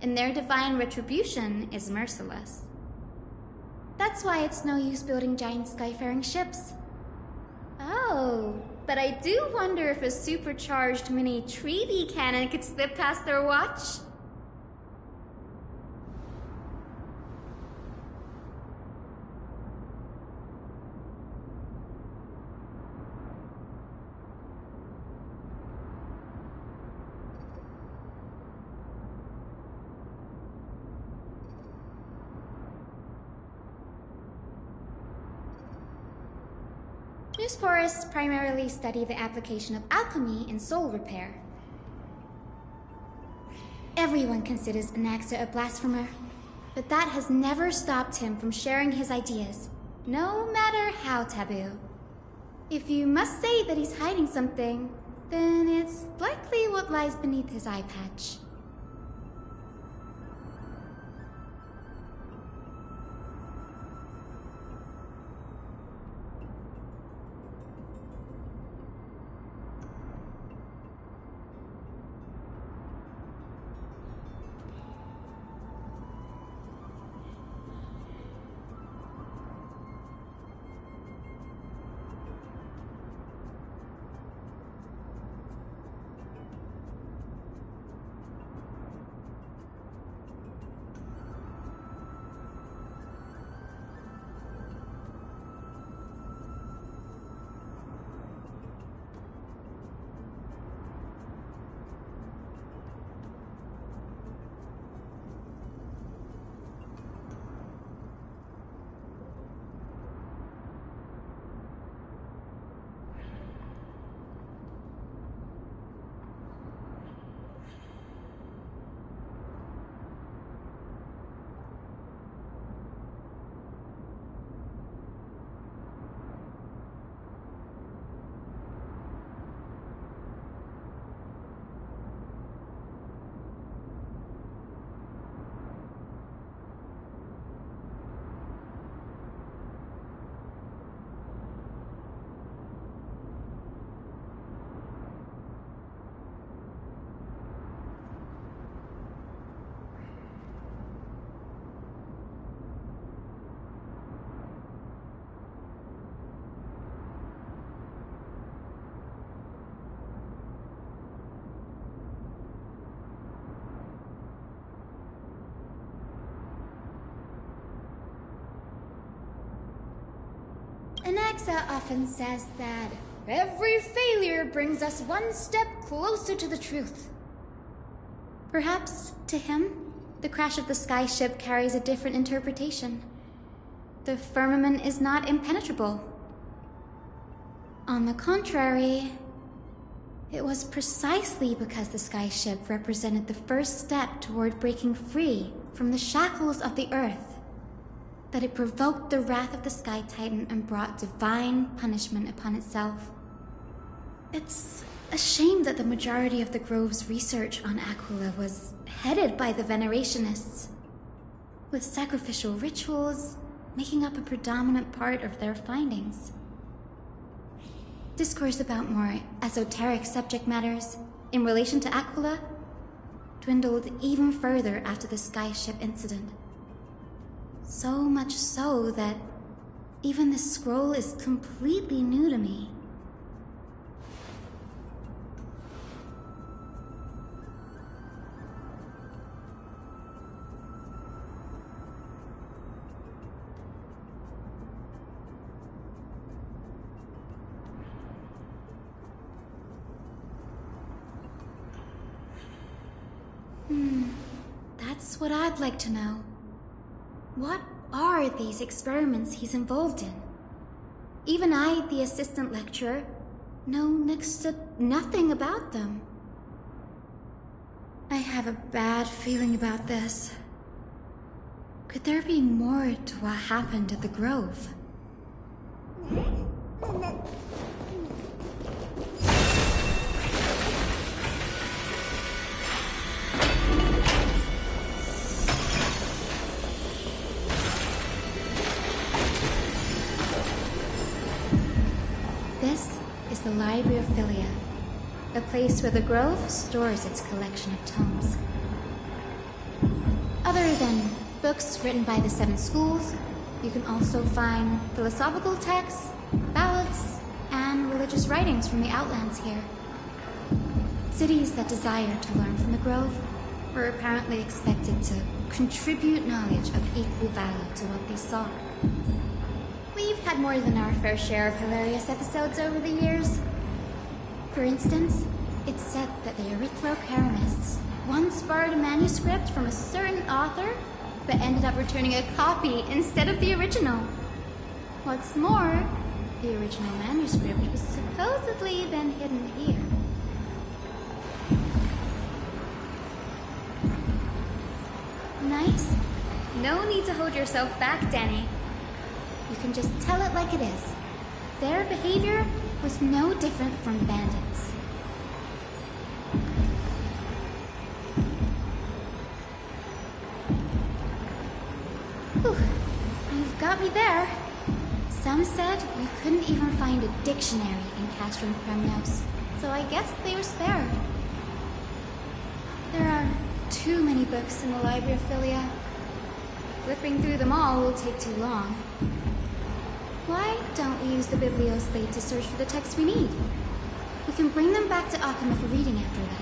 and their divine retribution is merciless. That's why it's no use building giant skyfaring ships. Oh, but I do wonder if a supercharged mini treaty cannon could slip past their watch. News forests primarily study the application of alchemy in soul repair. Everyone considers Anaxa a blasphemer, but that has never stopped him from sharing his ideas, no matter how taboo. If you must say that he's hiding something, then it's likely what lies beneath his eye patch. Nexa often says that every failure brings us one step closer to the truth. Perhaps, to him, the crash of the skyship carries a different interpretation. The firmament is not impenetrable. On the contrary, it was precisely because the skyship represented the first step toward breaking free from the shackles of the Earth that it provoked the wrath of the Sky Titan and brought divine punishment upon itself. It's a shame that the majority of the Grove's research on Aquila was headed by the Venerationists, with sacrificial rituals making up a predominant part of their findings. Discourse about more esoteric subject matters in relation to Aquila dwindled even further after the skyship incident. So much so that even this scroll is completely new to me. That's what I'd like to know. What are these experiments he's involved in? Even I, the assistant lecturer, know next to nothing about them. I have a bad feeling about this. Could there be more to what happened at the Grove? This is the Library of Philia, a place where the Grove stores its collection of tomes. Other than books written by the 7 schools, you can also find philosophical texts, ballads, and religious writings from the Outlands here. Cities that desire to learn from the Grove were apparently expected to contribute knowledge of equal value to what they saw. We've had more than our fair share of hilarious episodes over the years. For instance, it's said that the Erythrocheramists once borrowed a manuscript from a certain author, but ended up returning a copy instead of the original. What's more, the original manuscript was supposedly then hidden here. Nice. No need to hold yourself back, Danny. You can just tell it like it is. Their behavior was no different from bandits. Whew. You've got me there. Some said you couldn't even find a dictionary in Castrum Kremnos, so I guess they were spared. There are too many books in the Library of Philia. Flipping through them all will take too long. Why don't we use the biblioslate to search for the texts we need? We can bring them back to Akama for reading after that.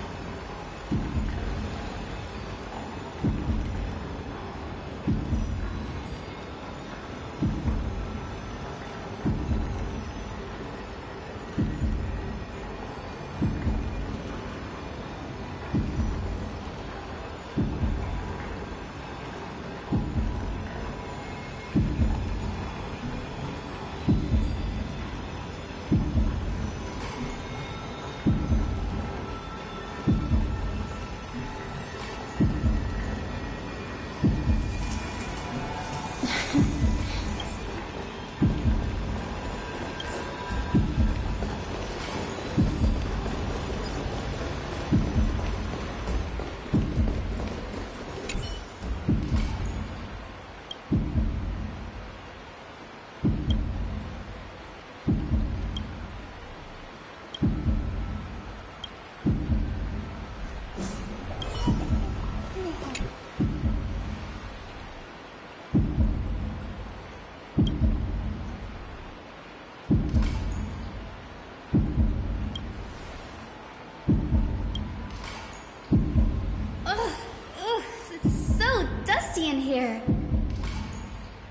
In here.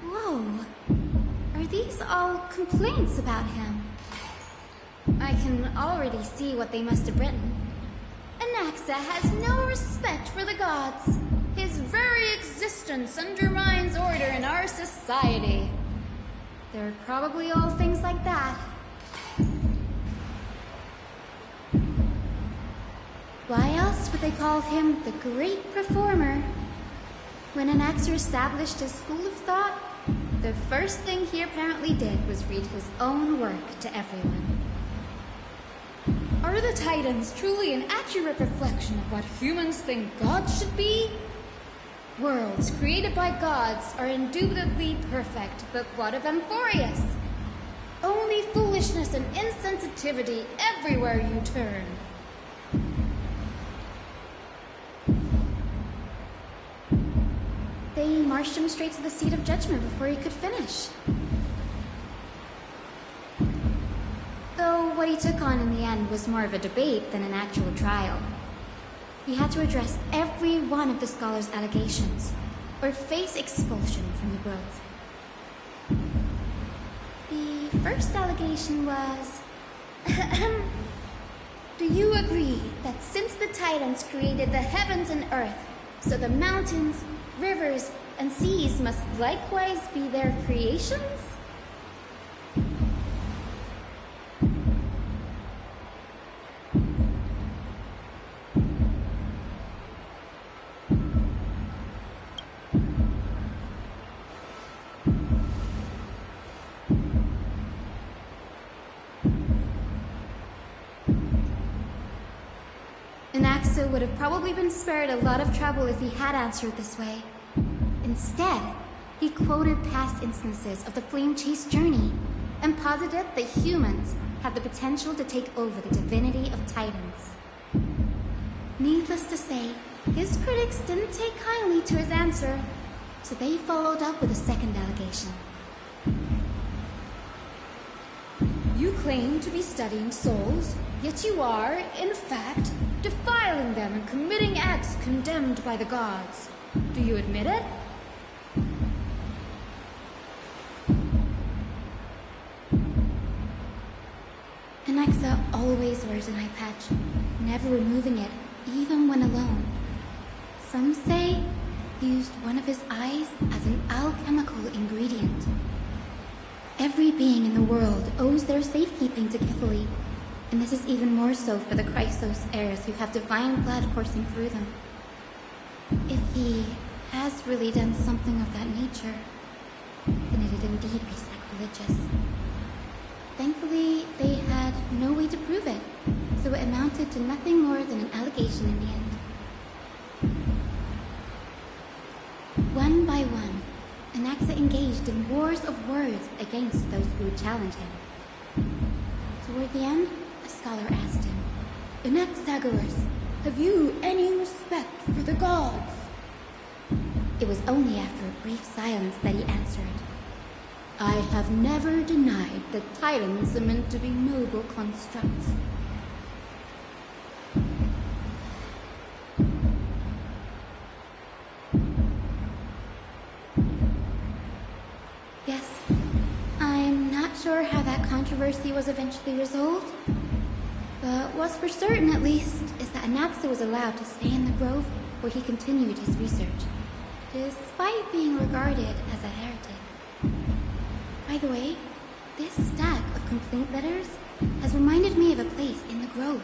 Whoa. Are these all complaints about him. I can already see what they must have written. Anaxa has no respect for the gods. His very existence undermines order in our society. They're probably all things like that. Why else would they call him the Great Performer? When Anaxer established his school of thought, the first thing he apparently did was read his own work to everyone. Are the Titans truly an accurate reflection of what humans think gods should be? Worlds created by gods are indubitably perfect, but what of Amphorius? Only foolishness and insensitivity everywhere you turn. They marched him straight to the seat of judgment before he could finish. Though what he took on in the end was more of a debate than an actual trial. He had to address every one of the scholar's allegations, or face expulsion from the Grove. The first allegation was... Do you agree that since the Titans created the heavens and earth, so the mountains, rivers, and seas must likewise be their creations? Anaxa would have probably been spared a lot of trouble if he had answered this way. Instead, he quoted past instances of the flame-chased journey and posited that humans have the potential to take over the divinity of Titans. Needless to say, his critics didn't take kindly to his answer, so they followed up with a second allegation. You claim to be studying souls, yet you are, in fact, defiling them and committing acts condemned by the gods. Do you admit it? Anaxa always wears an eye patch, never removing it, even when alone. Some say he used one of his eyes as an alchemical ingredient. Every being in the world owes their safekeeping to Kifili, and this is even more so for the Chrysos heirs who have divine blood coursing through them. If he has really done something of that nature, then it'd indeed be sacrilegious. Thankfully, they had no way to prove it, so it amounted to nothing more than an allegation in the end. One by one, Anaxa engaged in wars of words against those who would challenge him. Toward the end, a scholar asked him, Anaxagoras, have you any respect for the gods? It was only after a brief silence that he answered, I have never denied that Titans are meant to be noble constructs. Yes, I'm not sure how that controversy was eventually resolved, but what's for certain at least is that Anaxa was allowed to stay in the grove where he continued his research, despite being regarded as a heretic. By the way, this stack of complaint letters has reminded me of a place in the grove.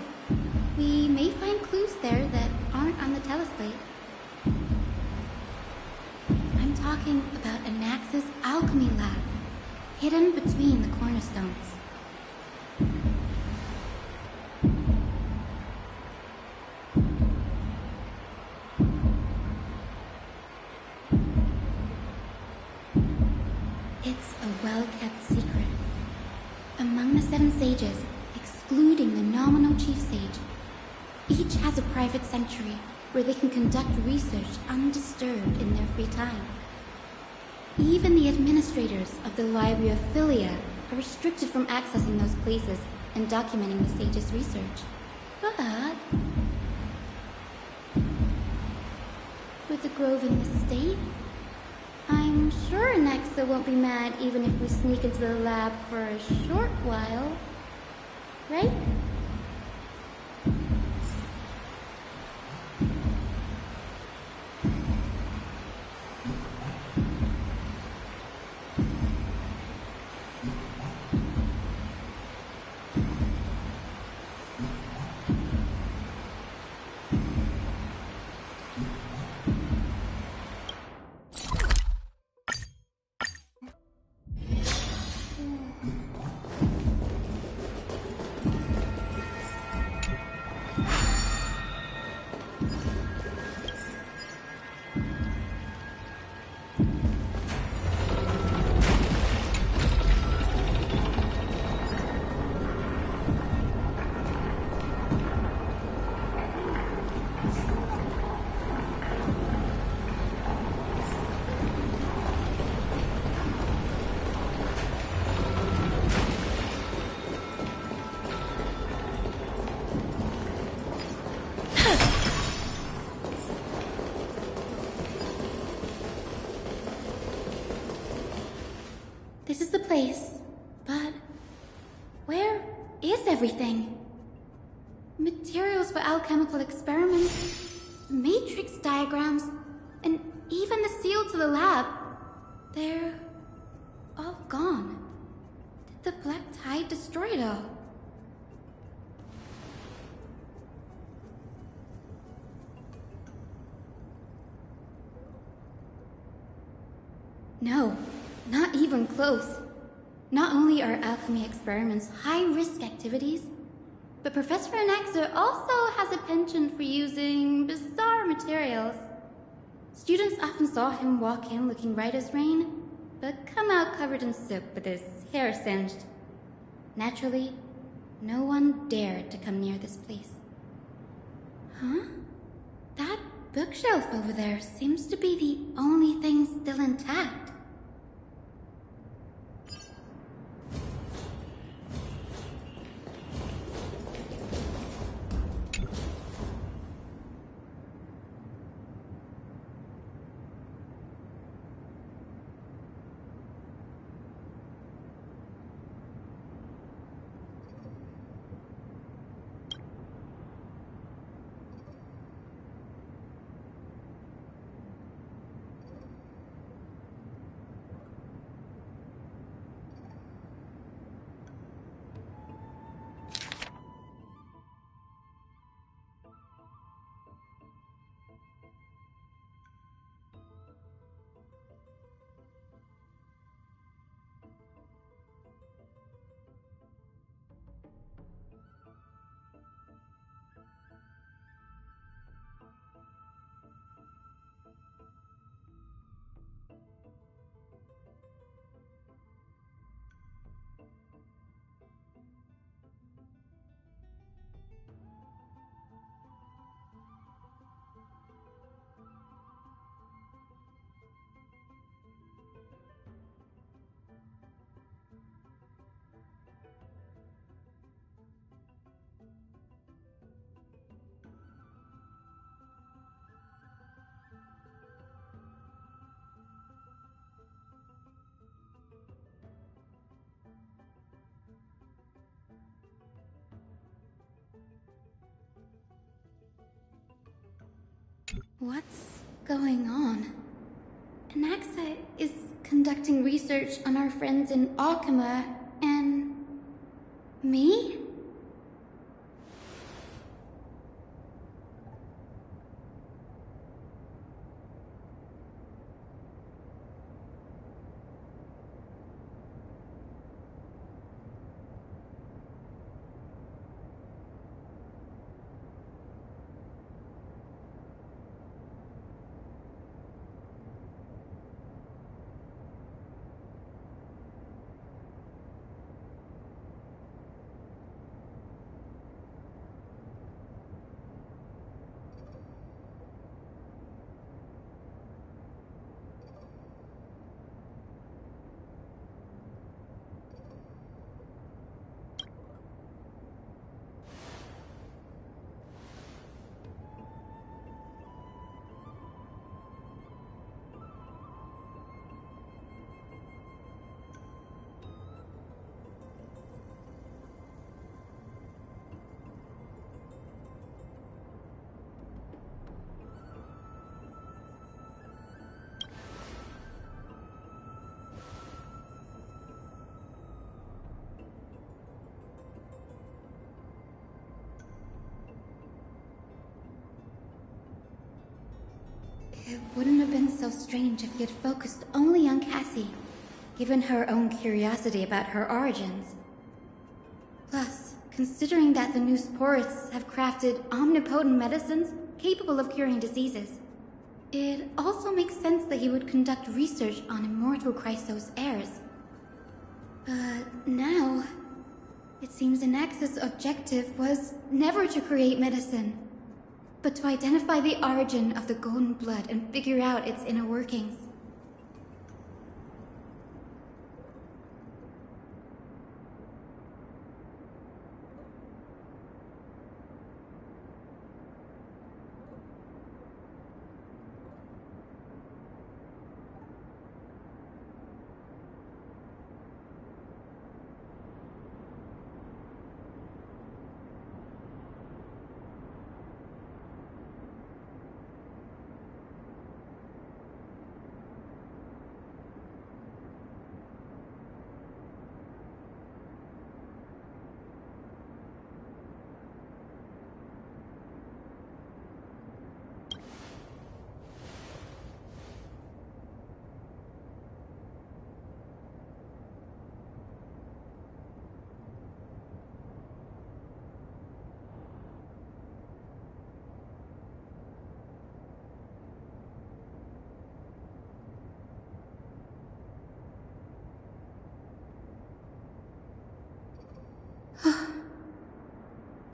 We may find clues there that aren't on the teleslate. I'm talking about Anaxa's alchemy lab, hidden between the cornerstones. It's a well-kept secret. Among the 7 sages, excluding the nominal chief sage, each has a private sanctuary where they can conduct research undisturbed in their free time. Even the administrators of the Library of Philia are restricted from accessing those places and documenting the sage's research. But with the grove in this state, I'm sure Anaxa Anaxa won't be mad even if we sneak into the lab for a short while, right? This is the place, but where is everything? Materials for alchemical experiments, matrix diagrams, and even the seal to the lab. They're all gone. Did the black tide destroy it all? No, not even close. Not only are alchemy experiments high-risk activities, but Professor Anaxa also has a penchant for using bizarre materials. Students often saw him walk in looking right as rain, but come out covered in soot with his hair singed. Naturally, no one dared to come near this place. Huh? That bookshelf over there seems to be the only thing still intact. What's going on? Anaxa is conducting research on our friends in Alchema and... me? It wouldn't have been so strange if he had focused only on Cassie, given her own curiosity about her origins. Plus, considering that the Newsporists have crafted omnipotent medicines capable of curing diseases, it also makes sense that he would conduct research on immortal Chrysos heirs. But now, it seems Anax's objective was never to create medicine, but to identify the origin of the golden blood and figure out its inner workings.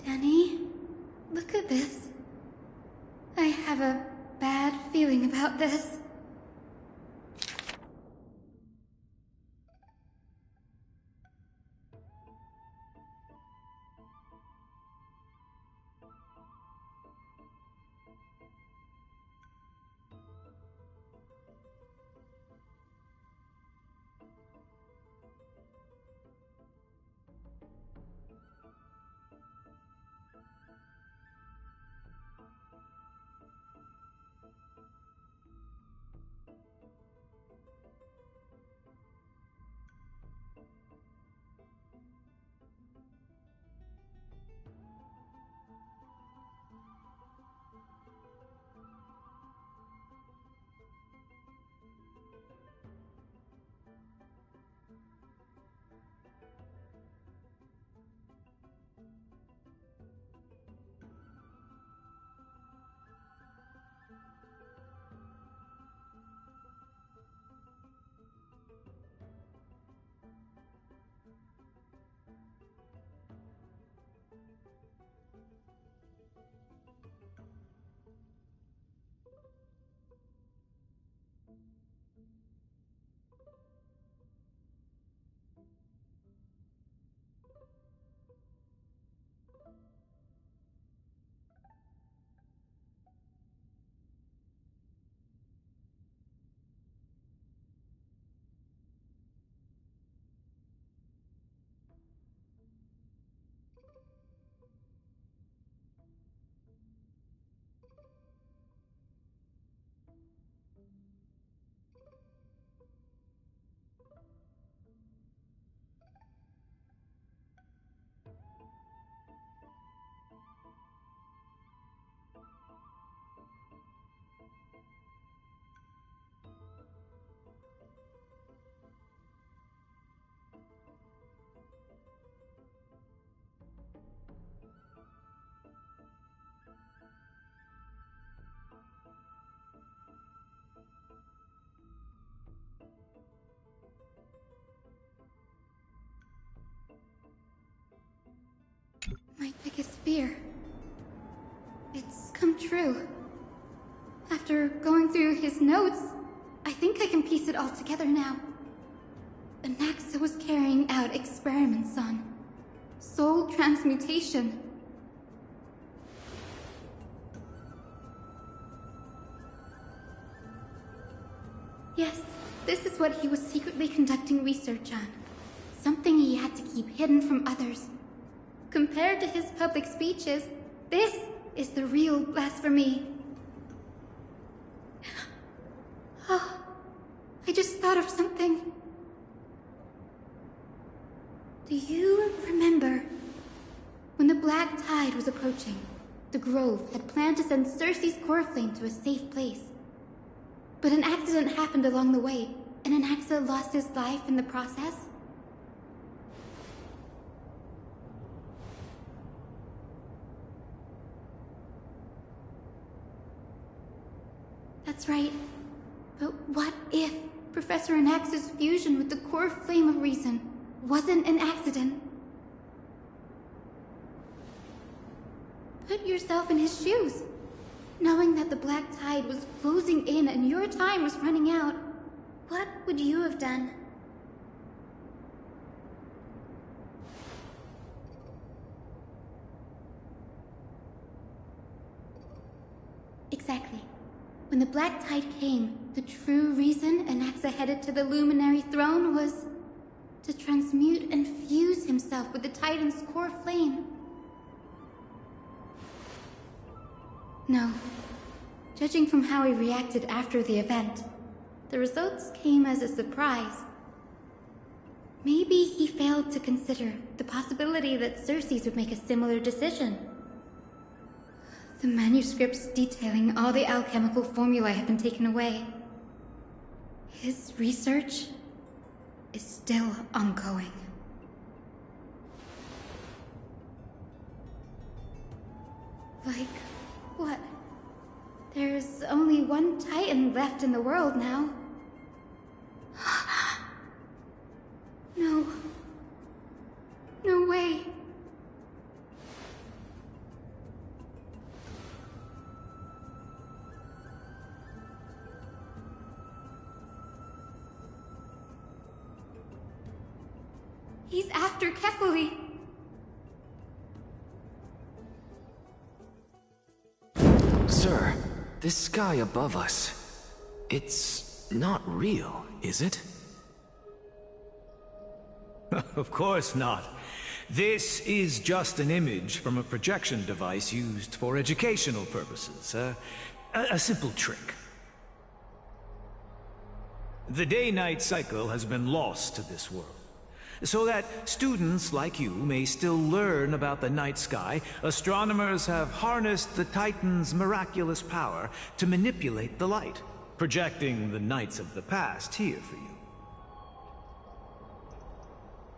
Danny, look at this. I have a bad feeling about this. My biggest fear. It's come true. After going through his notes, I think I can piece it all together now. Anaxa was carrying out experiments on soul transmutation. Yes, this is what he was secretly conducting research on. Something he had to keep hidden from others. Compared to his public speeches, this is the real blasphemy. Oh, I just thought of something. Do you remember when the Black Tide was approaching? The Grove had planned to send Cersei's core flame to a safe place. but an accident happened along the way, and Anaxa lost his life in the process? That's right. But what if Professor Anaxa's fusion with the core flame of reason wasn't an accident? Put yourself in his shoes. Knowing that the black tide was closing in and your time was running out, what would you have done? Exactly. When the black tide came, the true reason Anaxa headed to the Luminary Throne was to transmute and fuse himself with the Titan's core flame. No. Judging from how he reacted after the event, the results came as a surprise. Maybe he failed to consider the possibility that Circes would make a similar decision. The manuscripts detailing all the alchemical formulae have been taken away. His research is still ongoing. Like what? There's only one Titan left in the world now. No. No way. He's after Kefali. Sir, this sky above us, it's not real, is it? Of course not. This is just an image from a projection device used for educational purposes. A simple trick. The day-night cycle has been lost to this world, so that students like you may still learn about the night sky. Astronomers have harnessed the Titan's miraculous power to manipulate the light, projecting the nights of the past here for you.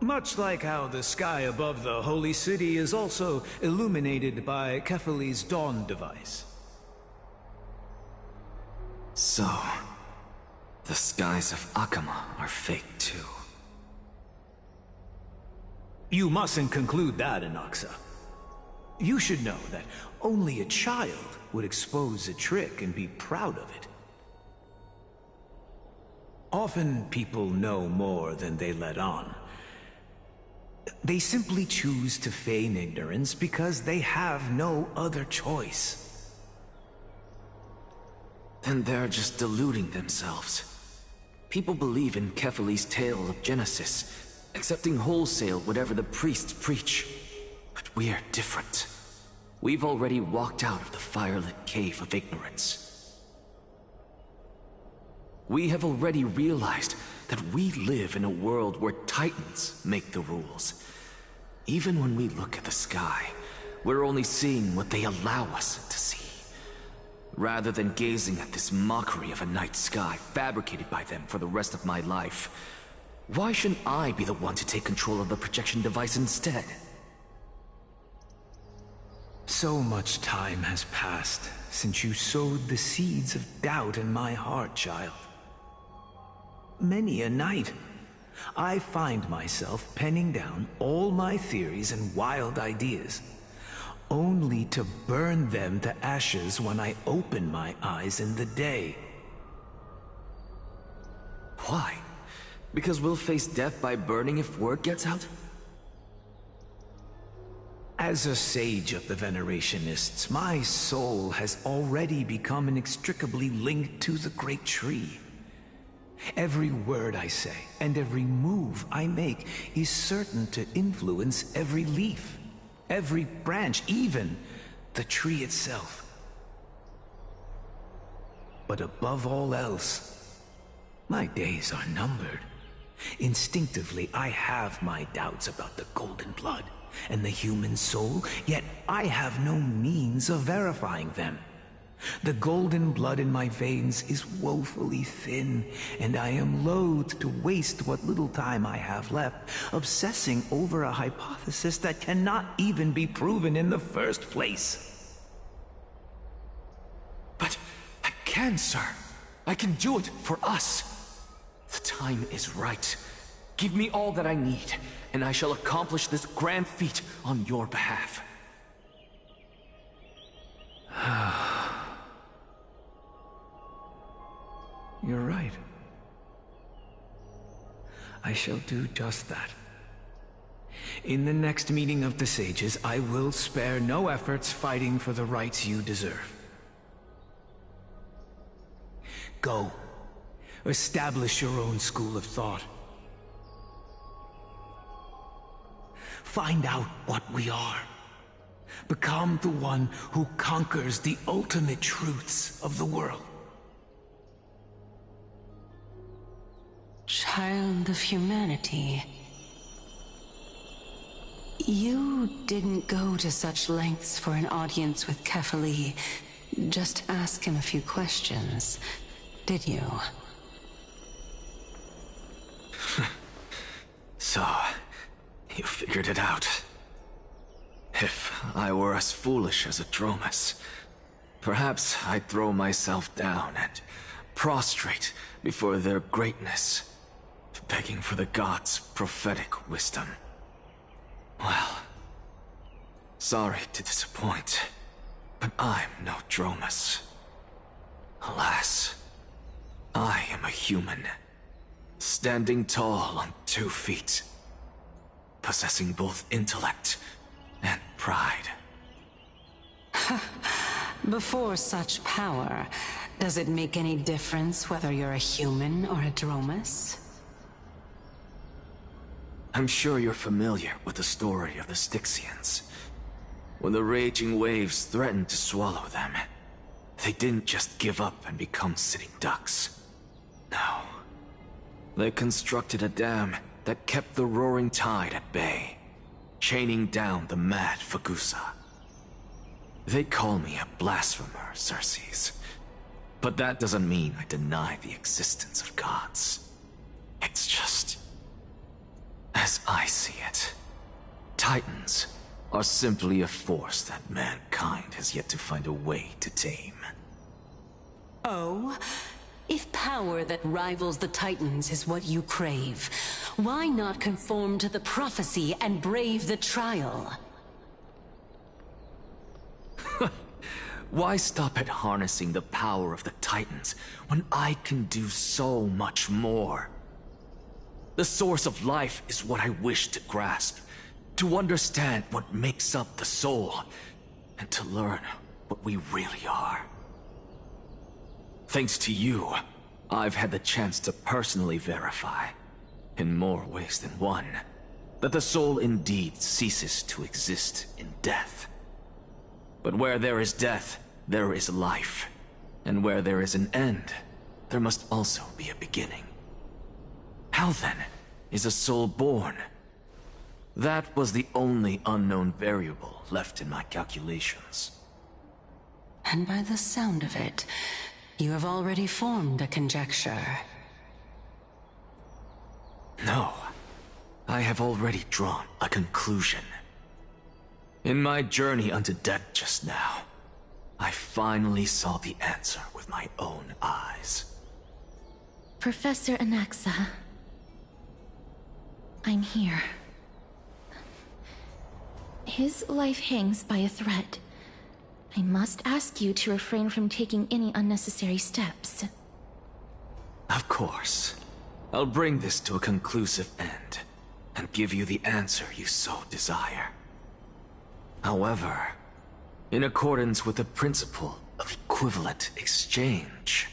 Much like how the sky above the Holy City is also illuminated by Kefali's dawn device. So, the skies of Akama are fake too. You mustn't conclude that, Anaxa. You should know that only a child would expose a trick and be proud of it. Often people know more than they let on. They simply choose to feign ignorance because they have no other choice. Then they're just deluding themselves. People believe in Kefali's tale of Genesis, accepting wholesale whatever the priests preach. But we're different. We've already walked out of the firelit cave of ignorance. We have already realized that we live in a world where Titans make the rules. Even when we look at the sky, we're only seeing what they allow us to see. Rather than gazing at this mockery of a night sky fabricated by them for the rest of my life, why shouldn't I be the one to take control of the projection device instead? So much time has passed since you sowed the seeds of doubt in my heart, child. Many a night, I find myself penning down all my theories and wild ideas, only to burn them to ashes when I open my eyes in the day. Why? Because we'll face death by burning if word gets out? As a sage of the Venerationists, my soul has already become inextricably linked to the great tree. Every word I say and every move I make is certain to influence every leaf, every branch, even the tree itself. But above all else, my days are numbered. Instinctively, I have my doubts about the golden blood and the human soul, yet I have no means of verifying them. The golden blood in my veins is woefully thin, and I am loath to waste what little time I have left obsessing over a hypothesis that cannot even be proven in the first place. But I can, sir. I can do it for us. The time is right. Give me all that I need, and I shall accomplish this grand feat on your behalf. You're right. I shall do just that. In the next meeting of the sages, I will spare no efforts fighting for the rights you deserve. Go. Establish your own school of thought. Find out what we are. Become the one who conquers the ultimate truths of the world. Child of humanity. You didn't go to such lengths for an audience with Kefali. Just ask him a few questions, did you? So, you figured it out. If I were as foolish as a Dromus, perhaps I'd throw myself down and prostrate before their greatness, begging for the gods' prophetic wisdom. Well, sorry to disappoint, but I'm no Dromus. Alas, I am a human, standing tall on 2 feet, possessing both intellect and pride. Before such power, does it make any difference whether you're a human or a Dromus? I'm sure you're familiar with the story of the Styxians. When the raging waves threatened to swallow them, they didn't just give up and become sitting ducks. No. They constructed a dam that kept the roaring tide at bay, chaining down the mad Fagusa. They call me a blasphemer, Xerxes. But that doesn't mean I deny the existence of gods. It's just, as I see it, Titans are simply a force that mankind has yet to find a way to tame. Oh? If power that rivals the Titans is what you crave, why not conform to the prophecy and brave the trial? Why stop at harnessing the power of the Titans when I can do so much more? The source of life is what I wish to grasp, to understand what makes up the soul, and to learn what we really are. Thanks to you, I've had the chance to personally verify, in more ways than one, that the soul indeed ceases to exist in death. But where there is death, there is life. And where there is an end, there must also be a beginning. How then is a soul born? That was the only unknown variable left in my calculations. And by the sound of it, you have already formed a conjecture. No, I have already drawn a conclusion. In my journey unto death just now, I finally saw the answer with my own eyes. Professor Anaxa, I'm here. His life hangs by a thread. I must ask you to refrain from taking any unnecessary steps. Of course. I'll bring this to a conclusive end, and give you the answer you so desire. However, in accordance with the principle of equivalent exchange,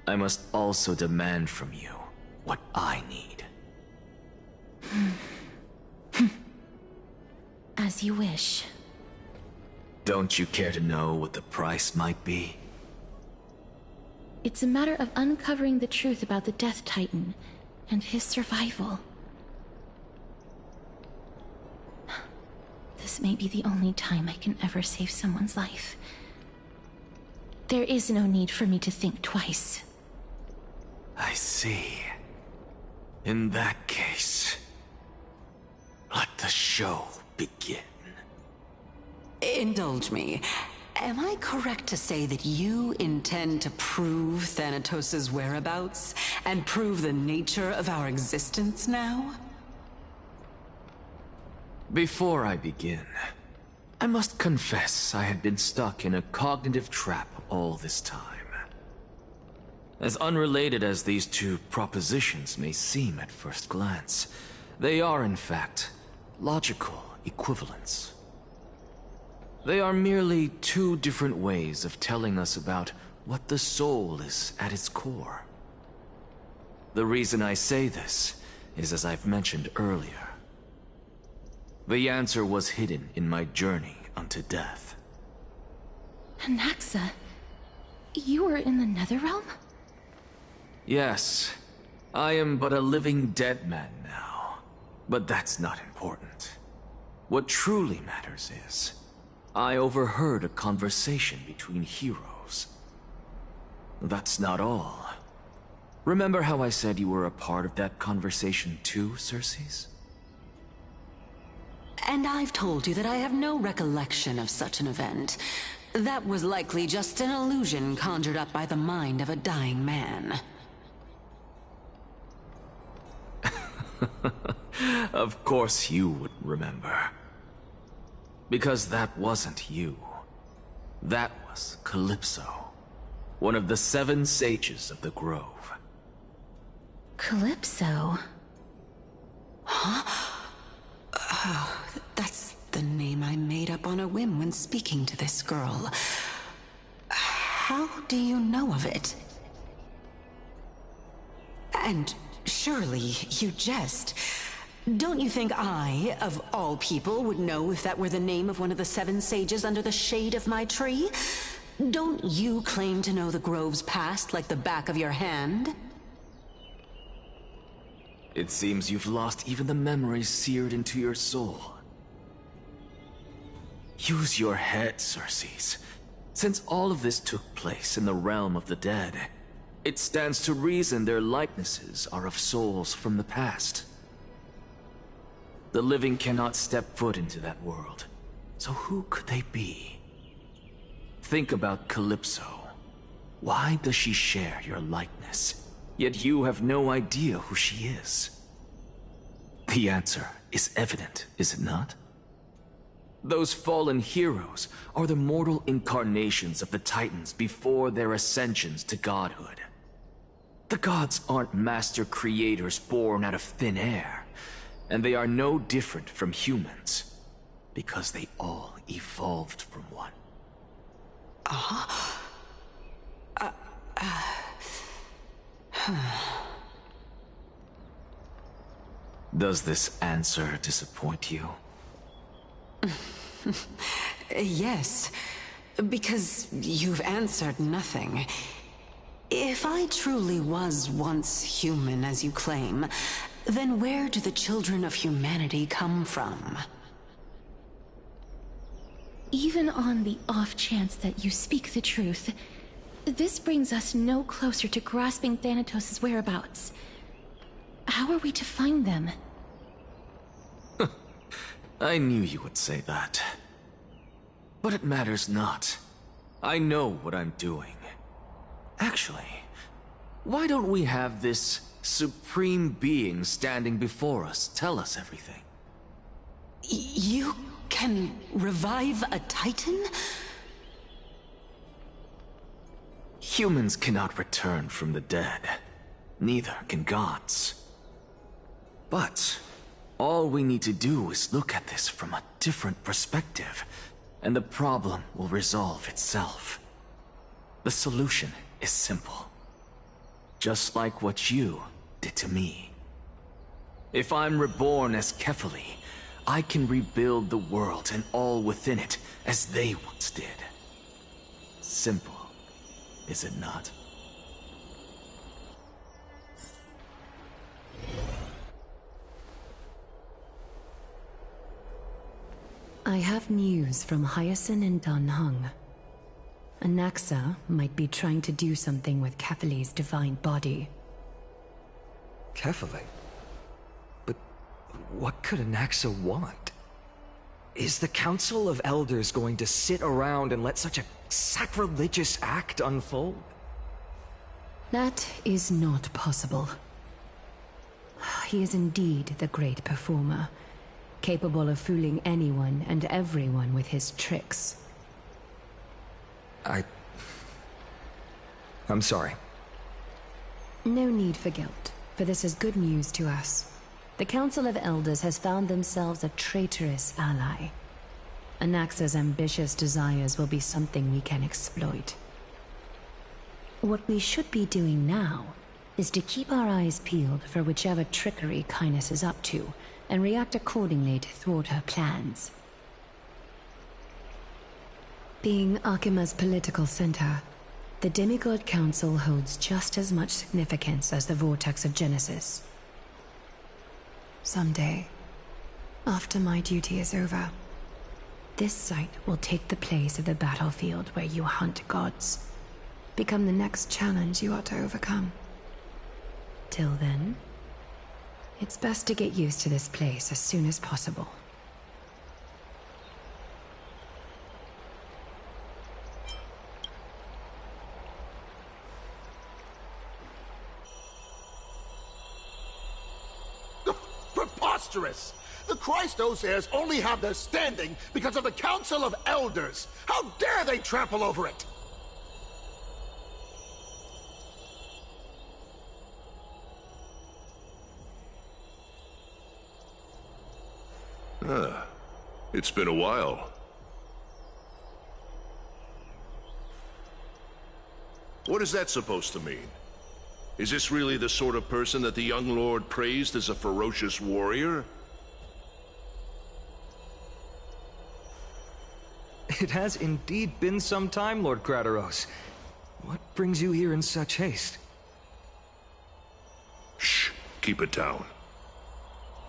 I must also demand from you what I need. As you wish. Don't you care to know what the price might be? It's a matter of uncovering the truth about the Death Titan and his survival. This may be the only time I can ever save someone's life. There is no need for me to think twice. I see. In that case, let the show begin. Indulge me. Am I correct to say that you intend to prove Thanatos' whereabouts and prove the nature of our existence now? Before I begin, I must confess I had been stuck in a cognitive trap all this time. As unrelated as these two propositions may seem at first glance, they are in fact logical equivalents. They are merely two different ways of telling us about what the soul is at its core. The reason I say this is as I've mentioned earlier. The answer was hidden in my journey unto death. Naxa, you were in the Netherrealm? Yes, I am but a living dead man now, but that's not important. What truly matters is, I overheard a conversation between heroes. That's not all. Remember how I said you were a part of that conversation too, Circes? And I've told you that I have no recollection of such an event. That was likely just an illusion conjured up by the mind of a dying man. Of course you would remember. Because that wasn't you. That was Calypso, one of the 7 sages of the Grove. Calypso? Huh? Oh, that's the name I made up on a whim when speaking to this girl. How do you know of it? And surely you jest. Don't you think I, of all people, would know if that were the name of one of the 7 sages under the shade of my tree? Don't you claim to know the Grove's past like the back of your hand? It seems you've lost even the memories seared into your soul. Use your head, Circes. Since all of this took place in the realm of the dead, it stands to reason their likenesses are of souls from the past. The living cannot step foot into that world, so who could they be? Think about Calypso. Why does she share your likeness, yet you have no idea who she is? The answer is evident, is it not? Those fallen heroes are the mortal incarnations of the Titans before their ascensions to godhood. The gods aren't master creators born out of thin air. And they are no different from humans, because they all evolved from one. Does this answer disappoint you? Yes, because you've answered nothing. If I truly was once human, as you claim, then where do the children of humanity come from? Even on the off chance that you speak the truth, this brings us no closer to grasping Thanatos' whereabouts. How are we to find them? I knew you would say that. But it matters not. I know what I'm doing. Actually, why don't we have this supreme being standing before us tell us everything? You can revive a Titan? Humans cannot return from the dead. Neither can gods. But all we need to do is look at this from a different perspective, and the problem will resolve itself. The solution is simple. Just like what you did to me. If I'm reborn as Kefali, I can rebuild the world and all within it as they once did. Simple, is it not? I have news from Hyacinth and Dunhung. Anaxa might be trying to do something with Kefali's divine body. Kefali? But what could Anaxa want? Is the Council of Elders going to sit around and let such a sacrilegious act unfold? That is not possible. He is indeed the great performer, capable of fooling anyone and everyone with his tricks. I'm sorry. No need for guilt, for this is good news to us. The Council of Elders has found themselves a traitorous ally. Anaxa's ambitious desires will be something we can exploit. What we should be doing now is to keep our eyes peeled for whichever trickery Kindness is up to, and react accordingly to thwart her plans. Being Akima's political center, the Demigod Council holds just as much significance as the Vortex of Genesis. Someday, after my duty is over, this site will take the place of the battlefield where you hunt gods, become the next challenge you are to overcome. Till then, it's best to get used to this place as soon as possible. Preposterous! The Christos heirs only have their standing because of the Council of Elders! How dare they trample over it! It's been a while. What is that supposed to mean? Is this really the sort of person that the young lord praised as a ferocious warrior? It has indeed been some time, Lord Krateros. What brings you here in such haste? Shh, keep it down.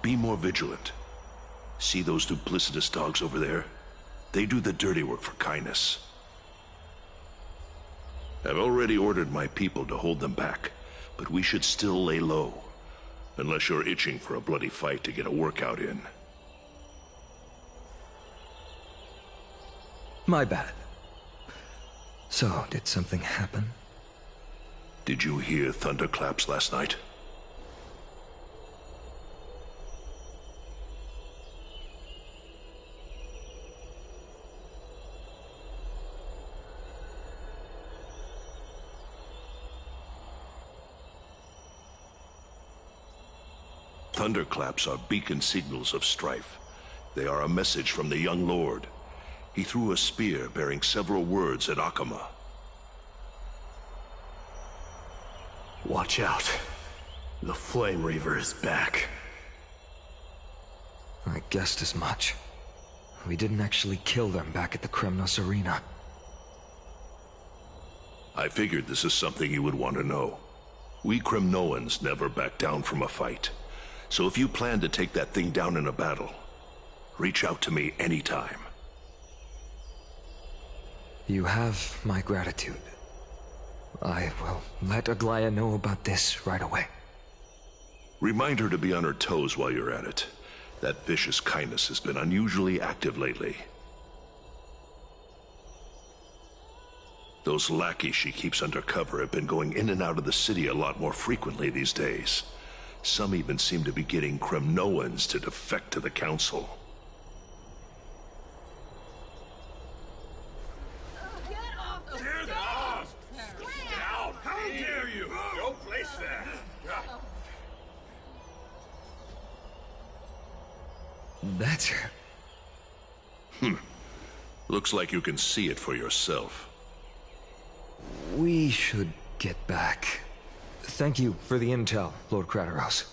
Be more vigilant. See those duplicitous dogs over there? They do the dirty work for Kindness. I've already ordered my people to hold them back, but we should still lay low. Unless you're itching for a bloody fight to get a workout in. My bad. So, did something happen? Did you hear thunderclaps last night? Thunderclaps are beacon signals of strife. They are a message from the young lord. He threw a spear bearing several words at Akama. Watch out. The Flame Reaver is back. I guessed as much. We didn't actually kill them back at the Kremnos Arena. I figured this is something you would want to know. We Kremnoans never back down from a fight. So if you plan to take that thing down in a battle, reach out to me anytime. You have my gratitude. I will let Aglaya know about this right away. Remind her to be on her toes while you're at it. That vicious Kindness has been unusually active lately. Those lackeys she keeps under cover have been going in and out of the city a lot more frequently these days. Some even seem to be getting Kremnoans to defect to the Council. How dare you! No place there! That's her. Looks like you can see it for yourself. We should get back. Thank you for the intel, Lord Krateros.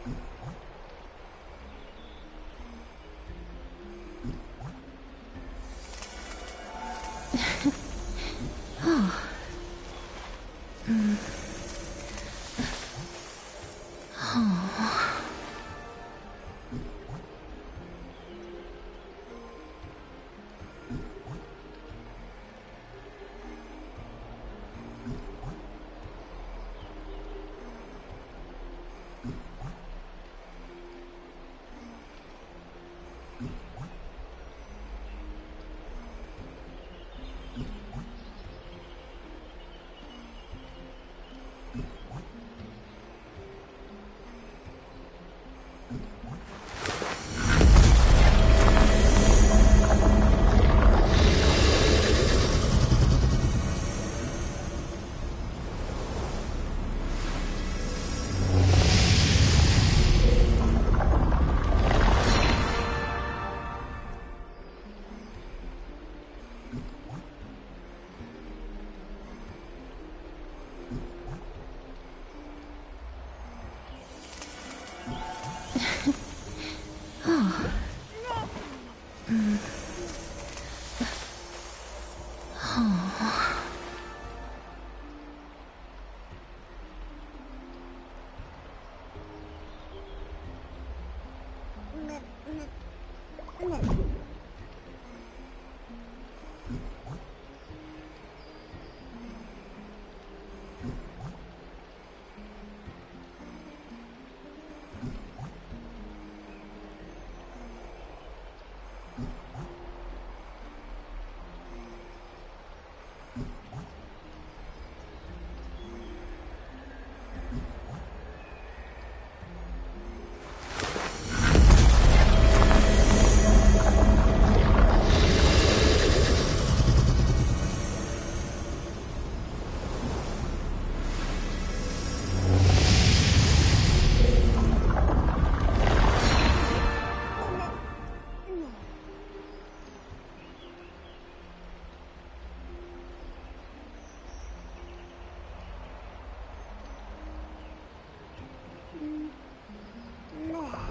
Oh. Oh. Oh. Oh.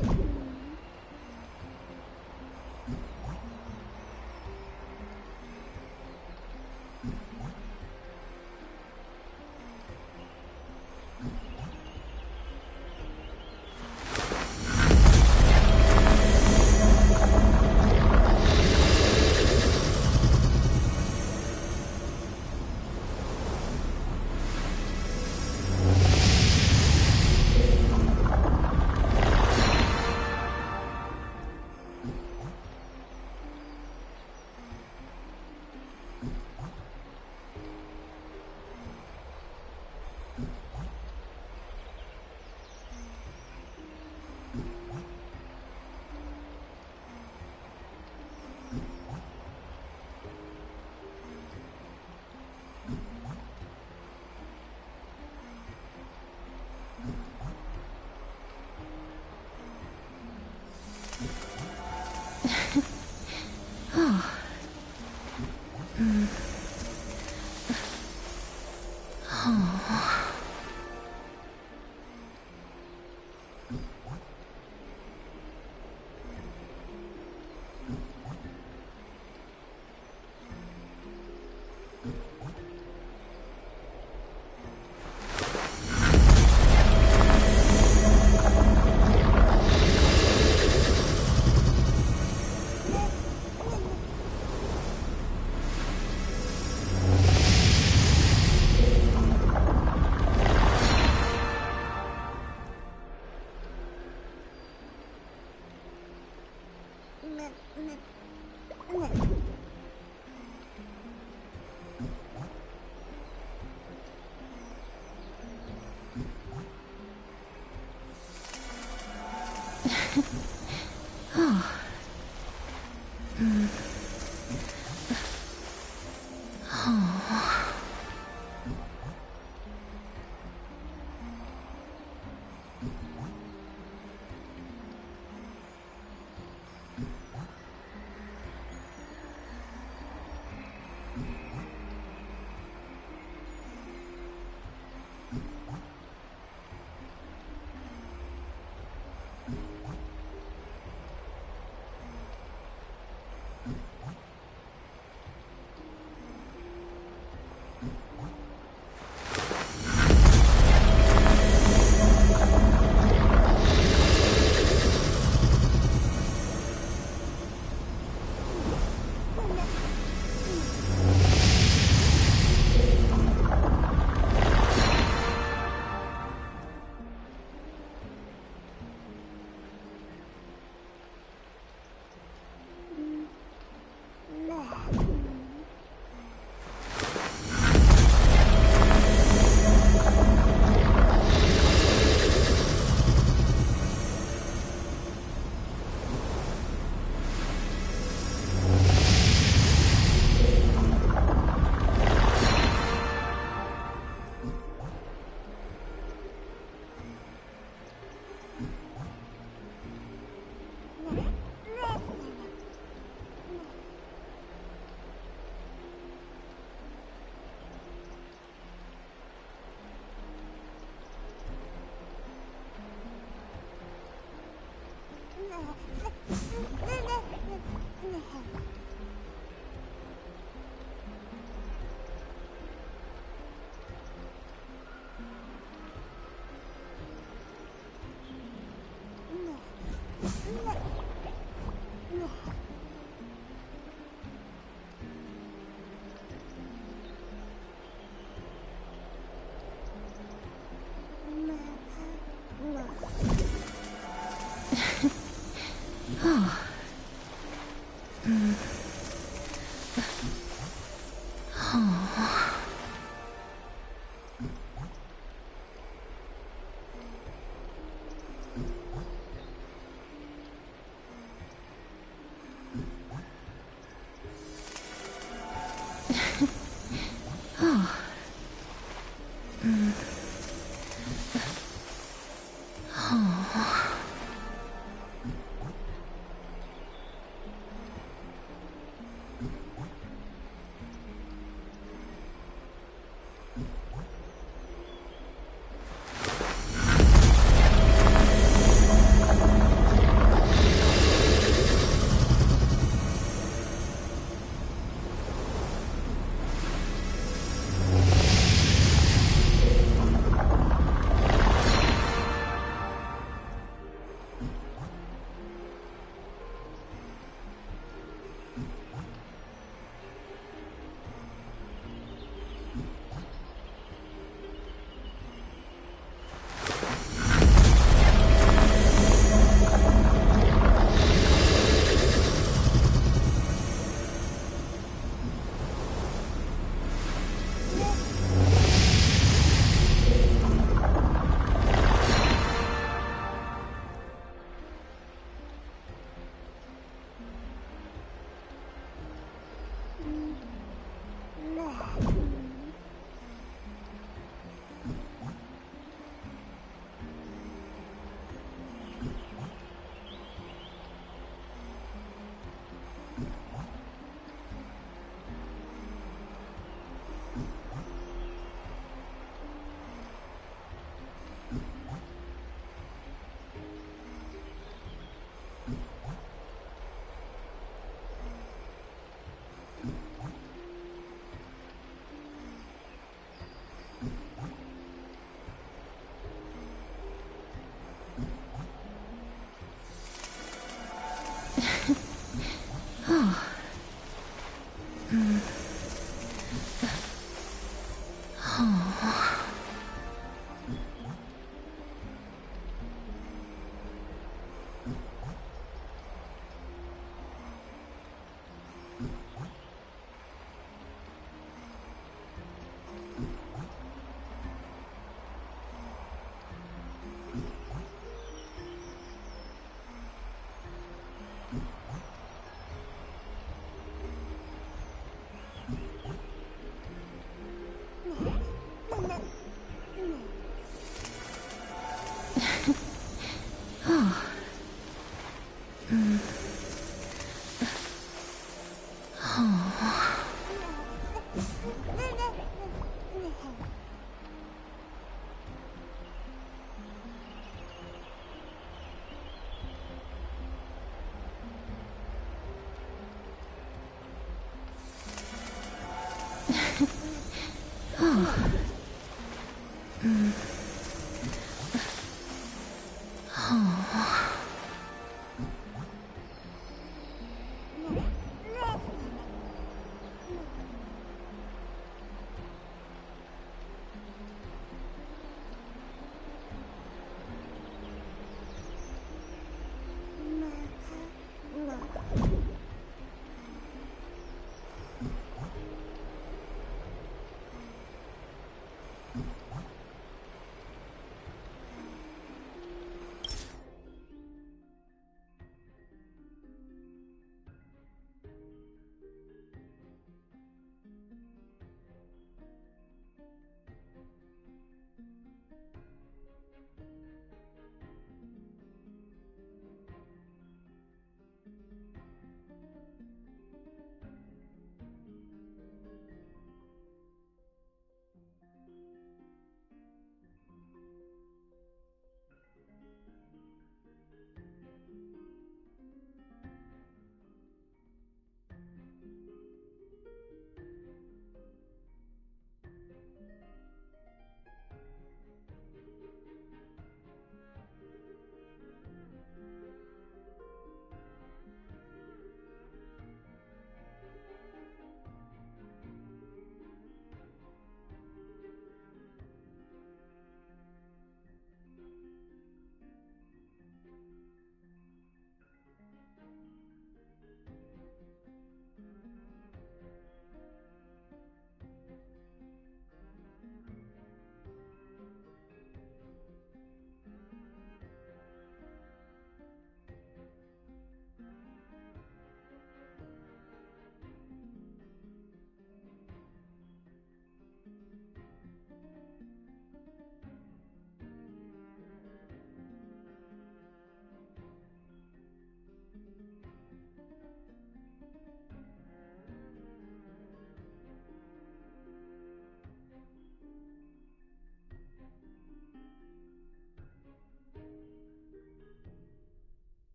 Oh. Oh. Oh. Oh.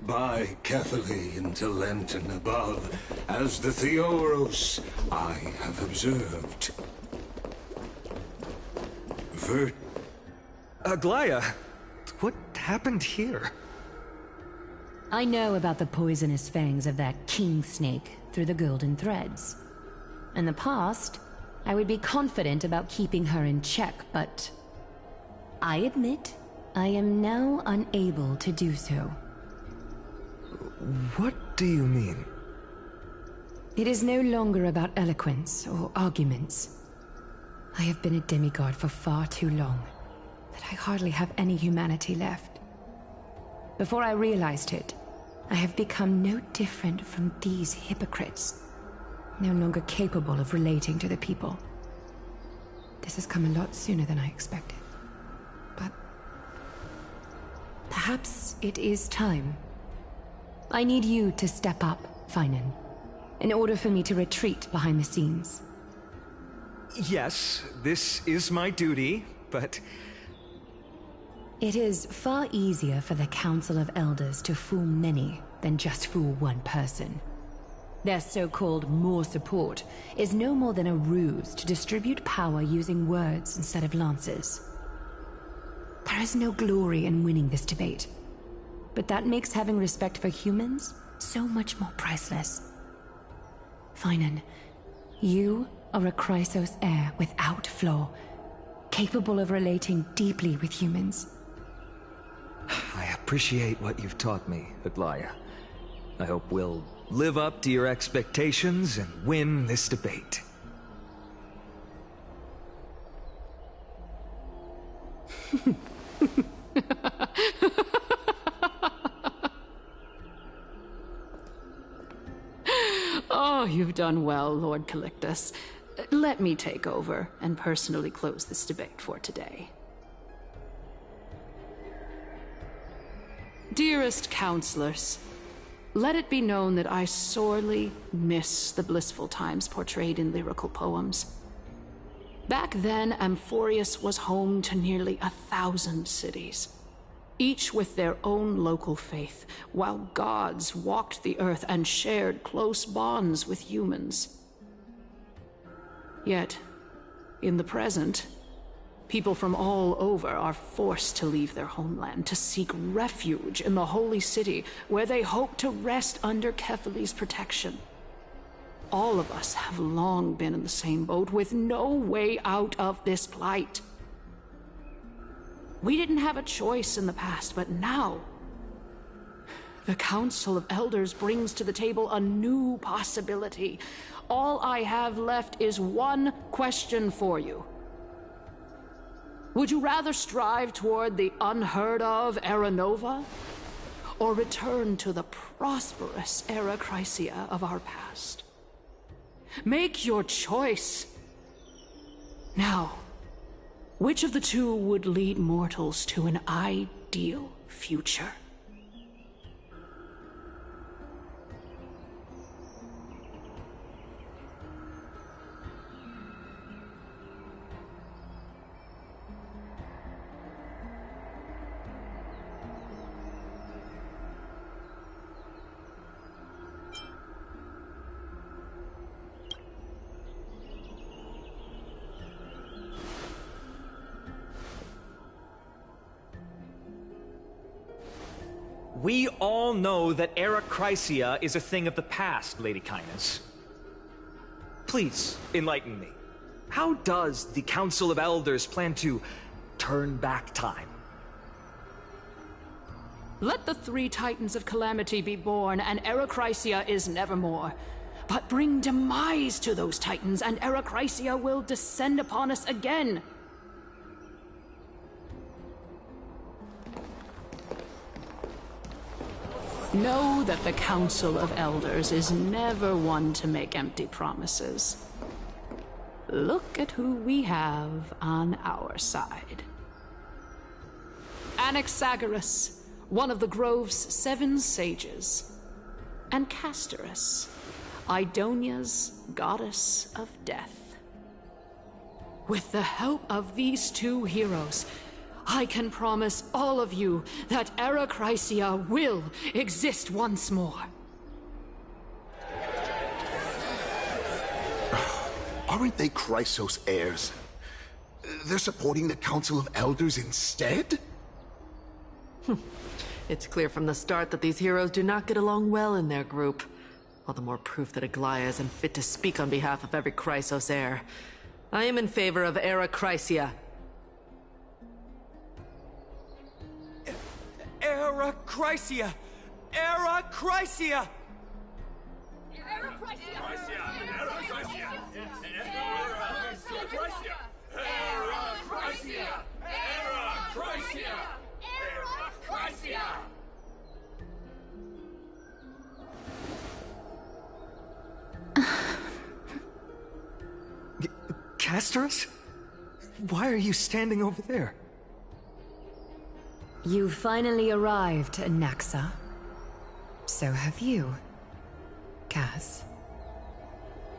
by carefully into Lenten above, as the Theoros I have observed. Aglaya, what happened here? I know about the poisonous fangs of that king snake through the golden threads. In the past, I would be confident about keeping her in check, but I admit I am now unable to do so. What do you mean? It is no longer about eloquence or arguments. I have been a demigod for far too long that I hardly have any humanity left. Before I realized it, I have become no different from these hypocrites, no longer capable of relating to the people. This has come a lot sooner than I expected. But perhaps it is time. I need you to step up, Finan, in order for me to retreat behind the scenes. Yes, this is my duty, but... It is far easier for the Council of Elders to fool many than just fool one person. Their so-called more support is no more than a ruse to distribute power using words instead of lances. There is no glory in winning this debate, but that makes having respect for humans so much more priceless. Finan, you are a Chrysos heir without flaw, capable of relating deeply with humans. I appreciate what you've taught me, Aglaya. I hope we'll live up to your expectations and win this debate. Oh, you've done well, Lord Calictus. Let me take over and personally close this debate for today. Dearest counselors, let it be known that I sorely miss the blissful times portrayed in lyrical poems. Back then, Amphorius was home to nearly 1,000 cities, each with their own local faith, while gods walked the earth and shared close bonds with humans. Yet, in the present, people from all over are forced to leave their homeland to seek refuge in the holy city, where they hope to rest under Kefali's protection. All of us have long been in the same boat, with no way out of this plight. We didn't have a choice in the past, but now, the Council of Elders brings to the table a new possibility. All I have left is one question for you. Would you rather strive toward the unheard of Era Nova, or return to the prosperous Era Chrysia of our past? Make your choice. Now, which of the two would lead mortals to an ideal future? We all know that Era Chrysia is a thing of the past, Lady Kindness. Please, enlighten me. How does the Council of Elders plan to turn back time? Let the 3 Titans of Calamity be born, and Era Chrysia is nevermore. But bring demise to those Titans, and Era Chrysia will descend upon us again. Know that the Council of Elders is never one to make empty promises. Look at who we have on our side. Anaxagoras, one of the Grove's 7 sages, and Castorus, Idonia's goddess of death. With the help of these 2 heroes, I can promise all of you that Era Chrysia will exist once more. Aren't they Chrysos heirs? They're supporting the Council of Elders instead? It's clear from the start that these heroes do not get along well in their group. All the more proof that Aglaya isn't fit to speak on behalf of every Chrysos heir. I am in favor of Era Chrysia. Era Chrysia! Era Chrysia! Era Chrysia! Era Chrysia! Era Chrysia! Era Chrysia! Era Chrysia! Castorus? Why are you standing over there? You finally arrived, Naxa. So have you, Cass.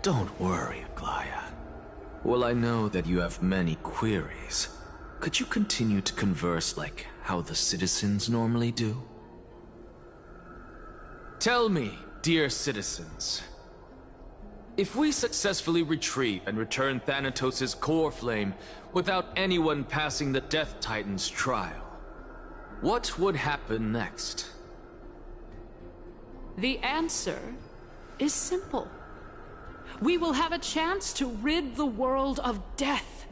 Don't worry, Aglaya. Well, I know that you have many queries. Could you continue to converse like how the citizens normally do? Tell me, dear citizens, if we successfully retrieve and return Thanatos' core flame without anyone passing the Death Titan's trial, what would happen next? The answer is simple. We will have a chance to rid the world of death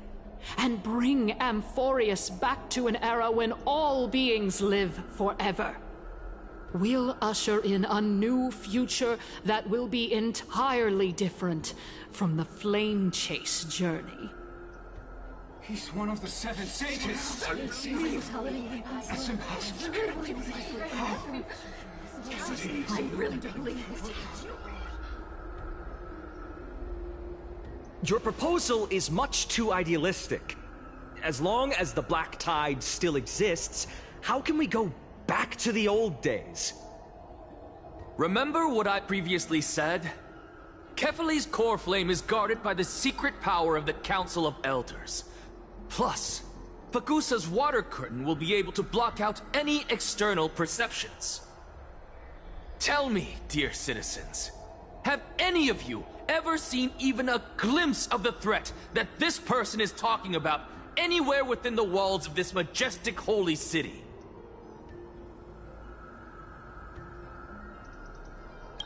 and bring Amphorius back to an era when all beings live forever. We'll usher in a new future that will be entirely different from the Flame Chase journey. He's one of the 7 sages. That's impossible. I really believe this. Your proposal is much too idealistic. As long as the Black Tide still exists, how can we go back to the old days? Remember what I previously said? Kefali's core flame is guarded by the secret power of the Council of Elders. Plus, Fagusa's water curtain will be able to block out any external perceptions. Tell me, dear citizens, have any of you ever seen even a glimpse of the threat that this person is talking about anywhere within the walls of this majestic holy city?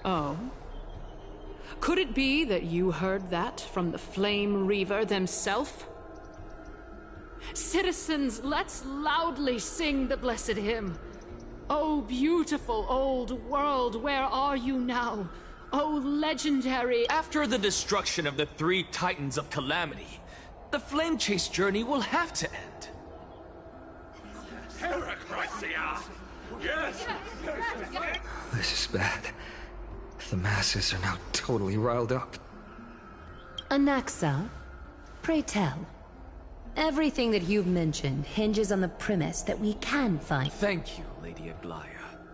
Oh? Could it be that you heard that from the Flame Reaver themselves? Citizens, let's loudly sing the blessed hymn. Oh, beautiful old world, where are you now? Oh, legendary... After the destruction of the 3 Titans of Calamity, the Flame Chase journey will have to end. Era Chrysia! Yes! This is bad. The masses are now totally riled up. Anaxa, pray tell. Everything that you've mentioned hinges on the premise that we can find... Thank you, Lady Aglaya,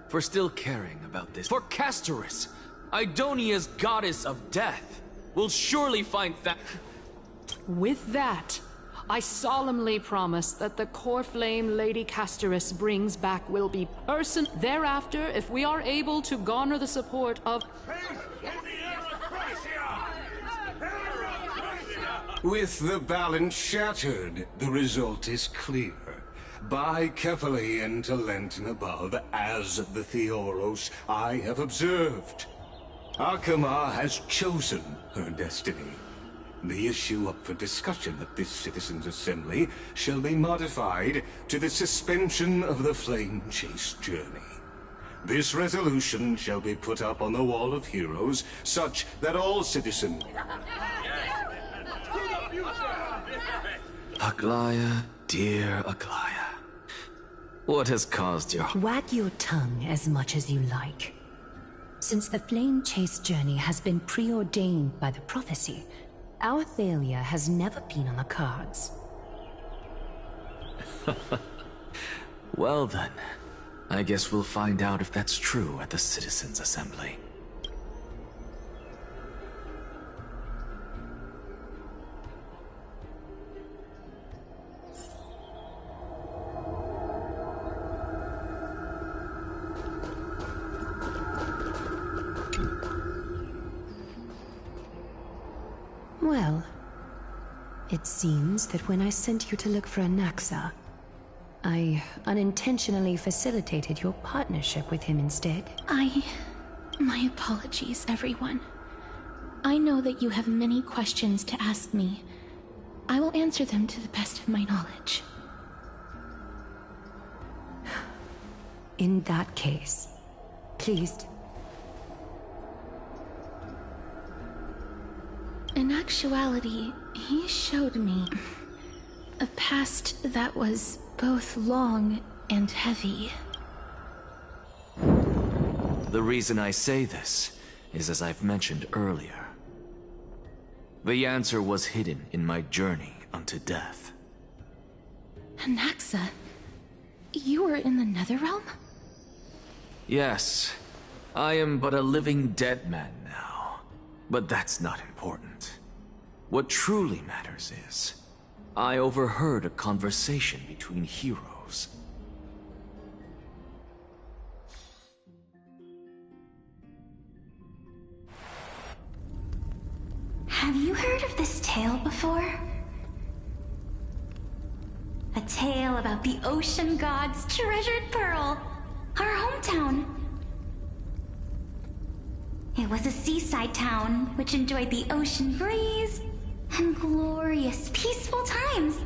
for still caring about this. For Castorus, Idonia's goddess of death, will surely find that... With that, I solemnly promise that the core flame Lady Castorus brings back will be person. Thereafter, if we are able to garner the support of... With the balance shattered, the result is clear. By Kefali and Talent and above, as the Theoros I have observed. Akama has chosen her destiny. The issue up for discussion at this Citizens' Assembly shall be modified to the suspension of the Flame Chase journey. This resolution shall be put up on the Wall of Heroes, such that all citizens... Aglaya, dear Aglaya, what has caused your... Wag your tongue as much as you like. Since the Flame Chase journey has been preordained by the prophecy, our failure has never been on the cards. Well then, I guess we'll find out if that's true at the Citizens' Assembly. Well, it seems that when I sent you to look for Anaxa, I unintentionally facilitated your partnership with him instead. My apologies, everyone. I know that you have many questions to ask me. I will answer them to the best of my knowledge. In that case, please. In actuality, he showed me a past that was both long and heavy. The reason I say this is as I've mentioned earlier. The answer was hidden in my journey unto death. Anaxa, you were in the Netherrealm? Yes, I am but a living dead man now, but that's not important. What truly matters is, I overheard a conversation between heroes. Have you heard of this tale before? A tale about the ocean god's treasured pearl, our hometown. It was a seaside town which enjoyed the ocean breeze and glorious, peaceful times,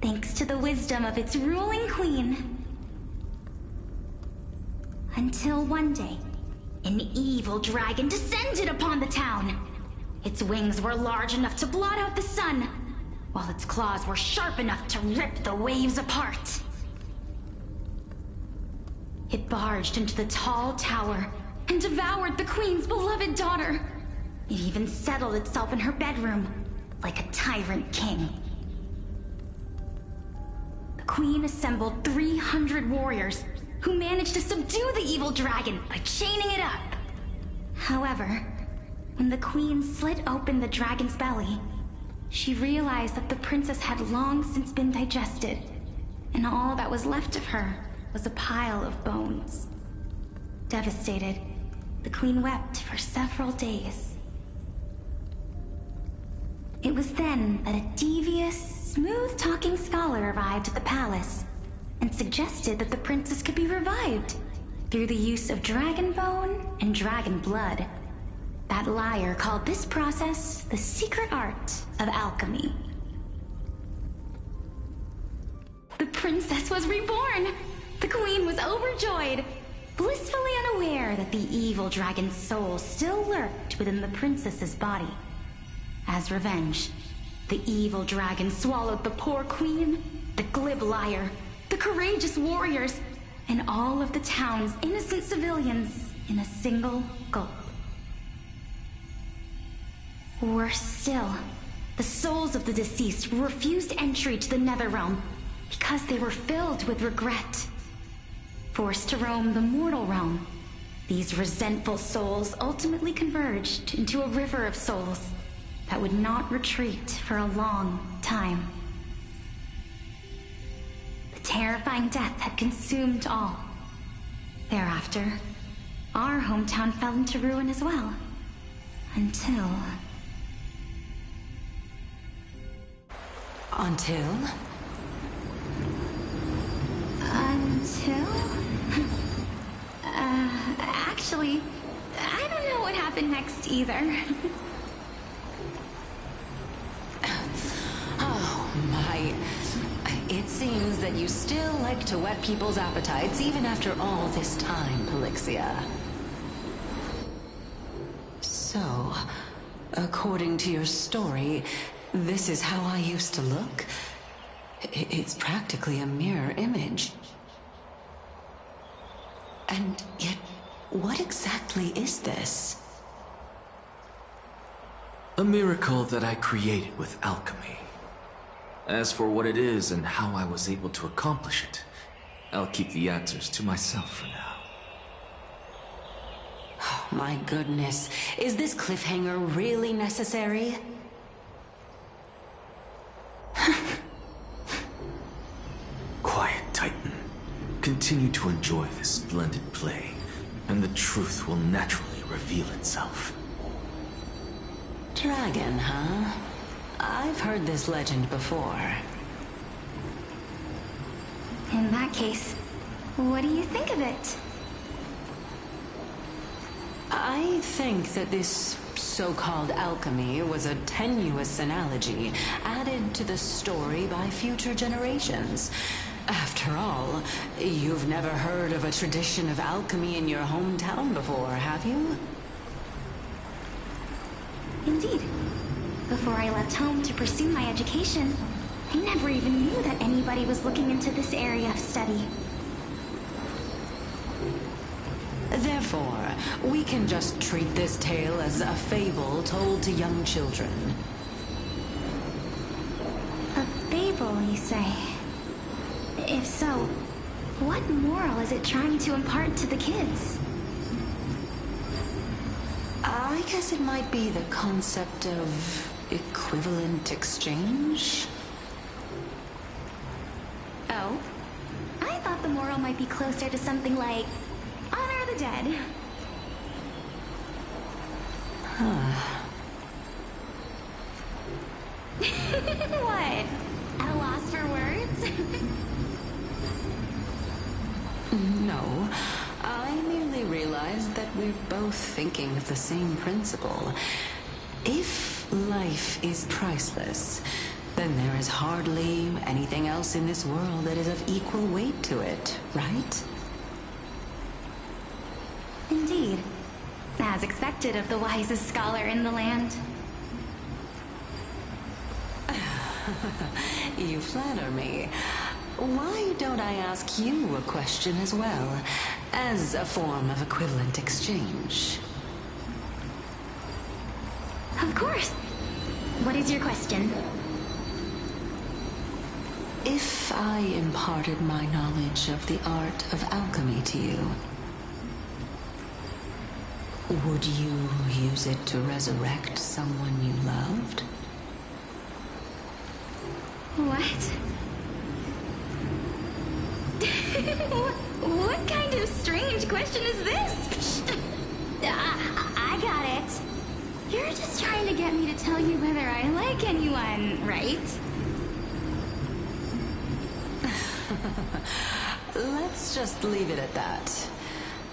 thanks to the wisdom of its ruling queen. Until one day, an evil dragon descended upon the town. Its wings were large enough to blot out the sun, while its claws were sharp enough to rip the waves apart. It barged into the tall tower and devoured the queen's beloved daughter. It even settled itself in her bedroom, like a tyrant king. The queen assembled 300 warriors who managed to subdue the evil dragon by chaining it up. However, when the queen slit open the dragon's belly, she realized that the princess had long since been digested, and all that was left of her was a pile of bones. Devastated, the queen wept for several days. It was then that a devious, smooth-talking scholar arrived at the palace and suggested that the princess could be revived through the use of dragon bone and dragon blood. That liar called this process the secret art of alchemy. The princess was reborn! The queen was overjoyed, blissfully unaware that the evil dragon's soul still lurked within the princess's body. As revenge, the evil dragon swallowed the poor queen, the glib liar, the courageous warriors, and all of the town's innocent civilians in a single gulp. Worse still, the souls of the deceased were refused entry to the Netherrealm because they were filled with regret. Forced to roam the mortal realm, these resentful souls ultimately converged into a river of souls that would not retreat for a long time. The terrifying death had consumed all. Thereafter, our hometown fell into ruin as well. Until... Actually, I don't know what happened next either. Oh, my. It seems that you still like to whet people's appetites even after all this time, Pelixia. So, according to your story, this is how I used to look? It's practically a mirror image. And yet, what exactly is this? A miracle that I created with alchemy. As for what it is and how I was able to accomplish it, I'll keep the answers to myself for now. Oh, my goodness. Is this cliffhanger really necessary? Quiet, Titan. Continue to enjoy this splendid play, and the truth will naturally reveal itself. Dragon, huh? I've heard this legend before. In that case, what do you think of it? I think that this so-called alchemy was a tenuous analogy added to the story by future generations. After all, you've never heard of a tradition of alchemy in your hometown before, have you? Indeed. Before I left home to pursue my education, I never even knew that anybody was looking into this area of study. Therefore, we can just treat this tale as a fable told to young children. A fable, you say? If so, what moral is it trying to impart to the kids? I guess it might be the concept of equivalent exchange? Oh? I thought the moral might be closer to something like honor the dead. Huh. What? At a loss for words? No. I merely realized that we're both thinking of the same principle. If life is priceless, then there is hardly anything else in this world that is of equal weight to it, right? Indeed. As expected of the wisest scholar in the land. You flatter me. Why don't I ask you a question as well, as a form of equivalent exchange? Of course. What is your question? If I imparted my knowledge of the art of alchemy to you, would you use it to resurrect someone you loved? What? What kind of strange question is this? I got it. You're just trying to get me to tell you whether I like anyone, right? Let's just leave it at that.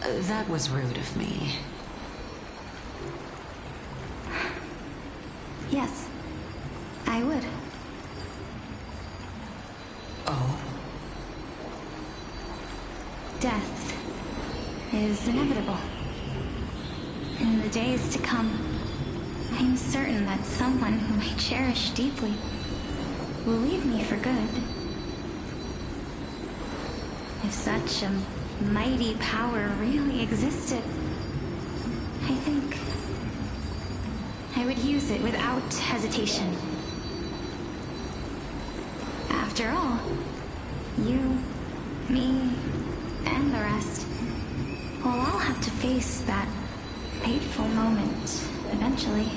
That was rude of me. Yes, I would. Oh? Death is inevitable. In the days to come, I'm certain that someone whom I cherish deeply will leave me for good. If such a mighty power really existed, I think I would use it without hesitation. After all, you, me, and the rest will all have to face that fateful moment eventually.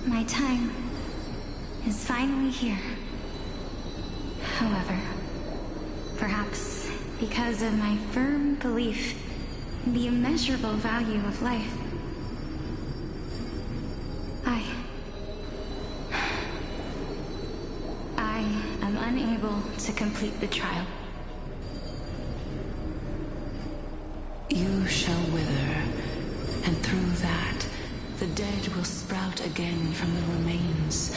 My time is finally here. However, perhaps because of my firm belief in the immeasurable value of life, I am unable to complete the trial. You shall wither, and through that, the dead will sprout again from the remains,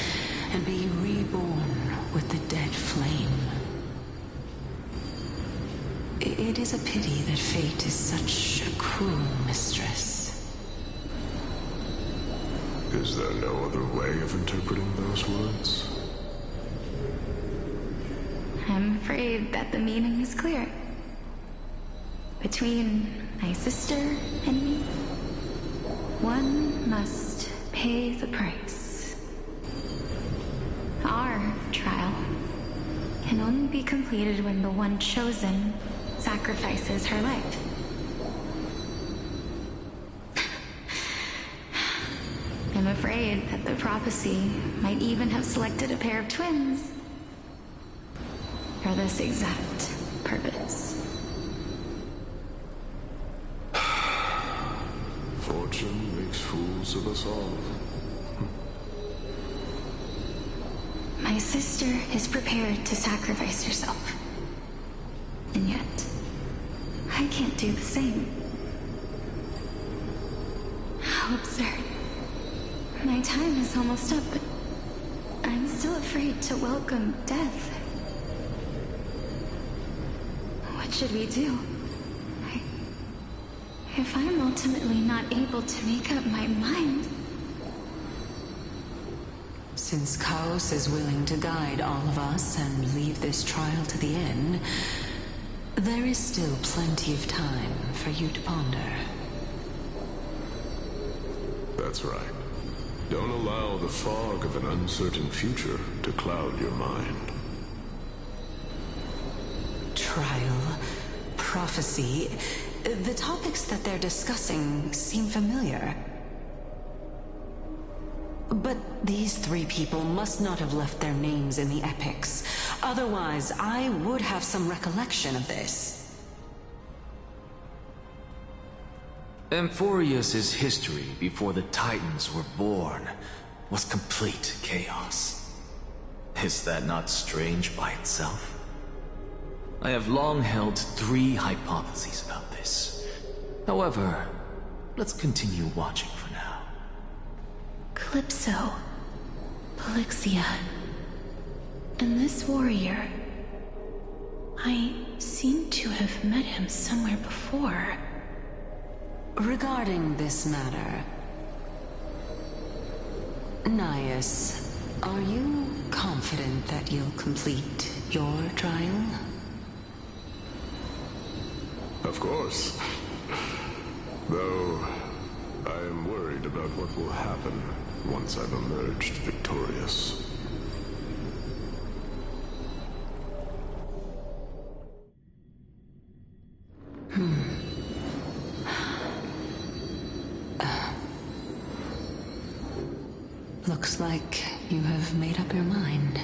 and be reborn with the dead flame. It is a pity that fate is such a cruel mistress. Is there no other way of interpreting those words? I'm afraid that the meaning is clear. Between my sister and me, one must pay the price. Our trial can only be completed when the one chosen sacrifices her life. I'm afraid that the prophecy might even have selected a pair of twins for this exact purpose. Fortune makes fools of us all. My sister is prepared to sacrifice herself. And yet, I can't do the same. How absurd. My time is almost up, but I'm still afraid to welcome death. What should we do? If I'm ultimately not able to make up my mind... Since Chaos is willing to guide all of us and leave this trial to the end, there is still plenty of time for you to ponder. That's right. Don't allow the fog of an uncertain future to cloud your mind. Trial, prophecy, the topics that they're discussing seem familiar. But these three people must not have left their names in the epics. Otherwise, I would have some recollection of this. Amphorius' history before the Titans were born was complete chaos. Is that not strange by itself? I have long held three hypotheses about this. However, let's continue watching for now. Calypso, Polixia, and this warrior. I seem to have met him somewhere before. Regarding this matter, Nias, are you confident that you'll complete your trial? Of course. Though, I am worried about what will happen once I've emerged victorious. Looks like you have made up your mind.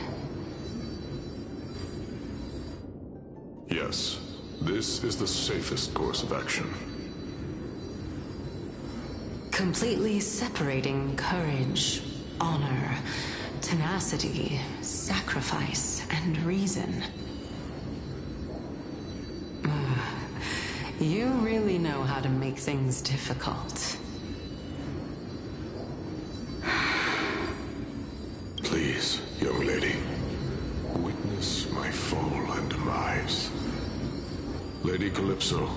Yes, this is the safest course of action. Completely separating courage, honor, tenacity, sacrifice, and reason. You really know how to make things difficult. Please, young lady, witness my fall and demise. Lady Calypso,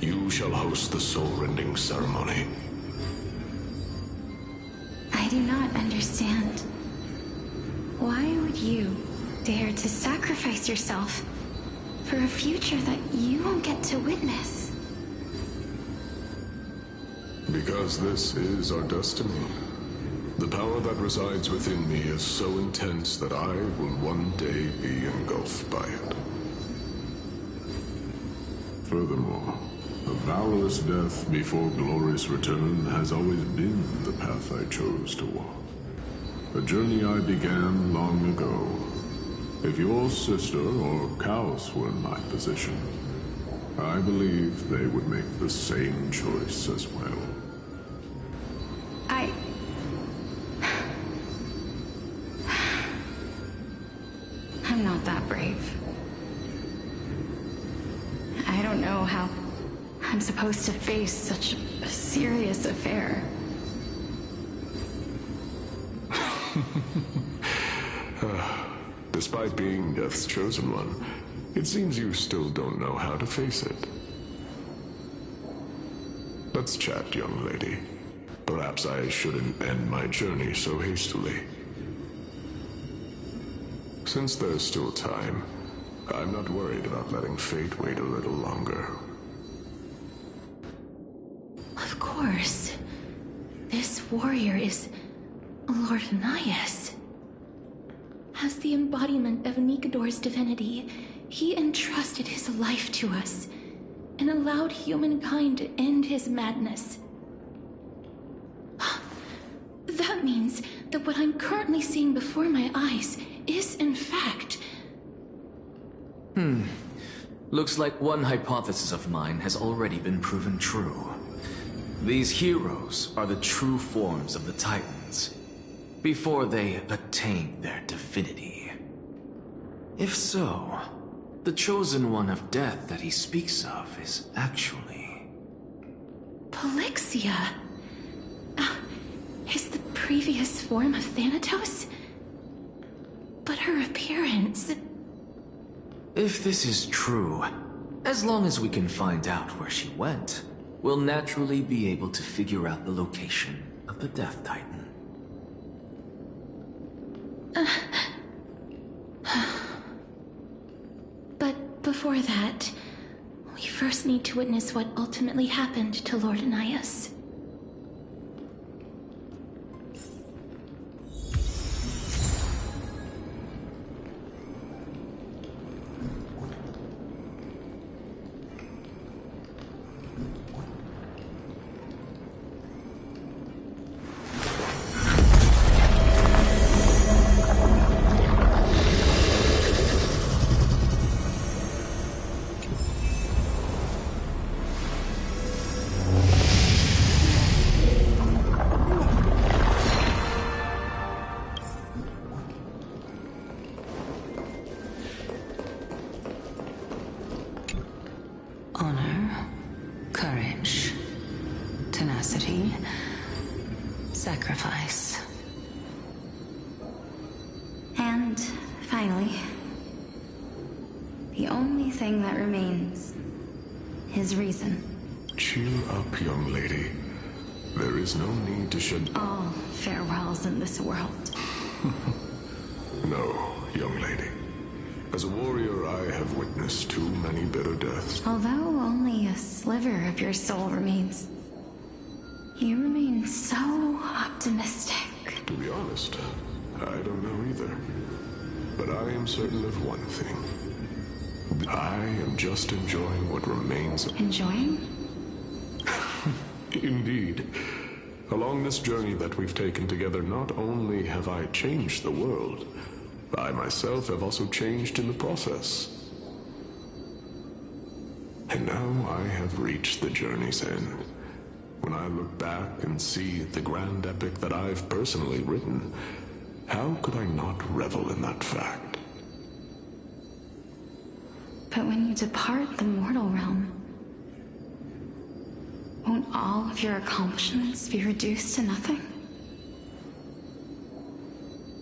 you shall host the soul-rending ceremony. I do not understand. Why would you dare to sacrifice yourself for a future that you won't get to witness? Because this is our destiny. The power that resides within me is so intense that I will one day be engulfed by it. Furthermore, a valorous death before glorious return has always been the path I chose to walk. A journey I began long ago. If your sister or Chaos were in my position, I believe they would make the same choice as well. I'm not that brave. I don't know how I'm supposed to face such a serious affair. Despite being Death's chosen one, it seems you still don't know how to face it. Let's chat, young lady. Perhaps I shouldn't end my journey so hastily. Since there's still time, I'm not worried about letting fate wait a little longer. Of course. This warrior is Lord Nias. As the embodiment of Nikador's divinity, he entrusted his life to us and allowed humankind to end his madness. That means that what I'm currently seeing before my eyes is, in fact... Looks like one hypothesis of mine has already been proven true. These heroes are the true forms of the Titans, before they attained their divinity. If so, the chosen one of death that he speaks of is actually... Polixia? Is the previous form of Thanatos? But her appearance... If this is true, as long as we can find out where she went, we'll naturally be able to figure out the location of the Death Titan. But before that, we first need to witness what ultimately happened to Lord Anias. Honor, courage, tenacity, sacrifice. And finally, the only thing that remains is reason. Cheer up, young lady. There is no need to shed... All farewells in this world. No, young lady. As a warrior, I have witnessed too many bitter deaths. Although only a sliver of your soul remains, you remain so optimistic. To be honest, I don't know either. But I am certain of one thing. I am just enjoying what remains of... Enjoying? Indeed. Along this journey that we've taken together, not only have I changed the world, I myself have also changed in the process. And now I have reached the journey's end. When I look back and see the grand epic that I've personally written, how could I not revel in that fact? But when you depart the mortal realm, won't all of your accomplishments be reduced to nothing?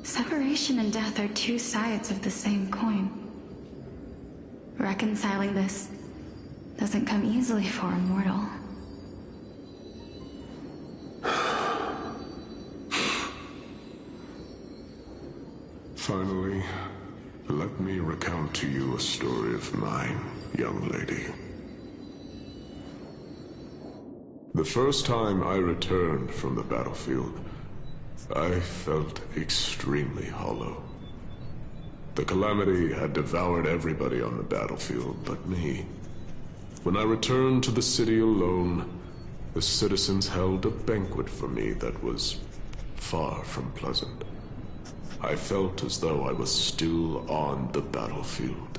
Separation and death are two sides of the same coin. Reconciling this doesn't come easily for a mortal. Finally, let me recount to you a story of mine, young lady. The first time I returned from the battlefield, I felt extremely hollow. The calamity had devoured everybody on the battlefield but me. When I returned to the city alone, the citizens held a banquet for me that was far from pleasant. I felt as though I was still on the battlefield,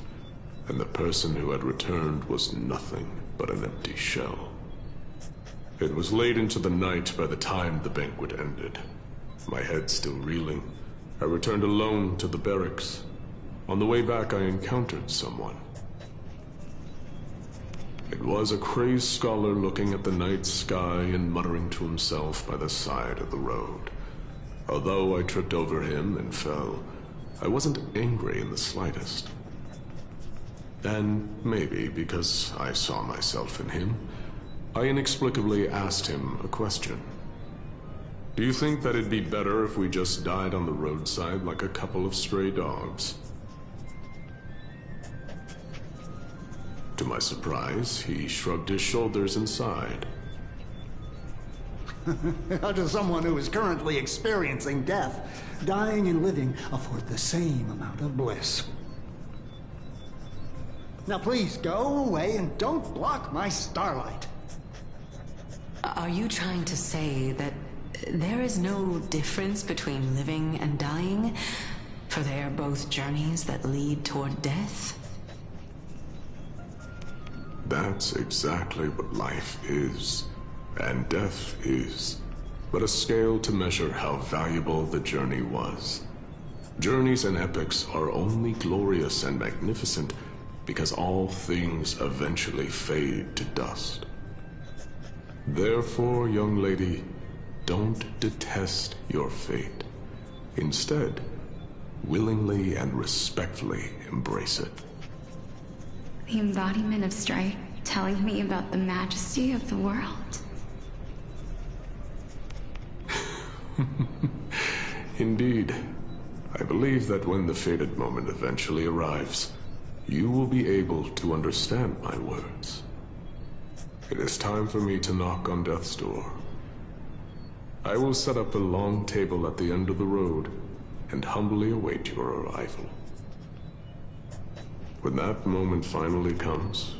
and the person who had returned was nothing but an empty shell. It was late into the night by the time the banquet ended. My head still reeling, I returned alone to the barracks. On the way back, I encountered someone. It was a crazed scholar looking at the night sky and muttering to himself by the side of the road. Although I tripped over him and fell, I wasn't angry in the slightest. And maybe because I saw myself in him, I inexplicably asked him a question. Do you think that it'd be better if we just died on the roadside like a couple of stray dogs? To my surprise, he shrugged his shoulders and sighed. How does someone who is currently experiencing death, dying and living, afford the same amount of bliss? Now please go away and don't block my starlight. Are you trying to say that there is no difference between living and dying? For they are both journeys that lead toward death? That's exactly what life is, and death is, but a scale to measure how valuable the journey was. Journeys and epics are only glorious and magnificent because all things eventually fade to dust. Therefore, young lady, don't detest your fate. Instead, willingly and respectfully embrace it. The embodiment of strife telling me about the majesty of the world. Indeed. I believe that when the fated moment eventually arrives, you will be able to understand my words. It is time for me to knock on death's door. I will set up a long table at the end of the road and humbly await your arrival. When that moment finally comes,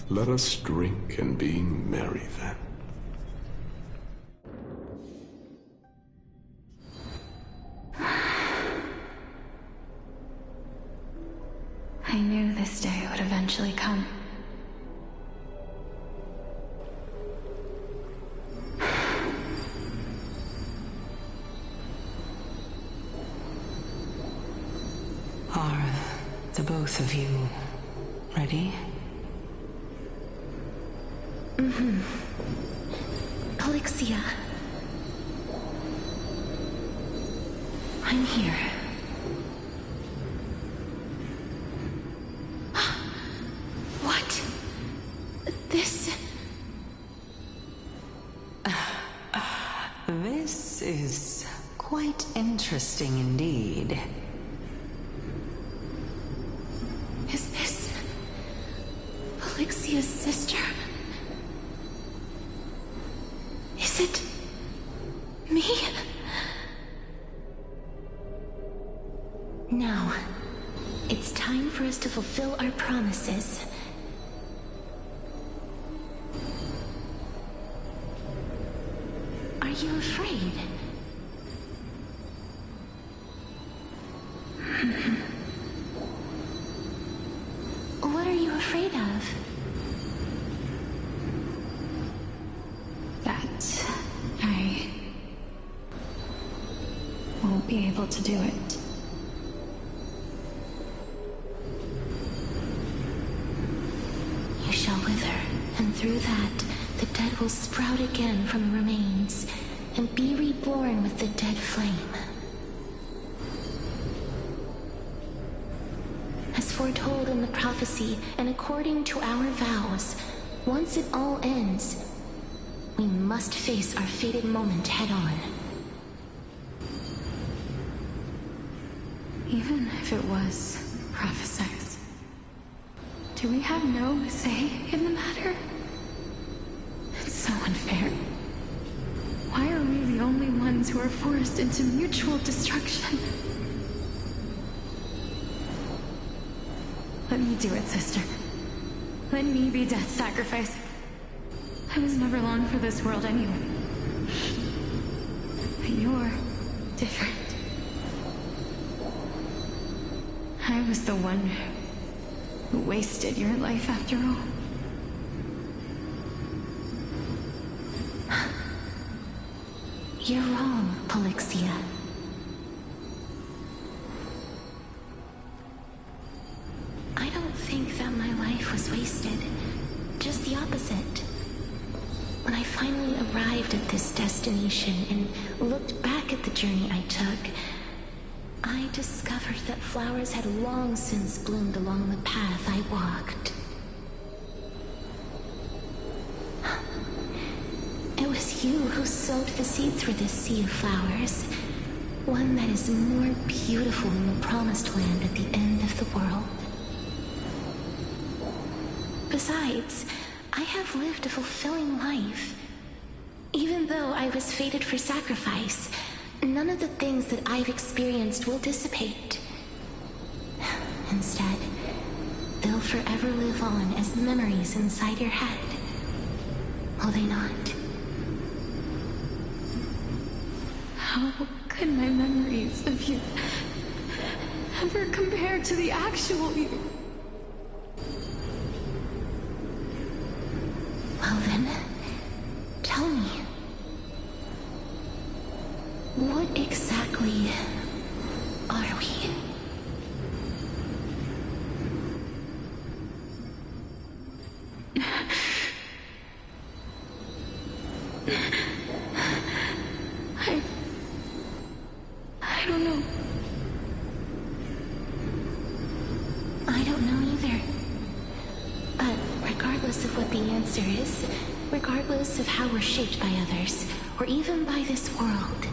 let us drink and be merry then. I knew this day would eventually come. Are the both of you ready? Mm-hmm. Polixia. I'm here. What? This... This is quite interesting indeed. Is this... Polixia's sister? Is it... me? Now, it's time for us to fulfill our promises. Are you afraid? What are you afraid of? That I won't be able to do it. You shall wither, and through that, the dead will sprout again from the remains, and be reborn with the dead flame. As foretold in the prophecy, and according to our vows, once it all ends, we must face our fated moment head-on. Even if it was prophesied, do we have no say in the matter? It's so unfair. Why are we the only ones who are forced into mutual destruction? Let me do it, sister. Let me be death's sacrifice. I was never long for this world anyway. But you're different. I was the one who wasted your life after all. You're wrong, Polixia. I don't think that my life was wasted. Just the opposite. When I finally arrived at this destination and looked back at the journey I took, I discovered that flowers had long since bloomed along the path I walked. It was you who sowed the seeds for this sea of flowers, one that is more beautiful than the promised land at the end of the world. Besides, I have lived a fulfilling life. Even though I was fated for sacrifice, none of the things that I've experienced will dissipate. Instead, they'll forever live on as memories inside your head. Will they not? How could my memories of you ever compare to the actual you? regardless of what the answer is, regardless of how we're shaped by others, or even by this world.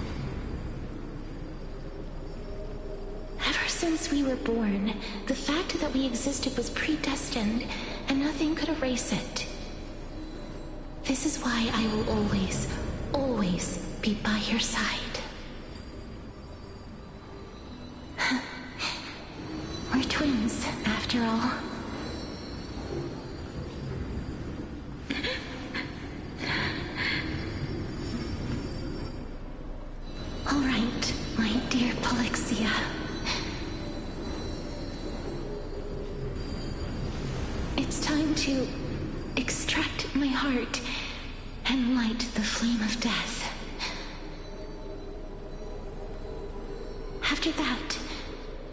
Ever since we were born, the fact that we existed was predestined, and nothing could erase it. This is why I will always, always be by your side. We're twins, after all. All right, my dear Polixia. It's time to extract my heart and light the flame of death. After that,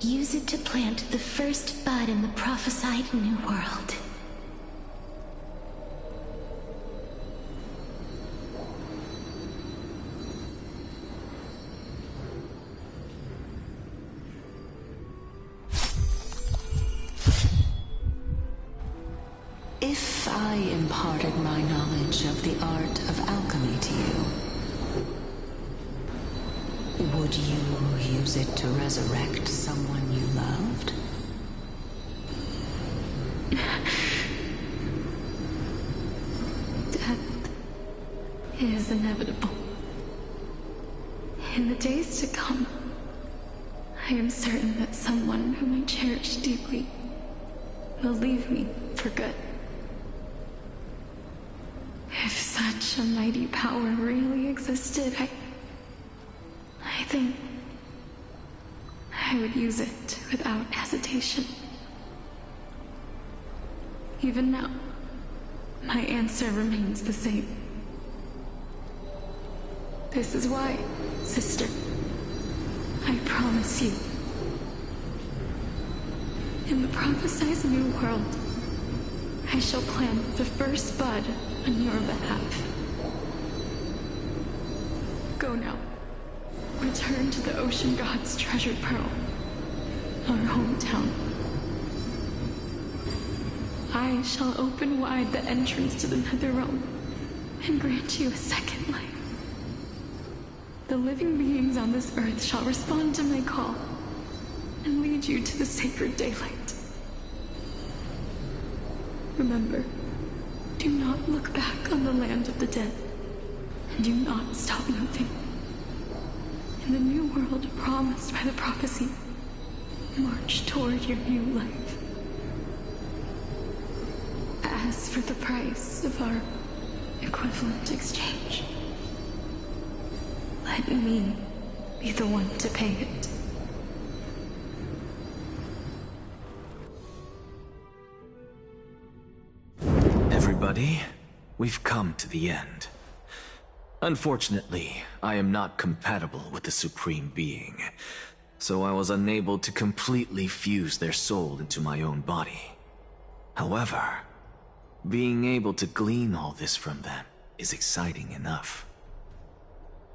use it to plant the first bud in the prophesied new world. If I imparted my knowledge of the art of alchemy to you, would you use it to resurrect someone you loved? Death is inevitable. In the days to come, I am certain that someone whom I cherish deeply will leave me for good. If such a mighty power really existed, I think I would use it without hesitation. Even now, my answer remains the same. This is why, sister, I promise you, in the prophesied new world, I shall plant the first bud on your behalf. Go now. Return to the ocean god's treasured pearl, our hometown. I shall open wide the entrance to the nether realm and grant you a second life. The living beings on this earth shall respond to my call and lead you to the sacred daylight. Remember, do not look back on the land of the dead, and do not stop moving. In the new world promised by the prophecy, march toward your new life. As for the price of our equivalent exchange, let me be the one to pay it. Everybody, we've come to the end. Unfortunately, I am not compatible with the Supreme Being, so I was unable to completely fuse their soul into my own body. However, being able to glean all this from them is exciting enough.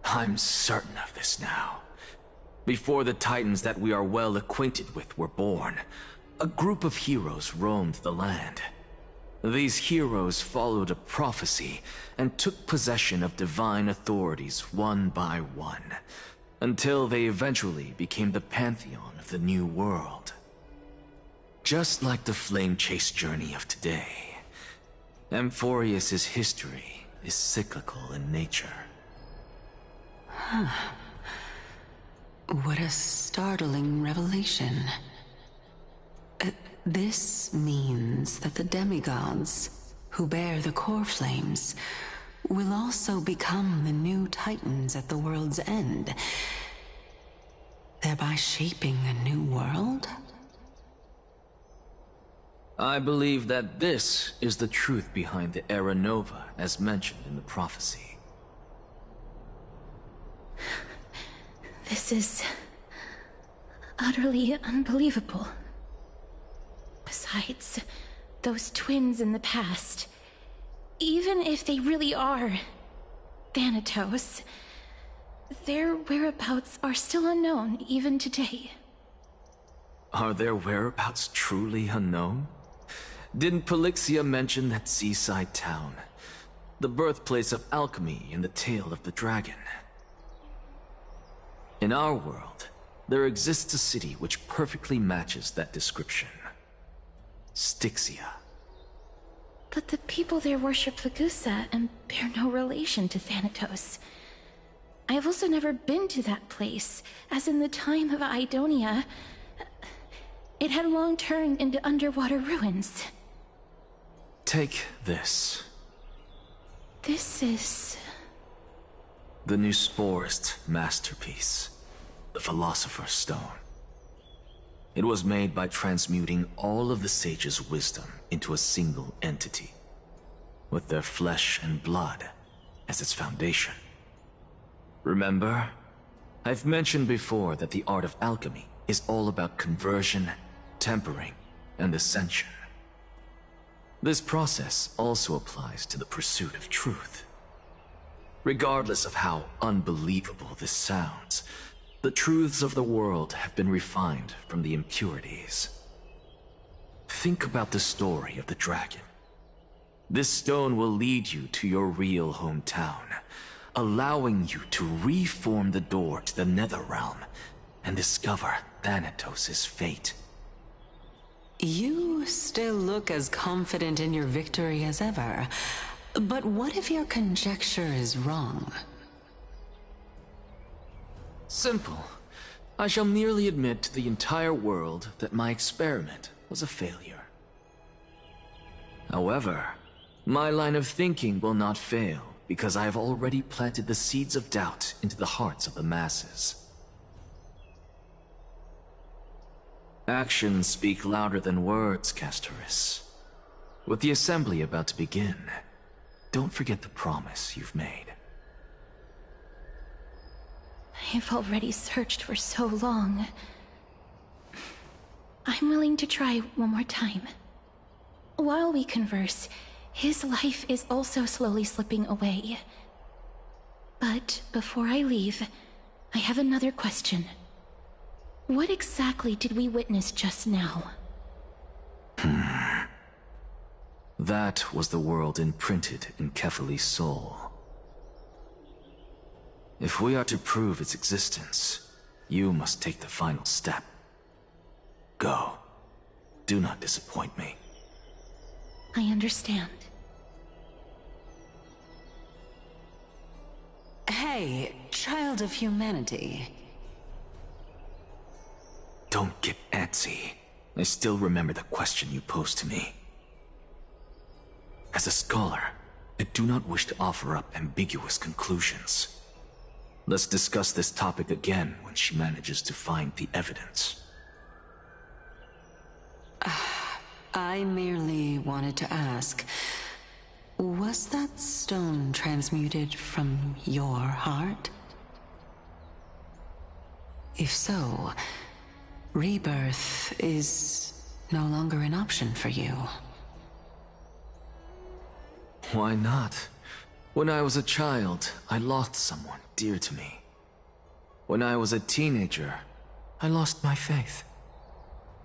I'm certain of this now. Before the Titans that we are well acquainted with were born, a group of heroes roamed the land. These heroes followed a prophecy and took possession of divine authorities one by one, until they eventually became the pantheon of the new world. Just like the flame chase journey of today, Amphorius's history is cyclical in nature. Huh. What a startling revelation. This means that the demigods, who bear the core flames, will also become the new Titans at the world's end, thereby shaping a new world? I believe that this is the truth behind the Era Nova, as mentioned in the prophecy. This is utterly unbelievable. Besides, those twins in the past, even if they really are Thanatos, their whereabouts are still unknown even today. Are their whereabouts truly unknown? Didn't Polixia mention that seaside town? The birthplace of alchemy and the tale of the dragon. In our world, there exists a city which perfectly matches that description. Styxia. But the people there worship Vagusa and bear no relation to Thanatos. I have also never been to that place, as in the time of Idonia, it had long turned into underwater ruins. Take this. This is... the Nusporist masterpiece, the Philosopher's Stone. It was made by transmuting all of the sages' wisdom into a single entity, with their flesh and blood as its foundation. Remember? I've mentioned before that the art of alchemy is all about conversion, tempering, and ascension. This process also applies to the pursuit of truth. Regardless of how unbelievable this sounds, the truths of the world have been refined from the impurities. Think about the story of the dragon. This stone will lead you to your real hometown, allowing you to reform the door to the Netherrealm and discover Thanatos' fate. You still look as confident in your victory as ever. But what if your conjecture is wrong? Simple. I shall merely admit to the entire world that my experiment was a failure. However, my line of thinking will not fail because I have already planted the seeds of doubt into the hearts of the masses. Actions speak louder than words, Castoris. With the assembly about to begin, don't forget the promise you've made. I've already searched for so long. I'm willing to try one more time. While we converse, his life is also slowly slipping away. But before I leave, I have another question. What exactly did we witness just now? That was the world imprinted in Kefali's soul. If we are to prove its existence, you must take the final step. Go. Do not disappoint me. I understand. Hey, child of humanity. Don't get antsy. I still remember the question you posed to me. As a scholar, I do not wish to offer up ambiguous conclusions. Let's discuss this topic again when she manages to find the evidence. I merely wanted to ask, was that stone transmuted from your heart? If so, rebirth is no longer an option for you. Why not? When I was a child, I lost someone dear to me. When I was a teenager, I lost my faith.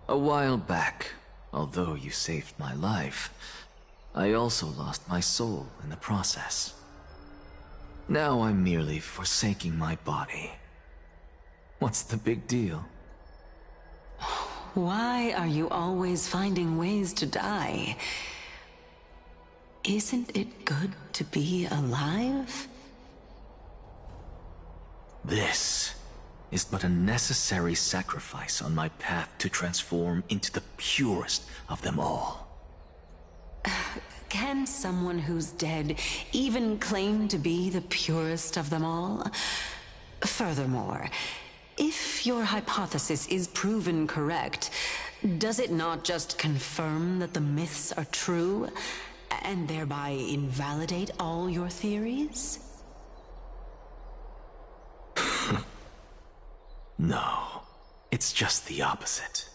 A while back, although you saved my life, I also lost my soul in the process. Now I'm merely forsaking my body. What's the big deal? Why are you always finding ways to die? Isn't it good to be alive? This is but a necessary sacrifice on my path to transform into the purest of them all. Can someone who's dead even claim to be the purest of them all? Furthermore, if your hypothesis is proven correct, does it not just confirm that the myths are true, and thereby invalidate all your theories? No, it's just the opposite.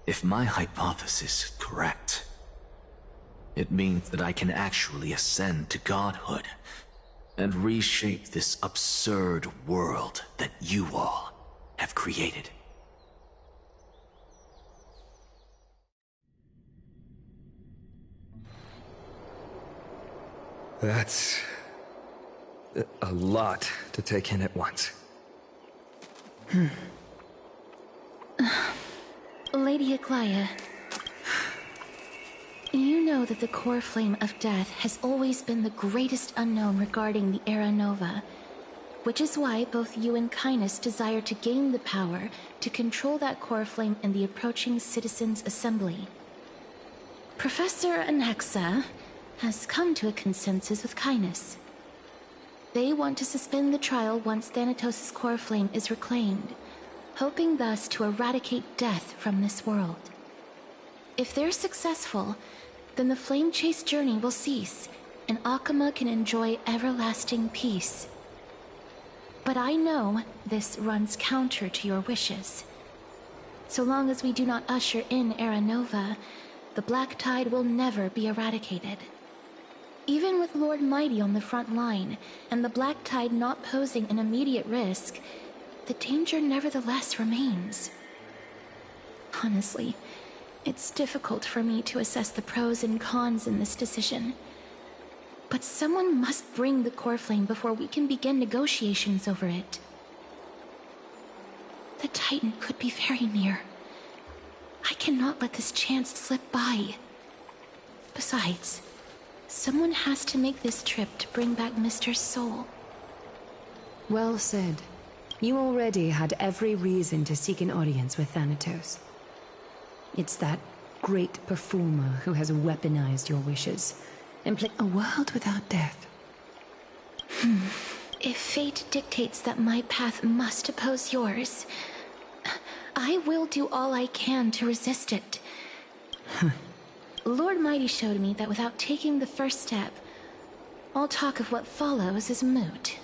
If my hypothesis is correct, it means that I can actually ascend to godhood and reshape this absurd world that you all have created. That's a lot to take in at once. Lady Aglaya, you know that the core flame of death has always been the greatest unknown regarding the Era Nova, which is why both you and Kindness desire to gain the power to control that core flame in the approaching Citizens' Assembly. Professor Anaxa has come to a consensus with Kindness. They want to suspend the trial once Thanatos' core flame is reclaimed, hoping thus to eradicate death from this world. If they're successful, then the flame chase journey will cease, and Akama can enjoy everlasting peace. But I know this runs counter to your wishes. So long as we do not usher in Era Nova, the Black Tide will never be eradicated. Even with Lord Mighty on the front line, and the Black Tide not posing an immediate risk, the danger nevertheless remains. Honestly, it's difficult for me to assess the pros and cons in this decision. But someone must bring the core flame before we can begin negotiations over it. The Titan could be very near. I cannot let this chance slip by. Besides, someone has to make this trip to bring back Mr. Soul. Well said. You already had every reason to seek an audience with Thanatos. It's that great performer who has weaponized your wishes. A world without death. If fate dictates that my path must oppose yours, I will do all I can to resist it. Lord Mighty showed me that without taking the first step, all talk of what follows is moot.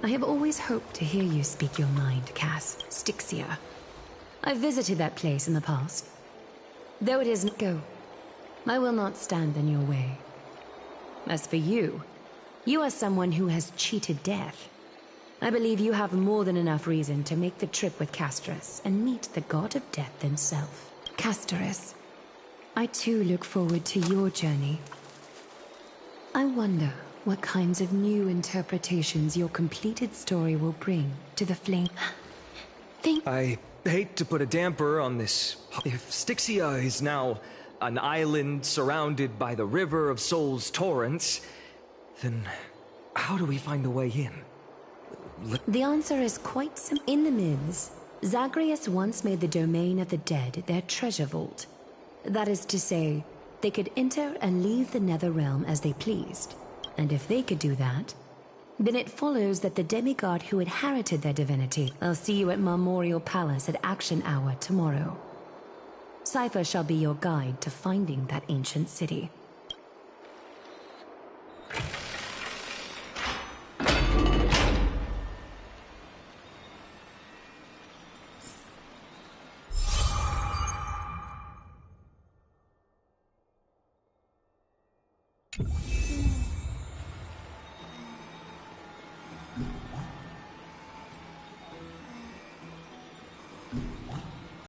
I have always hoped to hear you speak your mind, Cass. Styxia. I've visited that place in the past. Though it isn't go. I will not stand in your way. As for you, you are someone who has cheated death. I believe you have more than enough reason to make the trip with Casterus and meet the god of death himself. Casterus, I too look forward to your journey. I wonder what kinds of new interpretations your completed story will bring to the flame. I hate to put a damper on this. If Styxia is now an island surrounded by the river of Soul's torrents, then how do we find a way in? The answer is quite simple. In the myths, Zagreus once made the domain of the dead their treasure vault. That is to say, they could enter and leave the nether realm as they pleased. And if they could do that, then it follows that the demigod who inherited their divinity. I'll see you at Marmorial Palace at Action Hour tomorrow. Cypher shall be your guide to finding that ancient city.